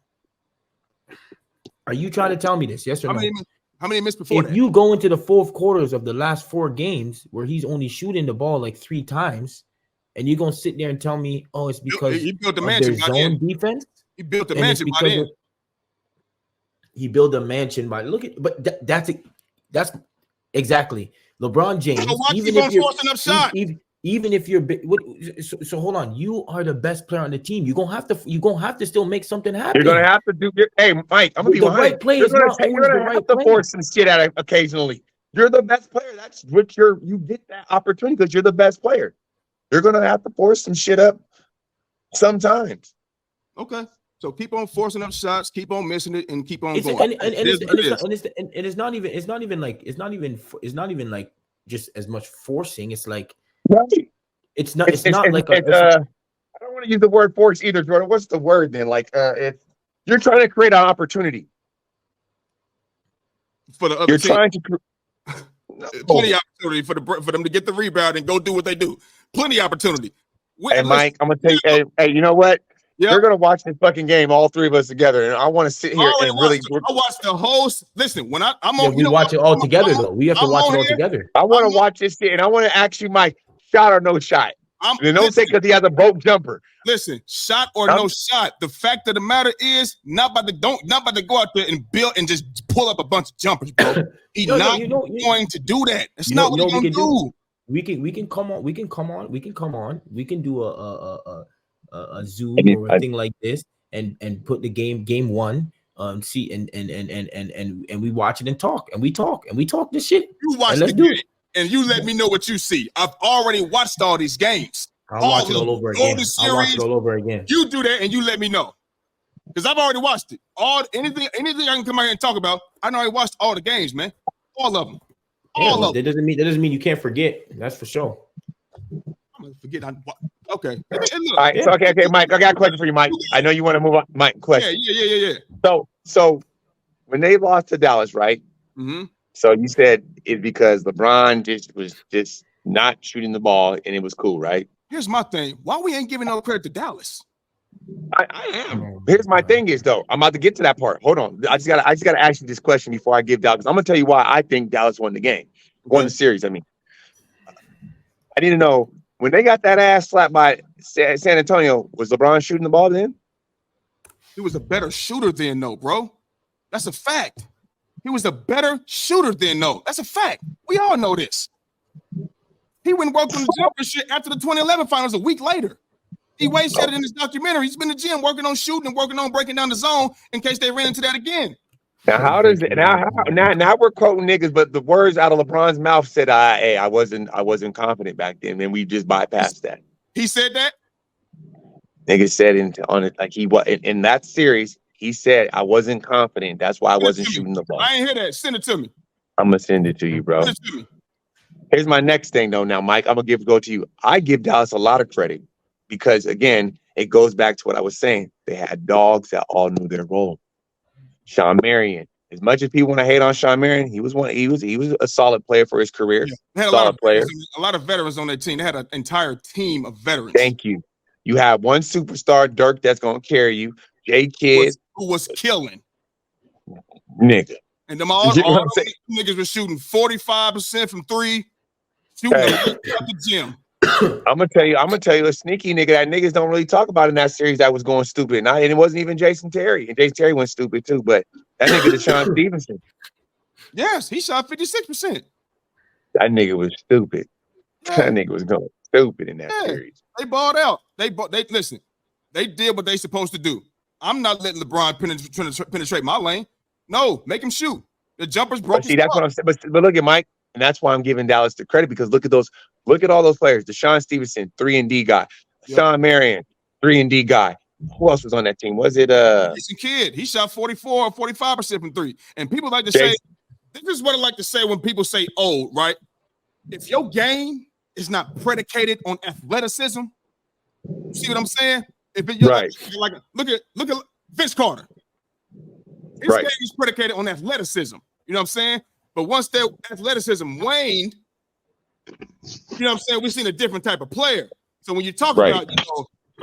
Are you trying to tell me this? Yes or no? How many missed before that? If you go into the fourth quarters of the last 4 games where he's only shooting the ball like 3 times, and you're going to sit there and tell me, oh, it's because he built the of mansion their zone defense? He built the mansion by then. He built a mansion by that's exactly LeBron James. So even if you're forcing up shots, even if you're so hold on, you are the best player on the team. You're gonna have to still make something happen. You're gonna have to do. Hey, Mike, I'm gonna be right. You're gonna have to force some shit out occasionally. You're the best player. That's what you get that opportunity because you're the best player. You're gonna have to force some shit up sometimes. Okay. So keep on forcing up shots, keep on missing it, and keep on going. It's not even like just as much forcing. It's like it's not like I don't want to use the word force either, Jordan. What's the word then? Like you're trying to create an opportunity for the other you're team. Trying to plenty of opportunity for them to get the rebound and go do what they do. Plenty of opportunity. Hey, Mike, I'm gonna tell you. Hey, you know what? Yep. We're gonna watch this fucking game, all 3 of us together, and I want to sit here and really. I watch the host. Listen, when I'm on, we watch it all together though. We have to watch it all together. I want to watch this shit, and I want to ask you, Mike, shot or no shot? Then don't say because he has a broke jumper. Listen, shot or no shot. The fact of the matter is, not about to go out there and build and just pull up a bunch of jumpers, bro. He's not going to do that. That's not what he's going to do. We can come on. We can do a Zoom or a thing like this and put the game one. See and we watch it and talk this shit. You watch the game and you let me know what you see. I've already watched all these games. I'll watch it all over again. You do that and you let me know. Because I've already watched it. Anything I can come out here and talk about, I know I watched all the games, man. All of them. All of them. That doesn't mean you can't forget. That's for sure. I'm gonna forget. Okay. All right. So okay, Mike. I got a question for you, Mike. I know you want to move on. Mike, question. Yeah. So when they lost to Dallas, right? Mm-hmm. So you said it's because LeBron was not shooting the ball and it was cool, right? Here's my thing. Why we ain't giving no credit to Dallas? I am. Here's my thing is though. I'm about to get to that part. Hold on. I just gotta ask you this question before I give Dallas. I'm gonna tell you why I think Dallas won the game, won the series. I mean, I need to know when they got that ass slapped by San Antonio. Was LeBron shooting the ball then? He was a better shooter then, though, bro. That's a fact. He was a better shooter then, though. That's a fact. We all know this. He went and worked on the jumper shit after the 2011 finals a week later. D-Wade said it in his documentary. He's been in the gym working on shooting and working on breaking down the zone in case they ran into that again. Now, how does it now we're quoting niggas, but the words out of LeBron's mouth said, hey, I wasn't confident back then, and we just bypassed that. He said that? Niggas said in that series, he said I wasn't confident. That's why I wasn't shooting the ball. I ain't hear that. Send it to me. I'm gonna send it to you, bro. Send it to me. Here's my next thing though. Now, Mike, I'm gonna go to you. I give Dallas a lot of credit because again, it goes back to what I was saying. They had dogs that all knew their role. Sean Marion. As much as people want to hate on Sean Marion, he was a solid player for his career. Yeah. They had a lot of veterans on their team. They had an entire team of veterans. Thank you. You have one superstar, Dirk, that's gonna carry you. J Kidd, who was killing, nigga. And them all niggas were shooting 45% from three, shooting at the gym. I'm gonna tell you a sneaky nigga that niggas don't really talk about in that series that was going stupid. And it wasn't even Jason Terry. And Jason Terry went stupid too, but that nigga Deshaun Stevenson. Yes, he shot 56%. That nigga was stupid. Yeah. That nigga was going stupid in that series. They balled out. They listen. They did what they supposed to do. I'm not letting LeBron penetrate my lane. No, make him shoot. The jumpers broke. See, that's what I'm saying. But look at Mike, and that's why I'm giving Dallas the credit because look at all those players. Deshaun Stevenson, 3-and-D guy. Yep. Sean Marion, 3-and-D guy. Who else was on that team? Was it Jason Kidd? He shot 44 or 45% from three. And people like to say, this is what I like to say when people say old, right? If your game is not predicated on athleticism, you see what I'm saying? If you're right. like look at Vince Carter. His game is predicated on athleticism. You know what I'm saying? But once their athleticism waned, you know what I'm saying? We've seen a different type of player. So when you talk about,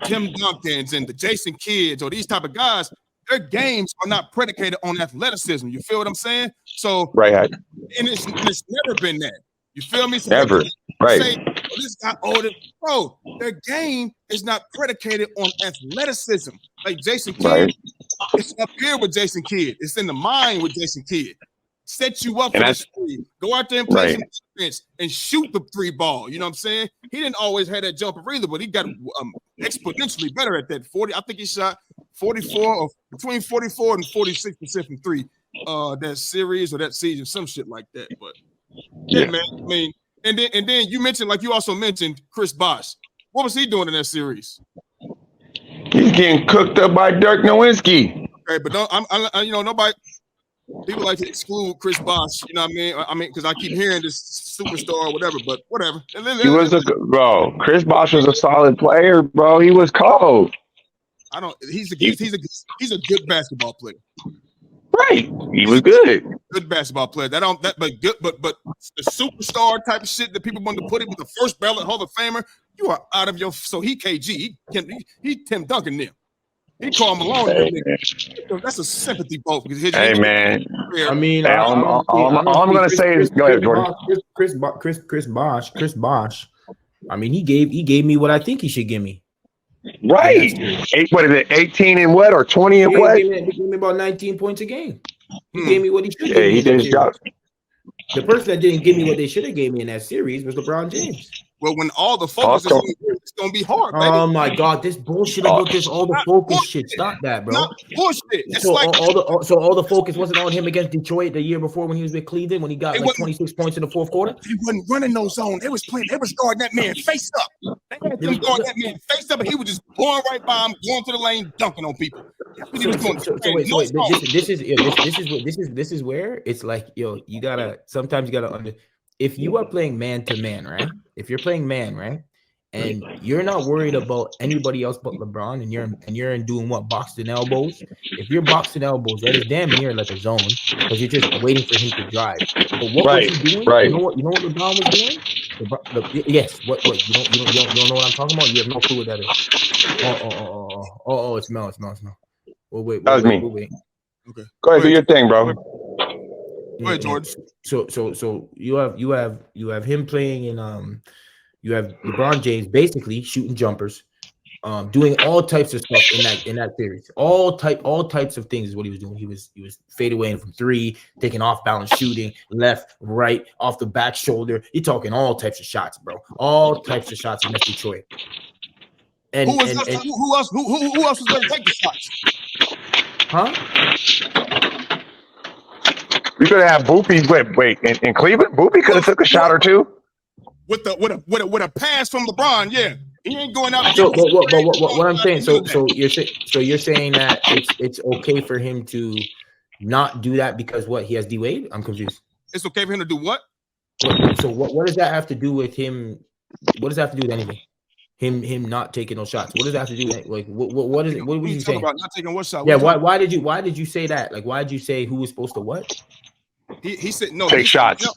Tim Duncans and the Jason Kidds or these type of guys, their games are not predicated on athleticism. You feel what I'm saying? So and it's never been that. You feel me? So never. Right. Say, this guy older. Bro, their game is not predicated on athleticism. Like Jason Kidd, it's up here with Jason Kidd. It's in the mind with Jason Kidd. Set you up for the three. Go out there and play some defense and shoot the three ball. You know what I'm saying? He didn't always have that jumper either, but he got exponentially better at that. 40, I think he shot 44 or between 44 and 46% from three. That series or that season, some shit like that. But yeah, man. I mean, and then you mentioned, like you also mentioned, Chris Bosh. What was he doing in that series? He's getting cooked up by Dirk Nowitzki. Okay, but nobody. People like to exclude Chris Bosh. You know what I mean? I mean, because I keep hearing this superstar or whatever. But whatever. He was bro. Chris Bosh was a solid player, bro. He was cold. He's a good basketball player. Right. He was good. Good basketball player. But the superstar type of shit that people want to put him with the first ballot Hall of Famer, you are out of your. So he KG. He Tim Duncan there. He called Malone. That's a sympathy vote because hey man. I mean, all I'm gonna say is go ahead, Jordan. Chris Bosh. I mean, he gave me what I think he should give me. Right. What is it? 18 and what or 20 and what? He gave me about 19 points a game. He gave me what he should give Yeah, me he in did that his job. series. The person that didn't give me what they should have gave me in that series was LeBron James. Well, when all the focus is on you, it's gonna be hard, baby. Oh my God, this bullshit about this all the focus shit. Stop that, bro. Not bullshit. It's So like all the focus wasn't on him against Detroit the year before when he was with Cleveland when he got like 26 points in the fourth quarter. he wasn't running no zone. They was guarding that man face up. They had him guarding that man face up, and he was just blowing right by him, going to the lane, dunking on people. That's what he was doing. This is where it's like, yo, you gotta if you are playing man to man, right? If you're playing man, right, and you're not worried about anybody else but LeBron, and you're doing what, boxing elbows. If you're boxing elbows, that is damn near like a zone because you're just waiting for him to drive. But what was he doing? Right. You know what LeBron was doing? Yes. What? You don't know what I'm talking about. You have no clue what that is. Oh, it's Mel. Well, wait. That was me. Wait. Okay. Go ahead, do your thing, bro. Go ahead, George. So you have him playing in you have LeBron James basically shooting jumpers, doing all types of stuff in that series. All types of things is what he was doing. He was fade away from three, taking off balance shooting, left, right, off the back shoulder. You're talking all types of shots, bro. All types of shots against Detroit. And who else was going to take the shots? Huh? We could have Boopy. Wait. In Cleveland, Boopy could have took a shot or two. With a pass from LeBron, yeah, he ain't going out. So, what I'm saying, so you're saying that it's okay for him to not do that because what, he has D-Wade? I'm confused. It's okay for him to do what? So what does that have to do with him? What does that have to do with anything? Him not taking those shots. What does that have to do with, like, what is it? What were you saying about? Not taking what shot? Yeah, why did you say that? Like, why did you say who was supposed to what? He said no. Take shots.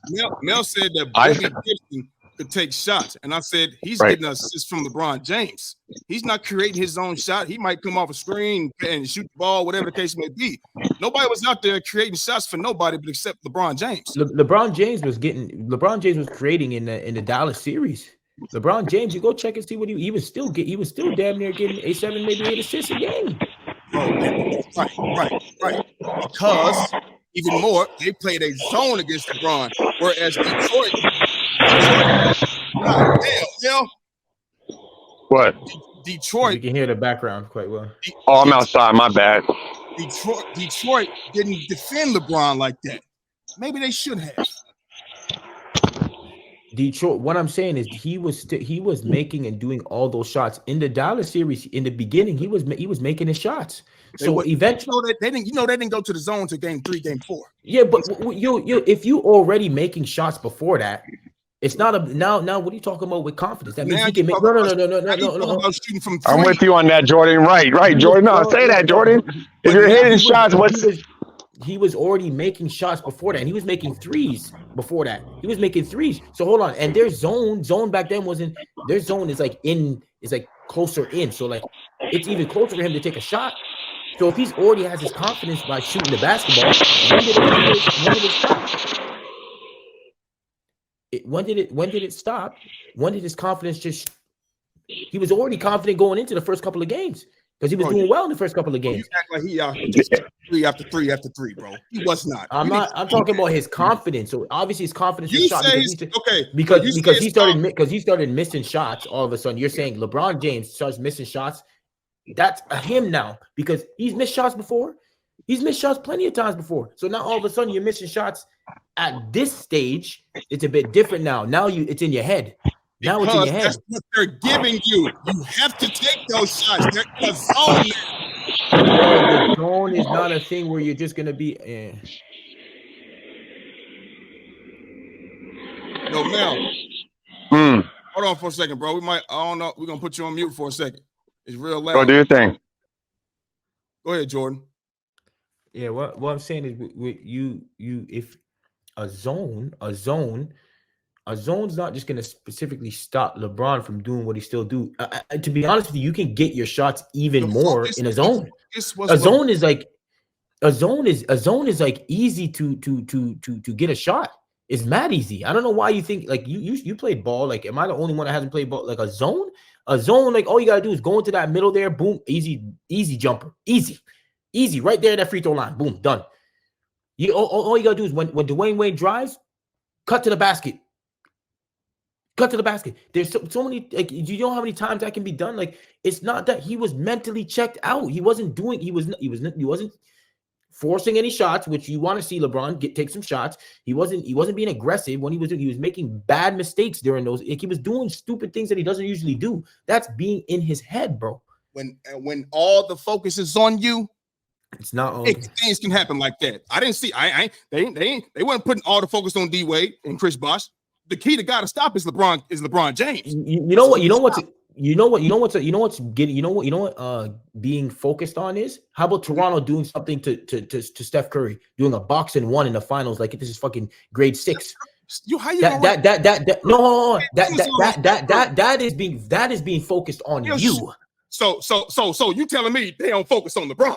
Mel said that Bobby Gibson could take shots, and I said he's getting assists from LeBron James. He's not creating his own shot. He might come off a screen and shoot the ball, whatever the case may be. Nobody was out there creating shots for nobody but except LeBron James. LeBron James was creating in the Dallas series. LeBron James, you go check and see what he was still damn near getting 7, maybe 8 assists a game. Right. Because even more, they played a zone against LeBron, whereas Detroit. What? Detroit. You can hear the background quite well. I'm outside. My bad. Detroit didn't defend LeBron like that. Maybe they should have. Detroit. What I'm saying is he was making and doing all those shots in the Dallas series. In the beginning, he was making his shots. So eventually, they didn't go to the zone to game 3, game 4. Yeah, but if you already making shots before that, it's not a now. What are you talking about with confidence? That means he can make. No. Shooting from 3. I'm with you on that, Jordan. Right, Jordan. No, say that, Jordan. If you're hitting shots, he was already making shots before that, and he was making threes before that. He was making threes. So hold on, and their zone back then wasn't. Their zone is like closer in, so like it's even closer for him to take a shot. So if he's already has his confidence by shooting the basketball, when did it stop? When did his confidence just? He was already confident going into the first couple of games because he was doing well in the first couple of games. You act like he out here just 3 after 3 after 3, bro. He was not. I'm talking about his confidence. So obviously his confidence is shot okay because he started missing shots. All of a sudden, you're saying LeBron James starts missing shots. That's him now because he's missed shots before. He's missed shots plenty of times before. So now all of a sudden you're missing shots at this stage. It's a bit different now. Now it's in your head. Now it's in your head. That's what they're giving you. You have to take those shots. They're a zone now. The zone is not a thing where you're just gonna be. Yo, Mel. Hold on for a second, bro. I don't know. We're gonna put you on mute for a second. It's real loud. Go do your thing. Go ahead, Jordan. Yeah, what I'm saying is, if a zone's not just going to specifically stop LeBron from doing what he still do. To be honest with you, you can get your shots even more in a zone. A zone is like easy to get a shot. It's mad easy. I don't know why you think like you played ball. Like, am I the only one that hasn't played ball? Like a zone, like all you gotta do is go into that middle there, boom, easy jumper, easy, right there at that free throw line, boom, done. All you gotta do is when Dwayne Wade drives, cut to the basket. Cut to the basket. There's so many, like, you know how many times that can be done? Like, it's not that he was mentally checked out. He wasn't forcing any shots, which you want to see LeBron take some shots. He wasn't being aggressive when he was making bad mistakes during those. Like, he was doing stupid things that he doesn't usually do. That's being in his head, bro. When all the focus is on you, it's not things can happen like that. I didn't see. They weren't putting all the focus on D Wade and Chris Bosh. The key to got to stop is LeBron James. You know what being focused on is? How about Toronto doing something to Steph Curry, doing a box and one in the finals like this is fucking grade 6? That is being focused on you. So you telling me they don't focus on LeBron?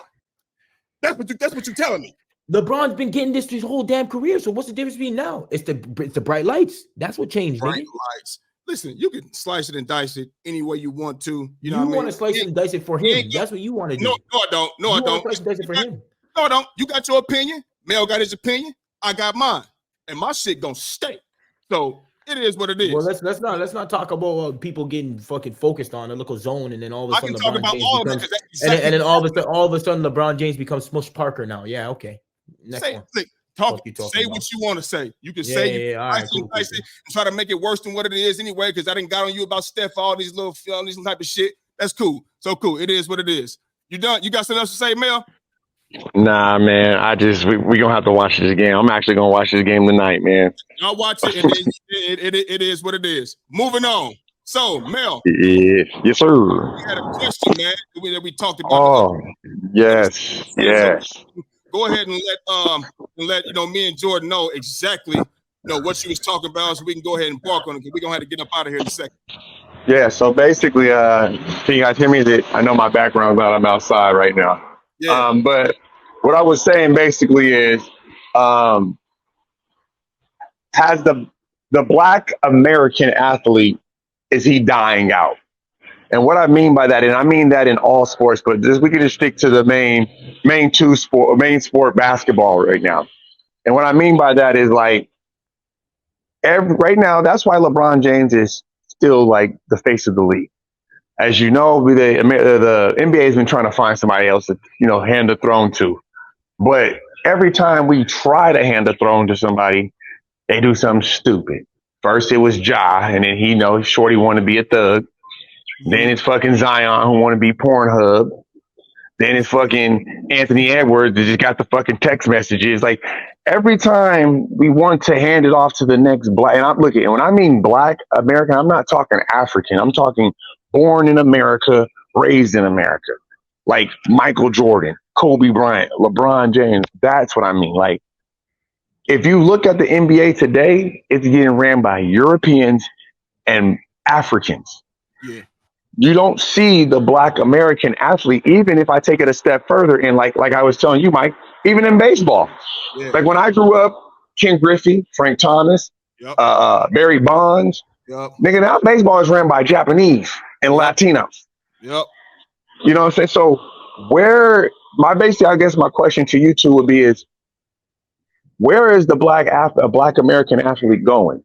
That's what you're telling me. LeBron's been getting this his whole damn career. So what's the difference between now? It's the bright lights. That's what changed. Bright lights. Listen, you can slice it and dice it any way you want to. You know what I mean? Want to slice it and dice it for him. That's what you want to do. No, I don't. No, I don't. Slice and dice it for him. No, I don't. You got your opinion. Mel got his opinion. I got mine, and my shit gonna stay. So it is what it is. Well, let's not talk about people getting fucking focused on a little zone, and then all of a sudden I can talk about all of it, and then all of a sudden LeBron James becomes Smush Parker now. Yeah, okay. Say what you want to say. You can say and try to make it worse than what it is anyway. Because I didn't got on you about Steph, all these type of shit. That's cool. So cool. It is what it is. You done? You got something else to say, Mel? Nah, man. We gonna have to watch this game. I'm actually gonna watch this game tonight, man. I'll watch it, and it is what it is. Moving on. So, Mel. Yeah. Yes, sir. We had a question, man, that we talked about. Oh, yes. Go ahead and let me and Jordan know exactly what she was talking about, so we can go ahead and bark on it, because we're gonna have to get up out of here in a second. Yeah, so basically, can you guys hear me? I know my background's out. I'm outside right now. Yeah. But what I was saying basically is, has the Black American athlete, is he dying out? And what I mean by that, and I mean that in all sports, but we can just stick to the main sport, basketball right now. And what I mean by that is, like, right now, that's why LeBron James is still like the face of the league. As you know, the NBA has been trying to find somebody else to hand the throne to, but every time we try to hand the throne to somebody, they do something stupid. First it was Ja, and then Shorty wanted to be a thug. Then it's fucking Zion who want to be Pornhub. Then it's fucking Anthony Edwards that just got the fucking text messages. Like, every time we want to hand it off to the next black, and when I mean Black American, I'm not talking African. I'm talking born in America, raised in America. Like Michael Jordan, Kobe Bryant, LeBron James. That's what I mean. Like, if you look at the NBA today, it's getting ran by Europeans and Africans. Yeah. You don't see the Black American athlete, even if I take it a step further, and like I was telling you, Mike, even in baseball. Yeah. Like when I grew up, Ken Griffey, Frank Thomas, Barry Bonds. Yep. Nigga, now baseball is ran by Japanese and Latinos. Yep. You know what I'm saying? So I guess my question to you two would be is, where is the Black American athlete going?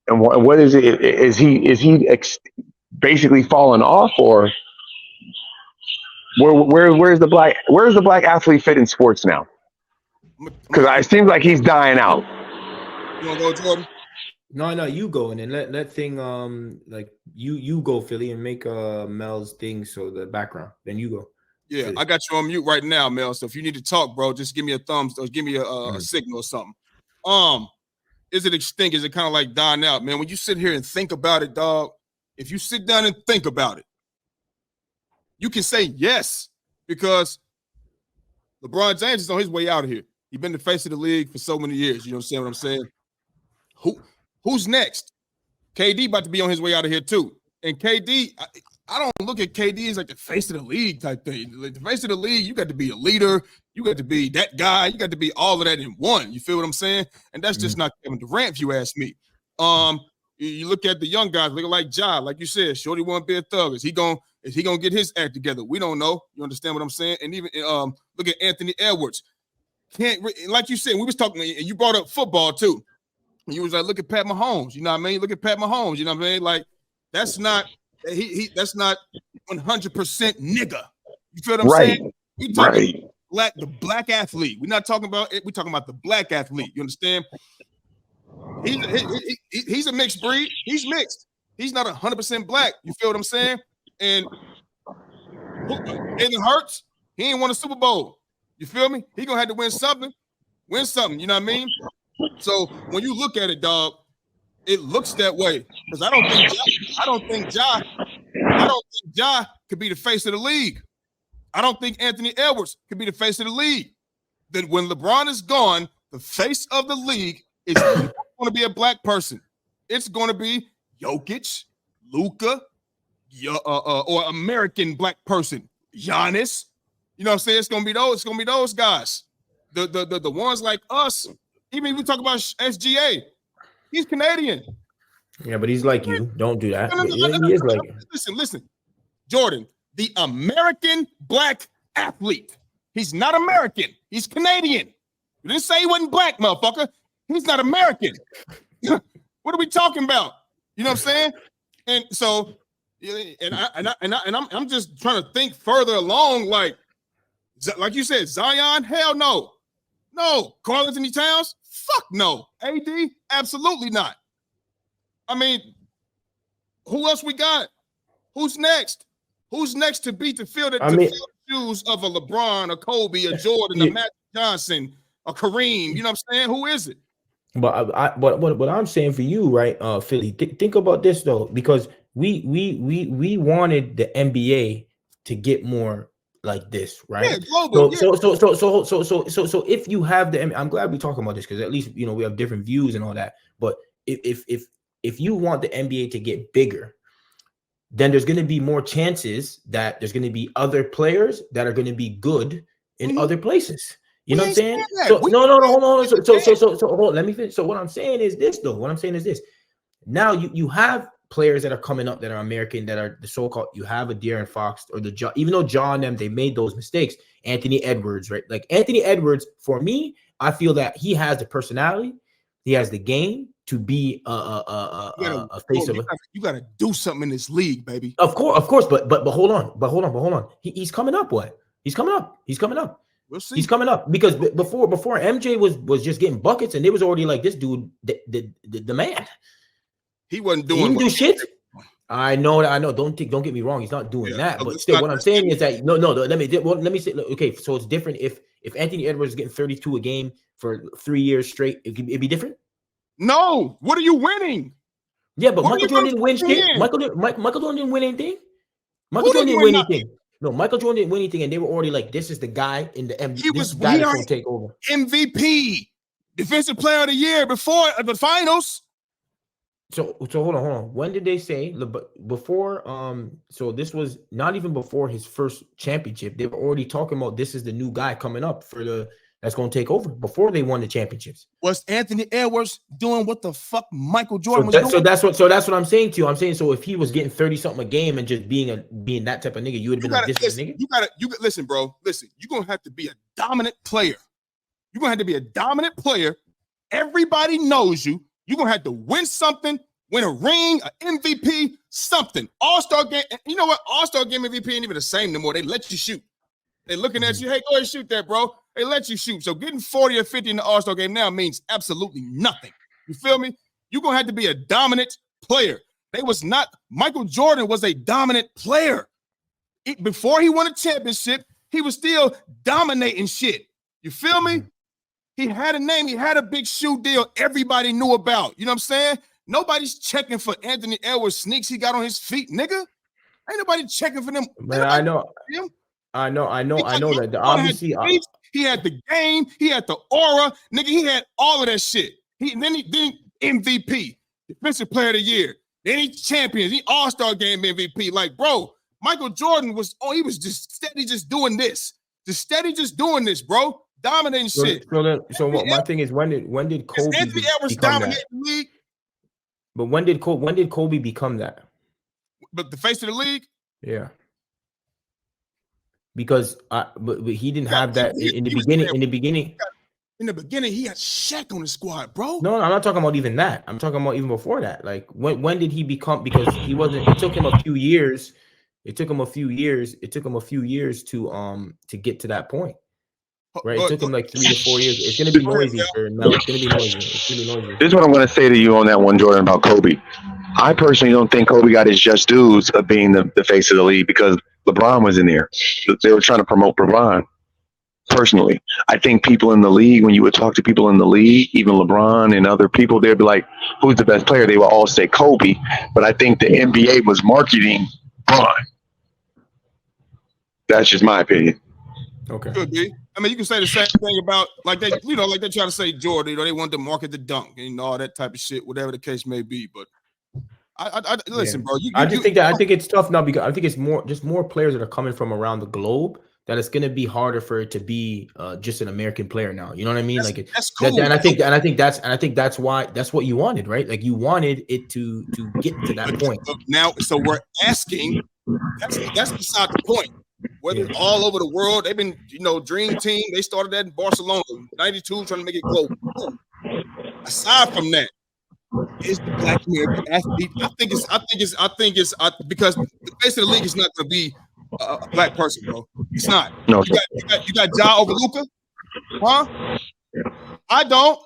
And what is it? Is he basically falling off, or where's the black athlete fit in sports now? Because it seems like he's dying out. You want to go, Jordan? No, you go, and then let thing like you go, Philly, and make Mel's thing, so the background. Then you go. Yeah, Philly. I got you on mute right now, Mel. So if you need to talk, bro, just give me a thumbs or give me a signal or something. Is it extinct? Is it kind of like dying out, man? When you sit here and think about it, dog. If you sit down and think about it, you can say yes, because LeBron James is on his way out of here. He's been the face of the league for so many years. You understand what I'm saying? Who's next? KD about to be on his way out of here too. And KD, I don't look at KD as like the face of the league type thing. Like the face of the league, you got to be a leader. You got to be that guy. You got to be all of that in one. You feel what I'm saying? And that's just not Kevin Durant, if you ask me. You look at the young guys, looking like Ja, like you said, Shorty want to be a thug. Is he gonna get his act together? We don't know. You understand what I'm saying? And even look at Anthony Edwards. Like you said, we was talking, and you brought up football too. And you was like, look at Pat Mahomes. You know what I mean? Look at Pat Mahomes. You know what I mean? Like that's not that's not 100% nigga. You feel what I'm saying? We talking the black athlete. We're not talking about it. We're talking about the black athlete. You understand? He's a mixed breed. He's mixed. He's not 100% black. You feel what I'm saying? And Jalen Hurts, he ain't won a Super Bowl. You feel me? He gonna have to win something. Win something. You know what I mean? So when you look at it, dog, it looks that way. Because I don't think Ja could be the face of the league. I don't think Anthony Edwards could be the face of the league. Then when LeBron is gone, the face of the league is going to be a black person. It's going to be Jokic, Luka, or American black person, Giannis. You know what I'm saying? It's going to be those. It's going to be those guys. The ones like us. Even if we talk about SGA, he's Canadian. Yeah, but he's like you. Don't do that. He is like you. Listen, Jordan, the American black athlete. He's not American. He's Canadian. You didn't say he wasn't black, motherfucker. He's not American. What are we talking about? You know what I'm saying? And so, I'm just trying to think further along. Like you said, Zion, hell no. No. Karl Anthony Towns, fuck no. AD, absolutely not. I mean, who else we got? Who's next? Who's next to beat the field fill the shoes of a LeBron, a Kobe, a Jordan, a Magic Johnson, a Kareem? You know what I'm saying? Who is it? But what I'm saying for you, right, Philly, think about this though, because we wanted the NBA to get more like this, right? Yeah, global. So if you have the, I'm glad we're talking about this because at least we have different views and all that. But if you want the NBA to get bigger, then there's going to be more chances that there's going to be other players that are going to be good in other places. You know what I'm saying? So hold on. So hold on, let me finish. So what I'm saying is this, though. What I'm saying is this. Now you have players that are coming up that are American, that are the so-called. You have a De'Aaron Fox or even though John and them, they made those mistakes. Anthony Edwards, right? Like Anthony Edwards, for me, I feel that he has the personality, he has the game to be a face of it. You got to do something in this league, baby. Of course, but hold on. He's coming up. What? He's coming up. We'll see. He's coming up because before MJ was just getting buckets and they was already like this dude, the man. He wasn't doing. He didn't do shit. I know. Don't get me wrong. He's not doing that. But still, what I'm saying is that no. Let me say. Okay, so it's different if Anthony Edwards is getting 32 a game for 3 years straight. It'd be different. No. What are you winning? Yeah, but Michael Jordan didn't win shit. Michael Jordan didn't win anything. Michael Jordan didn't win anything. No, Michael Jordan didn't win anything, and they were already like, "This is the guy in the MVP. This is the guy that's going to take over." MVP, Defensive Player of the Year before the finals. So hold on. When did they say before? So this was not even before his first championship. They were already talking about this is the new guy coming up that's going to take over before they won the championships. Was Anthony Edwards doing what the fuck Michael Jordan was doing? So that's what I'm saying to you. I'm saying so if he was getting 30 something a game and just being that type of nigga, you would have been like this nigga. You listen, bro. Listen, you're gonna have to be a dominant player. You're gonna have to be a dominant player. Everybody knows you. You're gonna have to win something, win a ring, an MVP, something. All-Star game. You know what? All-Star game MVP ain't even the same no more. They let you shoot. They're looking at you. Hey, go ahead and shoot that, bro. They let you shoot. So getting 40 or 50 in the All-Star game now means absolutely nothing. You feel me? You're going to have to be a dominant player. Michael Jordan was a dominant player. Before he won a championship, he was still dominating shit. You feel me? He had a name. He had a big shoe deal everybody knew about. You know what I'm saying? Nobody's checking for Anthony Edwards sneaks he got on his feet, nigga. Ain't nobody checking for them. Man, I know that. Obviously, he had the game, he had the aura, nigga. He had all of that shit. Then MVP, Defensive Player of the Year. Then he champions. He All-Star Game MVP. Like, bro, Michael Jordan was he was just steady just doing this. Just doing this, bro. Dominating shit. So my thing is, when did Kobe Anthony Edwards become dominate that? the league? But when did Kobe become that? But the face of the league? Yeah. Because but he didn't have that in the beginning. In the beginning, he had Shaq on the squad, bro. No, I'm not talking about even that. I'm talking about even before that. Like when did he become? Because he wasn't. It took him a few years. It took him a few years to get to that point. Right? It took him like 3 to 4 years. It's gonna be noisy for now. It's gonna be noisy. This is what I'm gonna say to you on that one, Jordan, about Kobe. I personally don't think Kobe got his just dues of being the face of the league because LeBron was in there. They were trying to promote LeBron. Personally, I think people in the league, when you would talk to people in the league, even LeBron and other people, they'd be like, who's the best player? They would all say Kobe. But I think the NBA was marketing LeBron. That's just my opinion. Okay. Could be. I mean, you can say the same thing about like they try to say Jordan, they wanted to market the dunk and all that type of shit, whatever the case may be. But I listen, bro. I think it's tough now because I think it's more players that are coming from around the globe that it's going to be harder for it to be just an American player now. You know what I mean? That's cool. And I think that's why that's what you wanted, right? Like you wanted it to get to that point. Now, so we're asking. That's beside the point. Whether all over the world, they've been, Dream Team. They started that in Barcelona, '92, trying to make it global. Aside from that, is the Black American athlete? I think it's because the face of the league is not going to be a black person, bro. It's not. No. You got Ja over Luka, huh? I don't.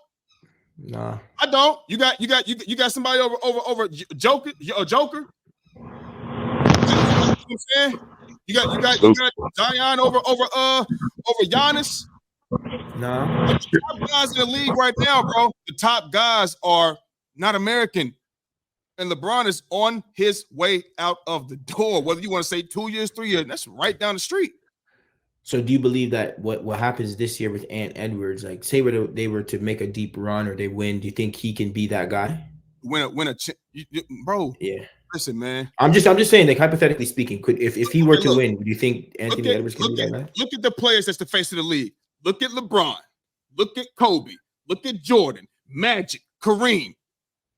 Nah. I don't. You got somebody over Joker. You know what I'm saying? You got Zion over Giannis. No. The top guys in the league right now, bro. The top guys are not American. And LeBron is on his way out of the door. Whether you want to say 2 years, 3 years, that's right down the street. So do you believe that what happens this year with Ant Edwards, like say they were to make a deep run or they win, do you think he can be that guy? Bro. Yeah. Listen, man. I'm just saying, like hypothetically speaking, if he were to win, do you think Anthony Edwards can be that guy? Look at the players that's the face of the league. Look at LeBron. Look at Kobe. Look at Jordan, Magic, Kareem.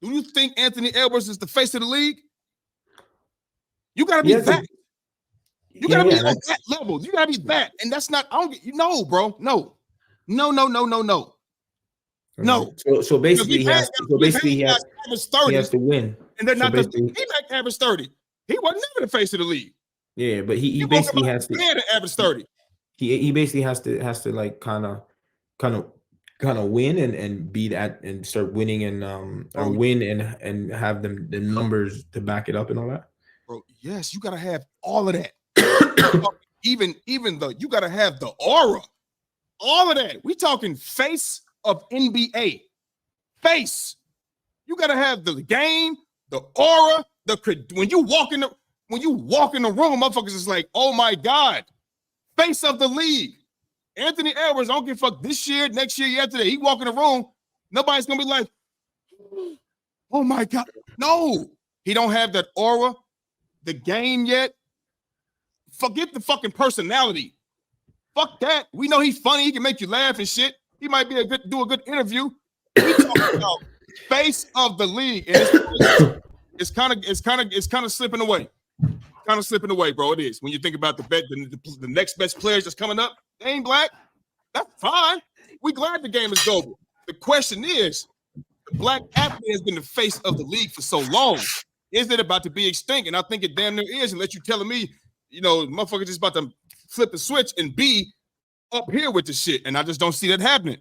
Do you think Anthony Edwards is the face of the league? You gotta be that. You gotta be on that level. You gotta be that, and that's not. Bro. No. So basically, he has to win. And they're not. He might average 30. He wasn't never the face of the league. Yeah, but he basically has to average 30. He basically has to like kind of win and be that and start winning and or win and have the numbers to back it up and all that. Bro, yes, you gotta have all of that. even though you gotta have the aura, all of that. We talking face of NBA. Face. You gotta have the game, the aura, when you walk in the room, motherfuckers is like, oh my God, face of the league. Anthony Edwards, I don't give a fuck this year, next year after that. He walk in the room, nobody's gonna be like, oh my God. No, he don't have that aura, the game yet. Forget the fucking personality. Fuck that. We know he's funny, he can make you laugh and shit. He might be do a good interview. We talking about face of the league. And it's kind of slipping away. Kind of slipping away, bro. It is. When you think about the next best players that's coming up, they ain't black. That's fine. We glad the game is global. The question is, the black athlete has been the face of the league for so long. Is it about to be extinct? And I think it damn near is, unless you telling me, motherfucker just about to flip the switch and be up here with the shit. And I just don't see that happening.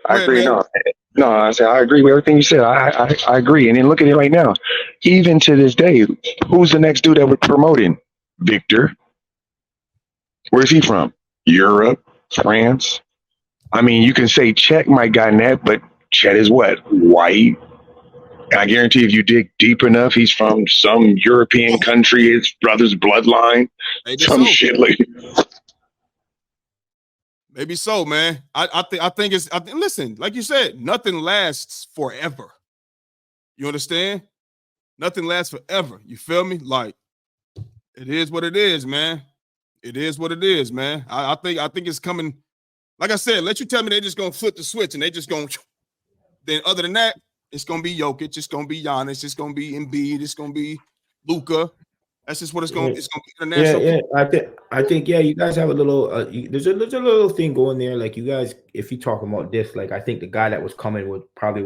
I agree. No, I said I agree with everything you said. I agree. And then look at it right now. Even to this day, who's the next dude that we're promoting? Victor. Where's he from? Europe, France. I mean, you can say Chet might got that, but Chet is what? White. And I guarantee if you dig deep enough, he's from some European country, his brother's bloodline. Some shit like maybe so, man. I think listen, like you said, nothing lasts forever. You understand? Nothing lasts forever. You feel me? Like, it is what it is, man. It is what it is, man. I think it's coming. Like I said, let you tell me they just gonna flip the switch and they just gonna. Then other than that, it's gonna be Jokic, it's gonna be Giannis, it's gonna be Embiid, it's gonna be Luka. That's just what it's gonna. It's gonna be international. Yeah. I think you guys have a little. There's a little thing going there. Like you guys, if you talk about this, like I think the guy that was coming would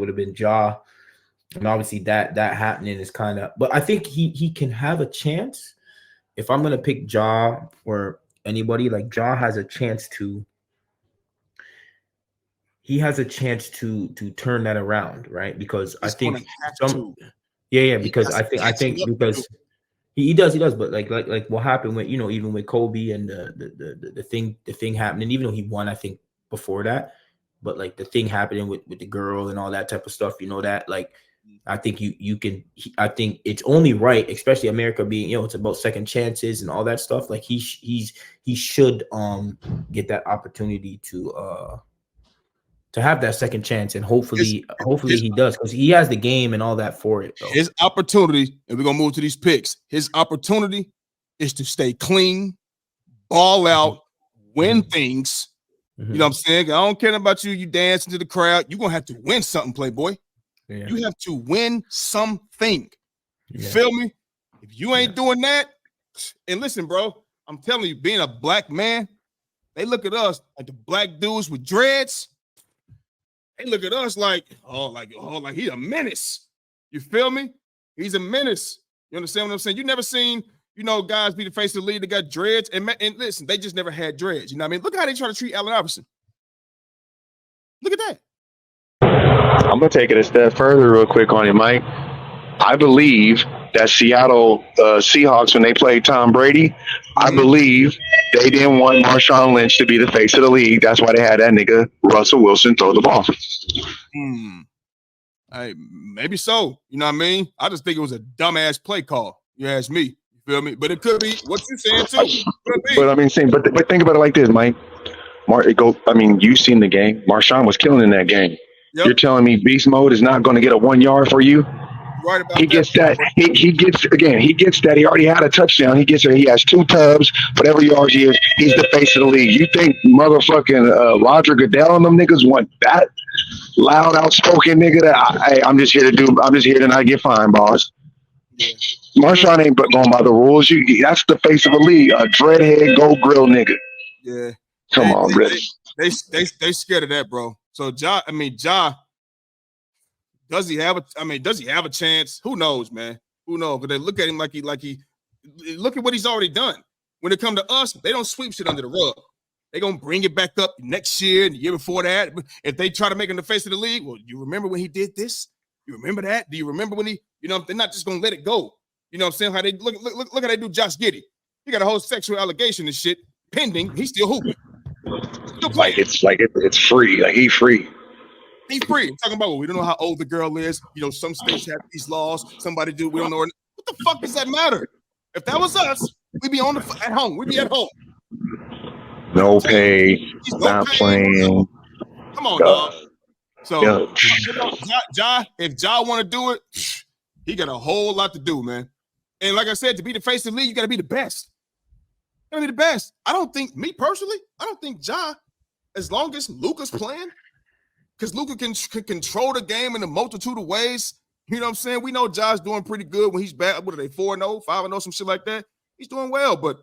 have been Ja, and obviously that happening is kind of. But I think he can have a chance. If I'm gonna pick Ja or anybody, like Ja has a chance to. He has a chance to turn that around, right? Because I think because I think because he does, but like what happened with even with Kobe and the thing happening, even though he won, I think before that, but like the thing happening with the girl and all that type of stuff, that like I think you can. I think it's only right, especially America being it's about second chances and all that stuff. Like he should get that opportunity to have that second chance, and hopefully he does, because he has the game and all that for it. Though. His opportunity, and we're gonna move to these picks. His opportunity is to stay clean, ball out, win things. You know what I'm saying? I don't care about you dancing to the crowd. You're gonna have to win something, Playboy. Yeah. You have to win something. You feel me? If you ain't doing that, and listen, bro, I'm telling you, being a black man, they look at us like the black dudes with dreads. They look at us like he's a menace. You feel me? He's a menace. You understand what I'm saying? You never seen, guys be the face of the league that got dreads. And listen, they just never had dreads. You know what I mean? Look how they try to treat Allen Iverson. Look at that. I'm going to take it a step further real quick on it, Mike. I believe that Seattle Seahawks, when they played Tom Brady, I believe they didn't want Marshawn Lynch to be the face of the league. That's why they had that nigga Russell Wilson throw the ball. Hey, maybe so. You know what I mean? I just think it was a dumbass play call. You ask me. You feel me? But it could be what you saying too. But I mean, but think about it like this, Mike. You've seen the game. Marshawn was killing in that game. Yep. You're telling me beast mode is not going to get a 1 yard for you? Right about he gets that. He gets that. He already had a touchdown. He gets it. He has 2 tubs, whatever yards he is. He's the face of the league. You think motherfucking Roger Goodell and them niggas want that loud, outspoken nigga? I'm just here to not get fined, boss. Marshawn ain't going by the rules. That's the face of the league. A dreadhead, gold grill nigga. Yeah. Come on, really. They scared of that, bro. So Ja, does he have a chance? Who knows, man? Who knows? But they look at him like he look at what he's already done. When it comes to us, they don't sweep shit under the rug. They're gonna bring it back up next year and the year before that. If they try to make him the face of the league, well, you remember when he did this? You remember that? Do you remember when they're not just gonna let it go. You know what I'm saying? How they look how they do Josh Giddey. He got a whole sexual allegation and shit pending. He's still hooping. It's free. Like he's free. He's free. I'm talking about we don't know how old the girl is. Some states have these laws. Somebody do. We don't know. What the fuck does that matter? If that was us, we'd be at home. We'd be at home. No pay. Not playing. Come on, dog. So, if Ja want to do it, he got a whole lot to do, man. And like I said, to be the face of the league, you got to be the best. You got to be the best. I don't think Ja, as long as Luka's playing, because Luka can control the game in a multitude of ways. You know what I'm saying? We know Ja's doing pretty good when he's back. What are they, 4-0, 5-0, some shit like that? He's doing well, but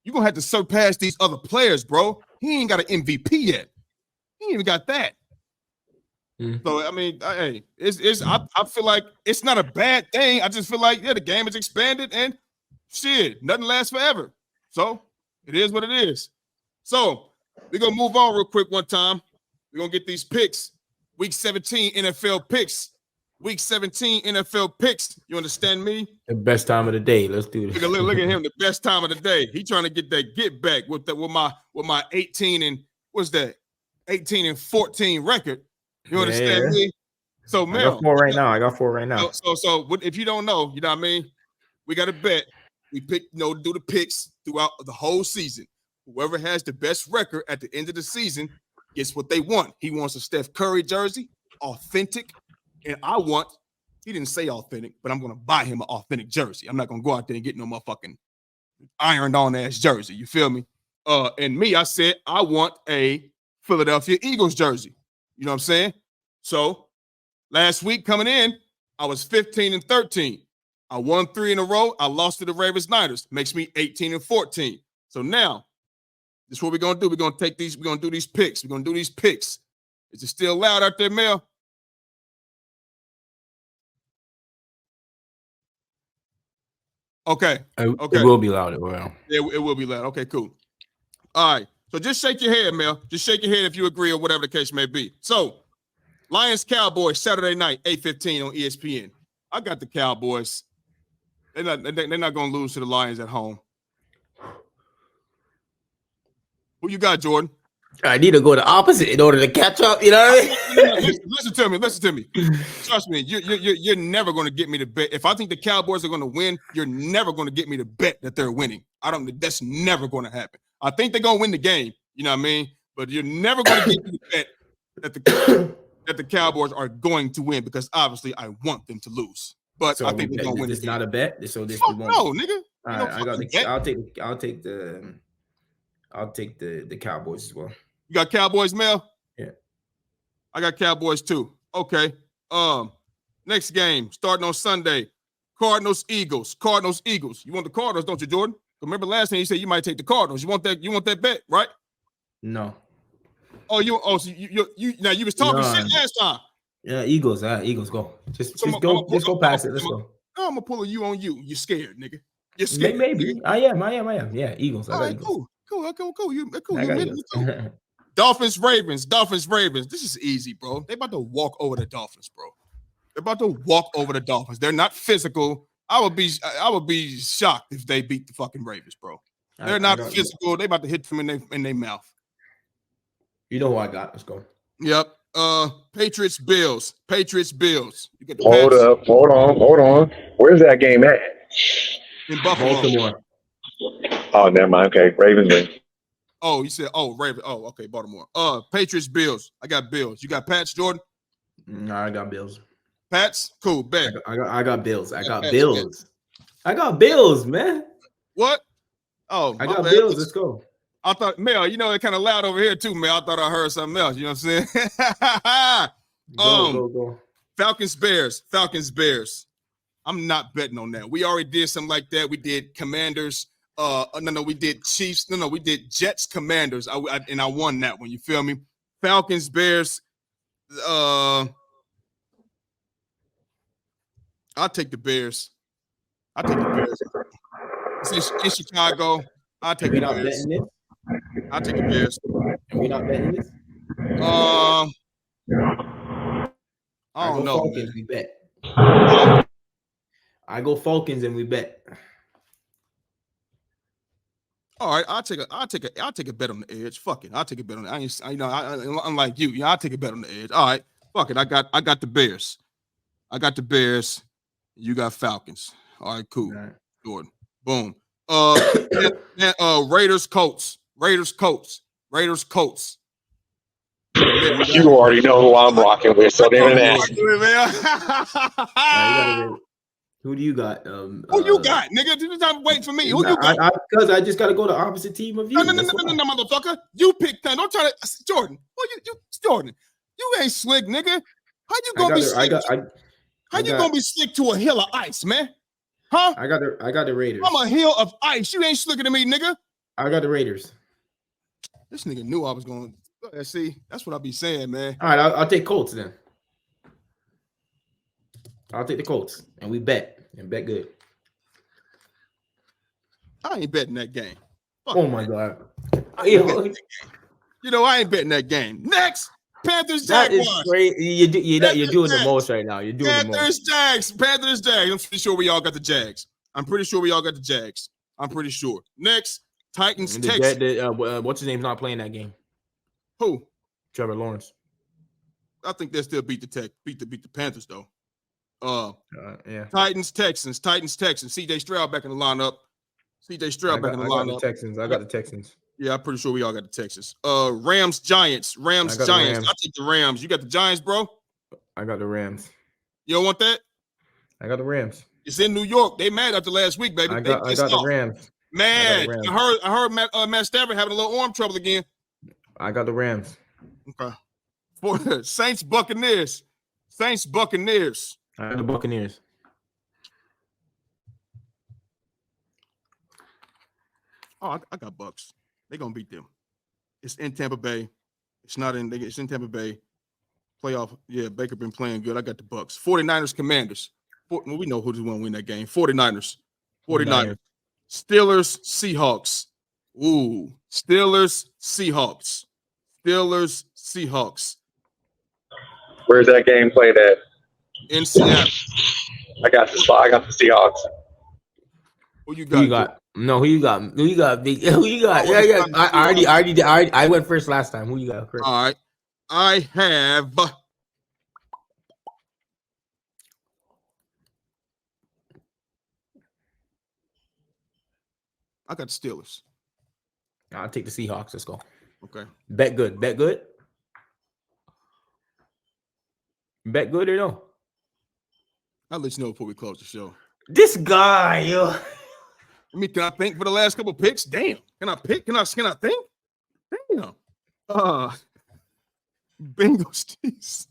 you're going to have to surpass these other players, bro. He ain't got an MVP yet. He ain't even got that. So, I mean, I feel like it's not a bad thing. I just feel like, the game is expanded and shit, nothing lasts forever. So, it is what it is. So, we're going to move on real quick one time. We're going to get these picks. Week 17 NFL picks. Week 17 NFL picks. You understand me? The best time of the day. Let's do this. Look at him. The best time of the day. He trying to get that get back with my 18 and what's that? 18 and 14 record. You understand me? So, Mel, I got four right now. So if you don't know, you know what I mean? We got to bet. We pick, do the picks throughout the whole season. Whoever has the best record at the end of the season gets what they want. He wants a Steph Curry jersey, authentic, and I want He didn't say authentic, but I'm gonna buy him an authentic jersey. I'm not gonna go out there and get no motherfucking ironed on ass jersey. You feel me? And me, I said I want a Philadelphia Eagles jersey. You know what I'm saying? So last week coming in, I was 15-13. I won 3 in a row. I lost to the Ravens Niners. Makes me 18-14. So now, this is what we're gonna do. We're gonna take these. We're gonna do these picks. We're gonna do these picks. Is it still loud out there, Mel? Okay. Okay. It will be loud. Well, it will be loud. Okay, cool. All right. So just shake your head, Mel. Just shake your head if you agree or whatever the case may be. So, Lions Cowboys Saturday night, 8:15 on ESPN. I got the Cowboys. They're not going to lose to the Lions at home. Who you got, Jordan? I need to go the opposite in order to catch up. You know what I mean? Listen to me. Trust me, you're never going to get me to bet. If I think the Cowboys are going to win, you're never going to get me to bet that they're winning. That's never going to happen. I think they're going to win the game. You know what I mean? But you're never going to get me to bet that the Cowboys are going to win because obviously I want them to lose. But So I think they're going to win. It's not a bet. So this Fuck we won't. no, nigga. All right, I'll take the Cowboys as well. You got Cowboys, Mel? Yeah. I got Cowboys too. Okay. Next game starting on Sunday. Cardinals, Eagles. You want the Cardinals, don't you, Jordan? Remember last time you said you might take the Cardinals. You want that bet, right? No. So you was talking shit last time. Yeah, Eagles. Eagles go. Just go past it. Let's go. I'm gonna pull a you on you. You're scared, nigga. You're scared. Maybe. I am. Yeah, Eagles. All right, cool. You too. Dolphins, Ravens. This is easy, bro. They about to walk over the Dolphins, bro. They're about to walk over the Dolphins. They're not physical. I would be shocked if they beat the fucking Ravens, bro. They're not physical. They about to hit them in their mouth. You know who I got. Let's go. Yep. Patriots, Bills. You get the Hold Pats. up. Hold on. Where's that game at? In Buffalo. Baltimore. Oh, never mind. Okay, Ravens win. Oh, you said, Ravens. Oh, okay, Baltimore. Patriots, Bills. I got Bills. You got Pats, Jordan? No, I got Bills. Pats? Cool, bet. I got Bills. I got Bills, man. What? Oh, I got Bills. Let's go. I thought, Mel, it's kind of loud over here too, Mel. I thought I heard something else. You know what I'm saying? Go. Falcons, Bears. I'm not betting on that. We already did something like that. We did Commanders. We did Chiefs. We did Jets, Commanders. I won that one. You feel me? Falcons, Bears. I'll take the Bears. It's in Chicago. I'll take the Bears. I'll take the Bears. And we're not betting this? I don't know. Falcons, we bet. I go Falcons and we bet. All right, I'll take a bet on the edge. Fuck it, I'll take a bet on it. Unlike you, I'll take a bet on the edge. All right, fuck it. I got the Bears. You got Falcons. All right, cool. All right. Jordan. Boom. Raiders, Colts. You already know who I'm rocking with, so they're nasty. Who do you got? Who you got, nigga? This time waiting for me. Who you got? Because I just got to go the opposite team of you. No, motherfucker. You pick that. Don't try to, Jordan. Jordan. You ain't slick, nigga. How you gonna be slick? How you gonna be slick to a hill of ice, man? Huh? I got the Raiders. I'm a hill of ice. You ain't slicker than me, nigga. I got the Raiders. This nigga knew I was going to see. That's what I be saying, man. All right, I'll take Colts then. I'll take the Colts, and we bet good. I ain't betting that game. Fuck oh my god! I ain't betting that game. Next, Panthers, Jaguars. That is crazy. You're doing the most right now. You're doing Panthers, the most. Panthers, Jags. I'm pretty sure we all got the Jags. I'm pretty sure. Next, Titans, Texans. What's his name's not playing that game? Who? Trevor Lawrence. I think they'll still beat the Panthers though. Yeah. Titans, Texans. CJ Stroud back in the lineup. I got the Texans. Yeah, I'm pretty sure we all got the Texans. Rams, Giants. I'll take the Rams. You got the Giants, bro? I got the Rams. You don't want that? I got the Rams. It's in New York. They mad after last week, baby. I got the Rams. Man, I heard Matt Stafford having a little arm trouble again. I got the Rams. Okay. For Saints Buccaneers. I got the Buccaneers. Oh, I got Bucks. They're gonna beat them. It's in Tampa Bay. It's in Tampa Bay. Playoff. Yeah, Baker been playing good. I got the Bucks. 49ers, Commanders. We know who's going to win that game. 49ers. Steelers, Seahawks. Ooh. Steelers, Seahawks. Where's that game played at? In Seattle. I got the Seahawks. Who you got? No, who you got? Who you got? Yeah. I went first last time. Who you got? Chris? All right. I have. I got the Steelers. I'll take the Seahawks. Let's go. Okay. Bet good. Bet good or no? I'll let you know before we close the show. This guy, yo. Can I think for the last couple picks? Damn. Can I pick? Can I think? Damn. Bengals, Chiefs.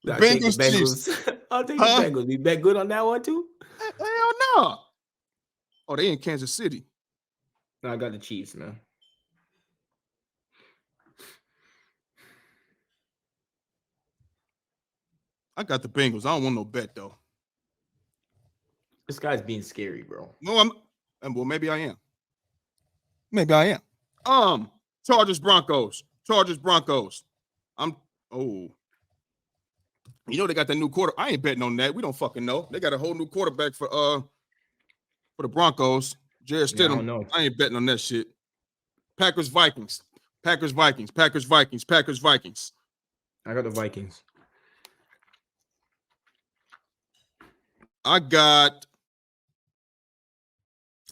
Bengals, Chiefs. I'll take the Bengals. You bet good on that one too? Hell no. Oh, they in Kansas City. No, I got the Chiefs, man. I got the Bengals. I don't want no bet though. This guy's being scary, bro. No, well, maybe I am. Chargers, Broncos. You know they got that new quarter. I ain't betting on that. We don't fucking know. They got a whole new quarterback for the Broncos. Jared Stidham. Yeah, I ain't betting on that shit. Packers, Vikings. I got the Vikings.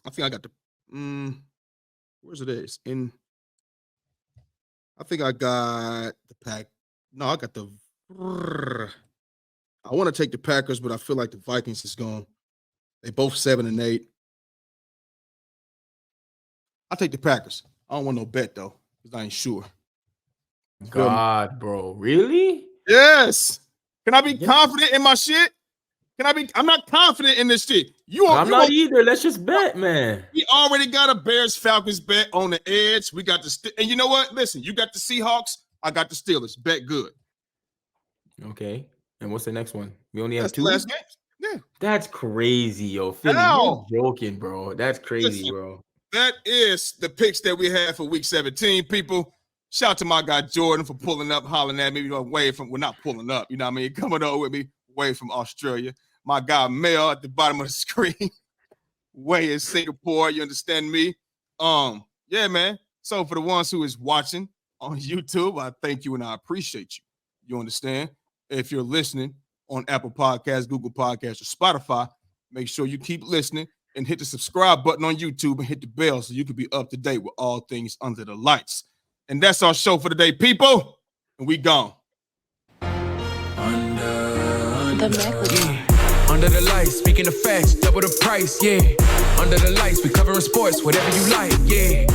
I think I got the where's it is? I think I got the pack. No, I got the I want to take the Packers, but I feel like the Vikings is gone. They both 7-8. I'll take the Packers. I don't want no bet though, because I ain't sure. God, bro. Really? Yes. Can I be confident in my shit? I'm not confident in this shit. I'm not either. Let's just bet, man. We already got a Bears-Falcons bet on the edge. We got and you know what? Listen, you got the Seahawks. I got the Steelers. Bet good. Okay. And what's the next one? We only have That's 2 the last game. Yeah. That's crazy, yo. Philly, you're joking, bro. That's crazy, Listen, bro. That is the picks that we have for week 17, people. Shout out to my guy Jordan for pulling up, hollering at me, away from, well, not pulling up, you know what I mean? Coming over with me, away from Australia. My guy Mel at the bottom of the screen, way in Singapore, you understand me? Yeah, man. So for the ones who is watching on YouTube, I thank you and I appreciate you. You understand? If you're listening on Apple Podcasts, Google Podcasts, or Spotify, make sure you keep listening and hit the subscribe button on YouTube and hit the bell so you can be up to date with all things under the lights. And that's our show for today, people. And we gone. Under the lights, speaking the facts, double the price, yeah. Under the lights, we covering sports, whatever you like, yeah.